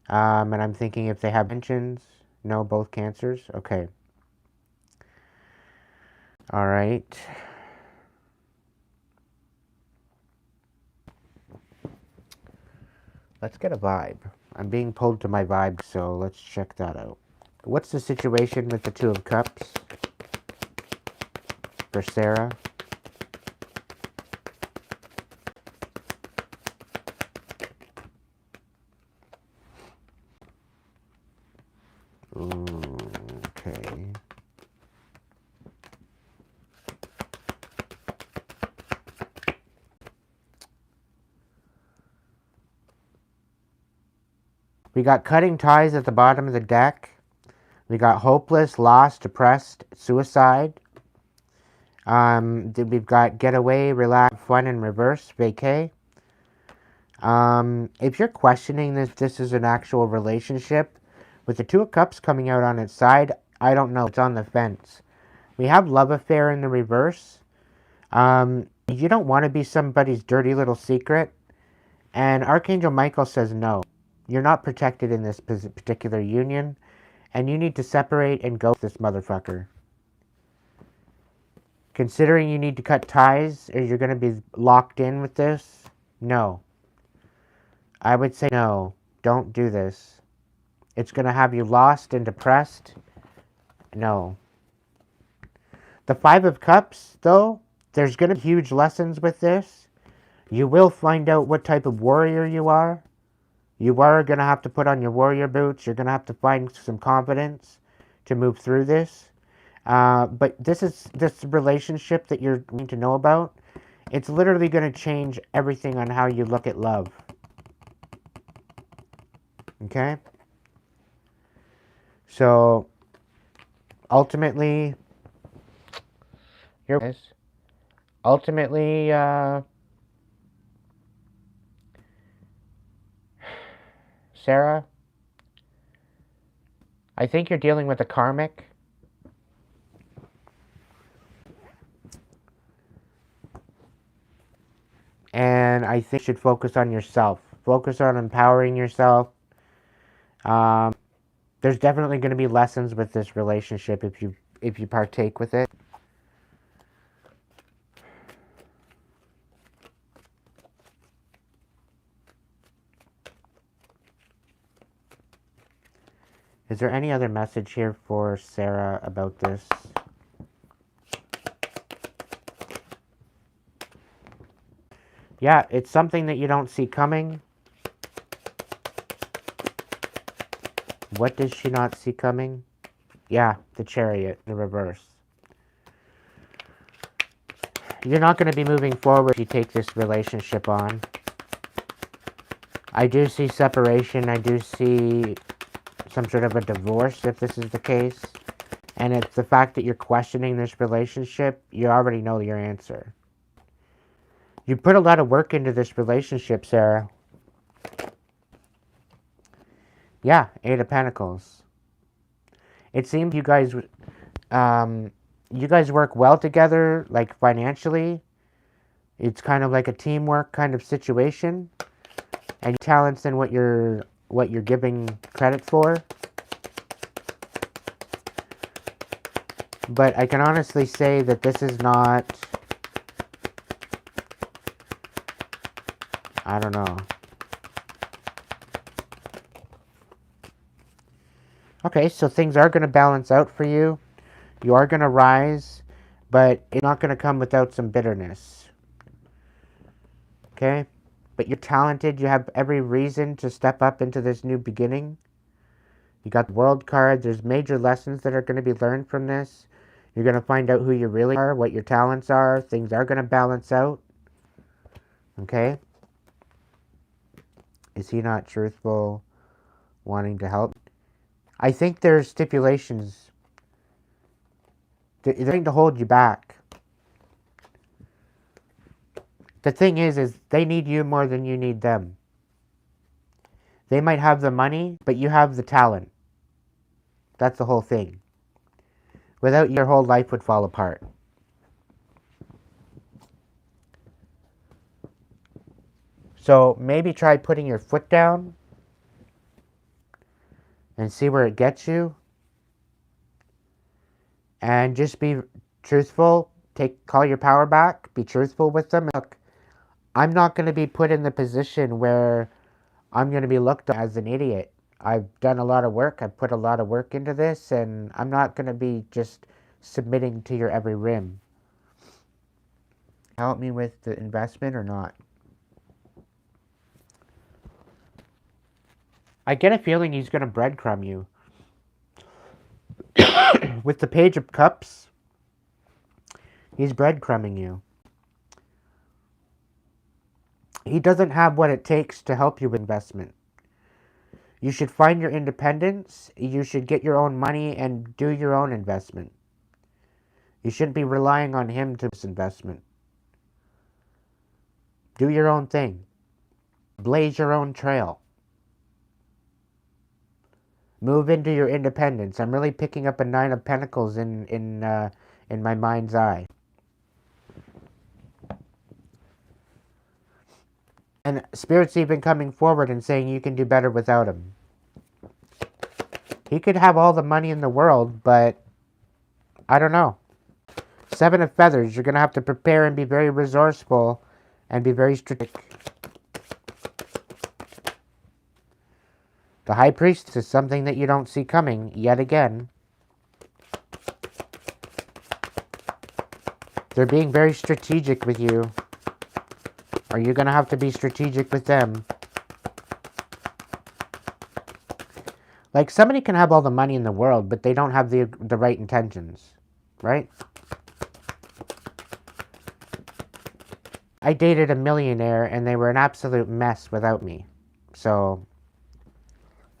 S2: And I'm thinking if they have mentions. No, both Cancers. Okay. All right. Let's get a vibe. I'm being pulled to my vibe, so let's check that out. What's the situation with the 2 of Cups for Sarah? Okay. We got cutting ties at the bottom of the deck. We got hopeless, lost, depressed, suicide. We've got getaway, relax, fun, and reverse, vacay. If you're questioning this is an actual relationship, with the Two of Cups coming out on its side, I don't know. It's on the fence. We have love affair in the reverse. You don't want to be somebody's dirty little secret. And Archangel Michael says no. You're not protected in this particular union. And you need to separate and go with this motherfucker. Considering you need to cut ties, or you're going to be locked in with this, no. I would say no. Don't do this. It's going to have you lost and depressed. No. The Five of Cups, though, there's going to be huge lessons with this. You will find out what type of warrior you are. You are going to have to put on your warrior boots. You're going to have to find some confidence to move through this. But this relationship that you're going to know about, it's literally going to change everything on how you look at love. Okay? So, ultimately, Sarah, I think you're dealing with a karmic. And I think you should focus on yourself. Focus on empowering yourself. There's definitely going to be lessons with this relationship if you partake with it. Is there any other message here for Sarah about this? Yeah, it's something that you don't see coming. What does she not see coming? Yeah, the Chariot, the reverse. You're not going to be moving forward if you take this relationship on. I do see separation. I do see some sort of a divorce if this is the case. And it's the fact that you're questioning this relationship, you already know your answer. You put a lot of work into this relationship, Sarah. Yeah, Eight of Pentacles. It seems you guys work well together, like financially. It's kind of like a teamwork kind of situation. And talents than what you're giving credit for. But I can honestly say that this is not, I don't know. Okay, so things are going to balance out for you. You are going to rise, but it's not going to come without some bitterness. Okay? But you're talented. You have every reason to step up into this new beginning. You got the World card. There's major lessons that are going to be learned from this. You're going to find out who you really are, what your talents are. Things are going to balance out. Okay? Is he not truthful, wanting to help? I think there's stipulations. They're trying to hold you back. The thing is they need you more than you need them. They might have the money, but you have the talent. That's the whole thing. Without you, your whole life would fall apart. So maybe try putting your foot down and see where it gets you. And just be truthful. Call your power back. Be truthful with them. Look, I'm not going to be put in the position where I'm going to be looked at as an idiot. I've done a lot of work. I've put a lot of work into this, and I'm not going to be just submitting to your every whim. Help me with the investment or not? I get a feeling he's going to breadcrumb you. With the Page of Cups, he's breadcrumbing you. He doesn't have what it takes to help you with investment. You should find your independence. You should get your own money and do your own investment. You shouldn't be relying on him to this investment. Do your own thing. Blaze your own trail. Move into your independence. I'm really picking up a Nine of Pentacles in my mind's eye. And Spirit's even coming forward and saying you can do better without him. He could have all the money in the world, but I don't know. Seven of Feathers, you're going to have to prepare and be very resourceful and be very strategic. The High Priest is something that you don't see coming yet again. They're being very strategic with you. Or you're going to have to be strategic with them. Like, somebody can have all the money in the world, but they don't have the right intentions. Right? I dated a millionaire, and they were an absolute mess without me. So,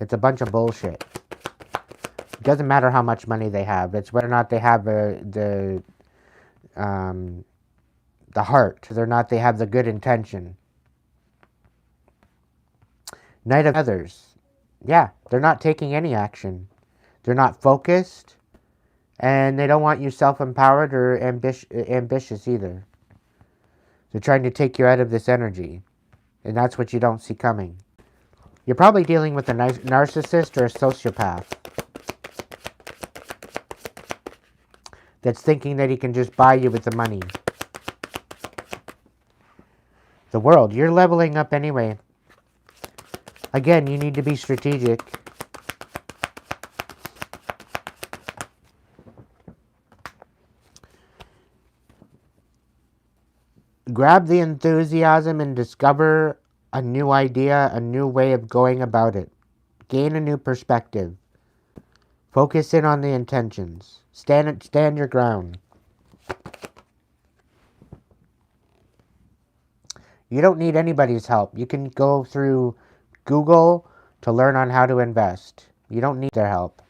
S2: it's a bunch of bullshit. It doesn't matter how much money they have. It's whether or not they have the heart, whether or not they have the good intention. Knight of Feathers. Yeah, they're not taking any action. They're not focused, and they don't want you self-empowered or ambitious either. They're trying to take you out of this energy, and that's what you don't see coming. You're probably dealing with a narcissist or a sociopath that's thinking that he can just buy you with the money. The World, you're leveling up anyway. Again, you need to be strategic. Grab the enthusiasm and discover a new idea, a new way of going about it. Gain a new perspective. Focus in on the intentions. Stand your ground. You don't need anybody's help. You can go through Google to learn on how to invest. You don't need their help.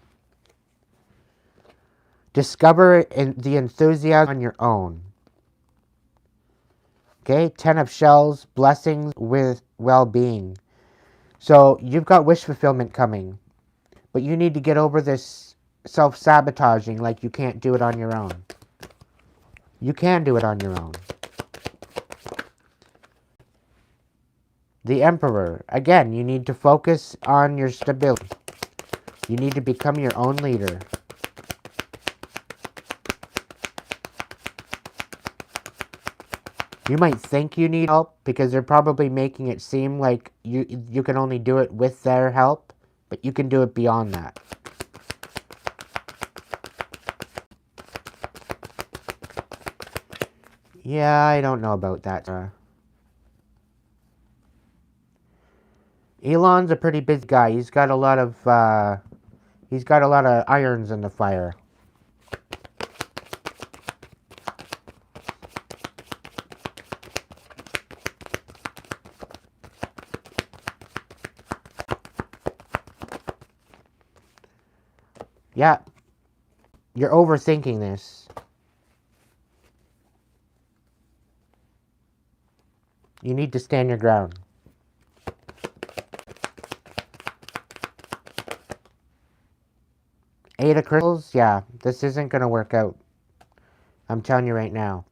S2: Discover the enthusiasm on your own. Okay, 10 of Shells, blessings with well-being. So you've got wish fulfillment coming, but you need to get over this self-sabotaging like you can't do it on your own. You can do it on your own. The Emperor. Again, you need to focus on your stability. You need to become your own leader. You might think you need help because they're probably making it seem like you can only do it with their help, but you can do it beyond that. Yeah, I don't know about that. Elon's a pretty busy guy. He's got a lot of irons in the fire. Yeah, you're overthinking this. You need to stand your ground. Eight of Crystals, yeah, this isn't going to work out. I'm telling you right now.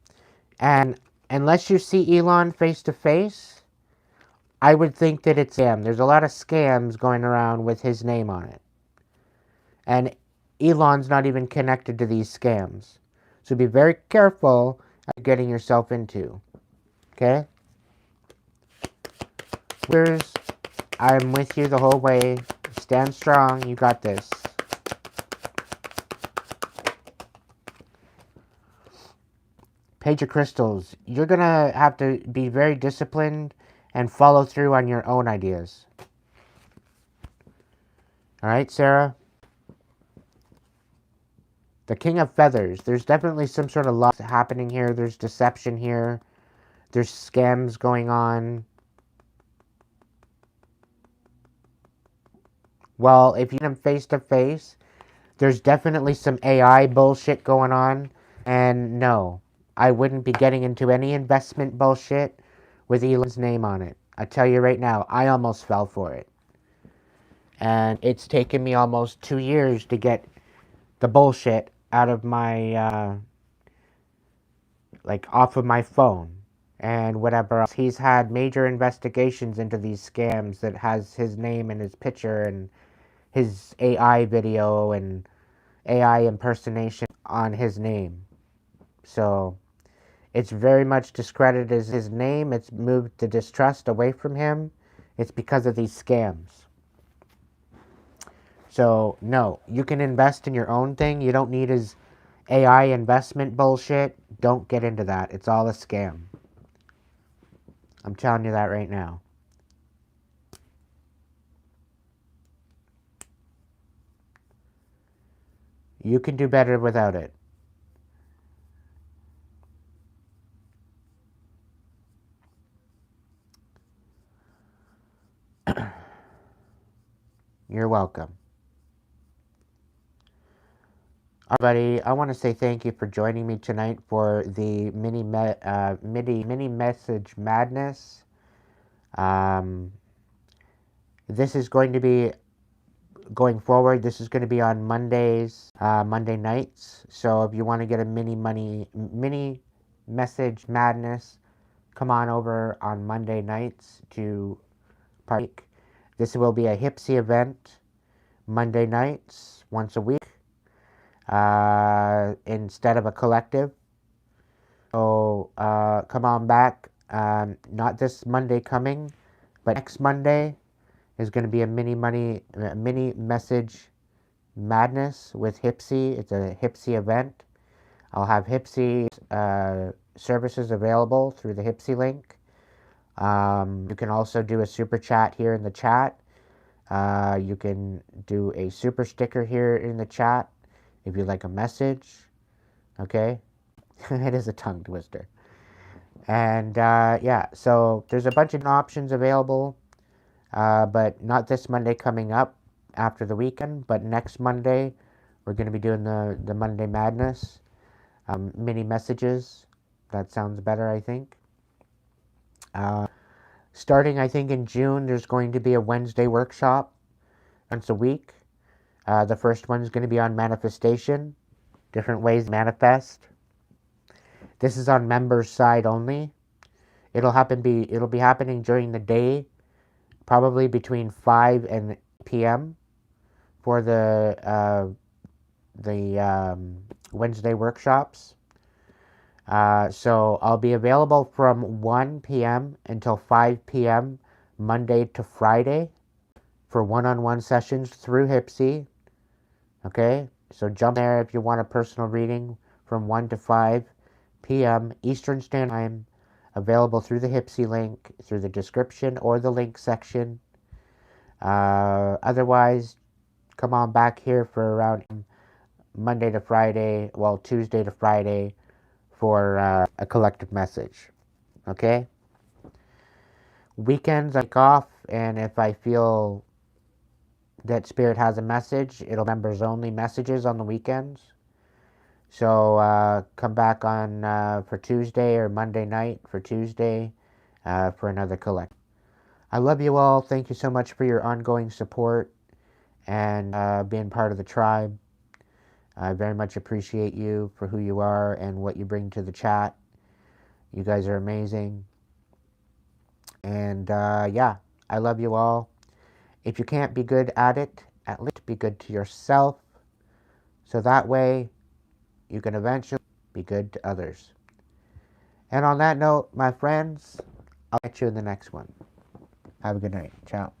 S2: And unless you see Elon face to face, I would think that it's him. There's a lot of scams going around with his name on it. And Elon's not even connected to these scams. So be very careful at getting yourself into. Okay? Here's, I'm with you the whole way. Stand strong. You got this. Page of Crystals. You're going to have to be very disciplined and follow through on your own ideas. Alright, Sarah? The King of Feathers. There's definitely some sort of love happening here. There's deception here. There's scams going on. Well, if you meet him face to face, there's definitely some AI bullshit going on. And no, I wouldn't be getting into any investment bullshit with Elon's name on it. I tell you right now, I almost fell for it. And it's taken me almost 2 years to get the bullshit out of my, off of my phone and whatever else. He's had major investigations into these scams that has his name and his picture and his AI video and AI impersonation on his name. So it's very much discredited as his name. It's moved the distrust away from him. It's because of these scams. So no, you can invest in your own thing. You don't need his AI investment bullshit. Don't get into that. It's all a scam. I'm telling you that right now. You can do better without it. You're welcome. Everybody, I want to say thank you for joining me tonight for the mini message madness. This is going to be going forward. This is going to be on Mondays, Monday nights. So if you want to get a mini message madness, come on over on Monday nights to partake. This will be a Hipsee event, Monday nights, once a week, instead of a collective. So come on back. Not this Monday coming, but next Monday is going to be a mini message madness with Hipsee. It's a Hipsee event. I'll have Hipsee services available through the Hipsee link. You can also do a super chat here in the chat. You can do a super sticker here in the chat if you like a message. Okay? It is a tongue twister. And yeah, so there's a bunch of options available, but not this Monday coming up after the weekend, but next Monday we're going to be doing the Monday Madness mini messages. That sounds better, I think. Starting, I think, in June, there's going to be a Wednesday workshop once a week. The first one's going to be on manifestation, different ways to manifest. This is on members' side only. It'll be happening during the day, probably between 5 and p.m. for the Wednesday workshops. So I'll be available from 1 p.m. until 5 p.m. Monday to Friday for one-on-one sessions through Hipsee. Okay, so jump there if you want a personal reading from 1 to 5 p.m. Eastern Standard Time, available through the Hipsee link, through the description or the link section. Otherwise, come on back here for around Monday to Friday, well, Tuesday to Friday, for a collective message. Okay? Weekends I take off, and if I feel that Spirit has a message, it'll members only messages on the weekends. So come back on for Tuesday or Monday night for Tuesday for another collect. I love you all. Thank you so much for your ongoing support and being part of the tribe. I very much appreciate you for who you are and what you bring to the chat. You guys are amazing. And yeah, I love you all. If you can't be good at it, at least be good to yourself. So that way, you can eventually be good to others. And on that note, my friends, I'll catch you in the next one. Have a good night. Ciao.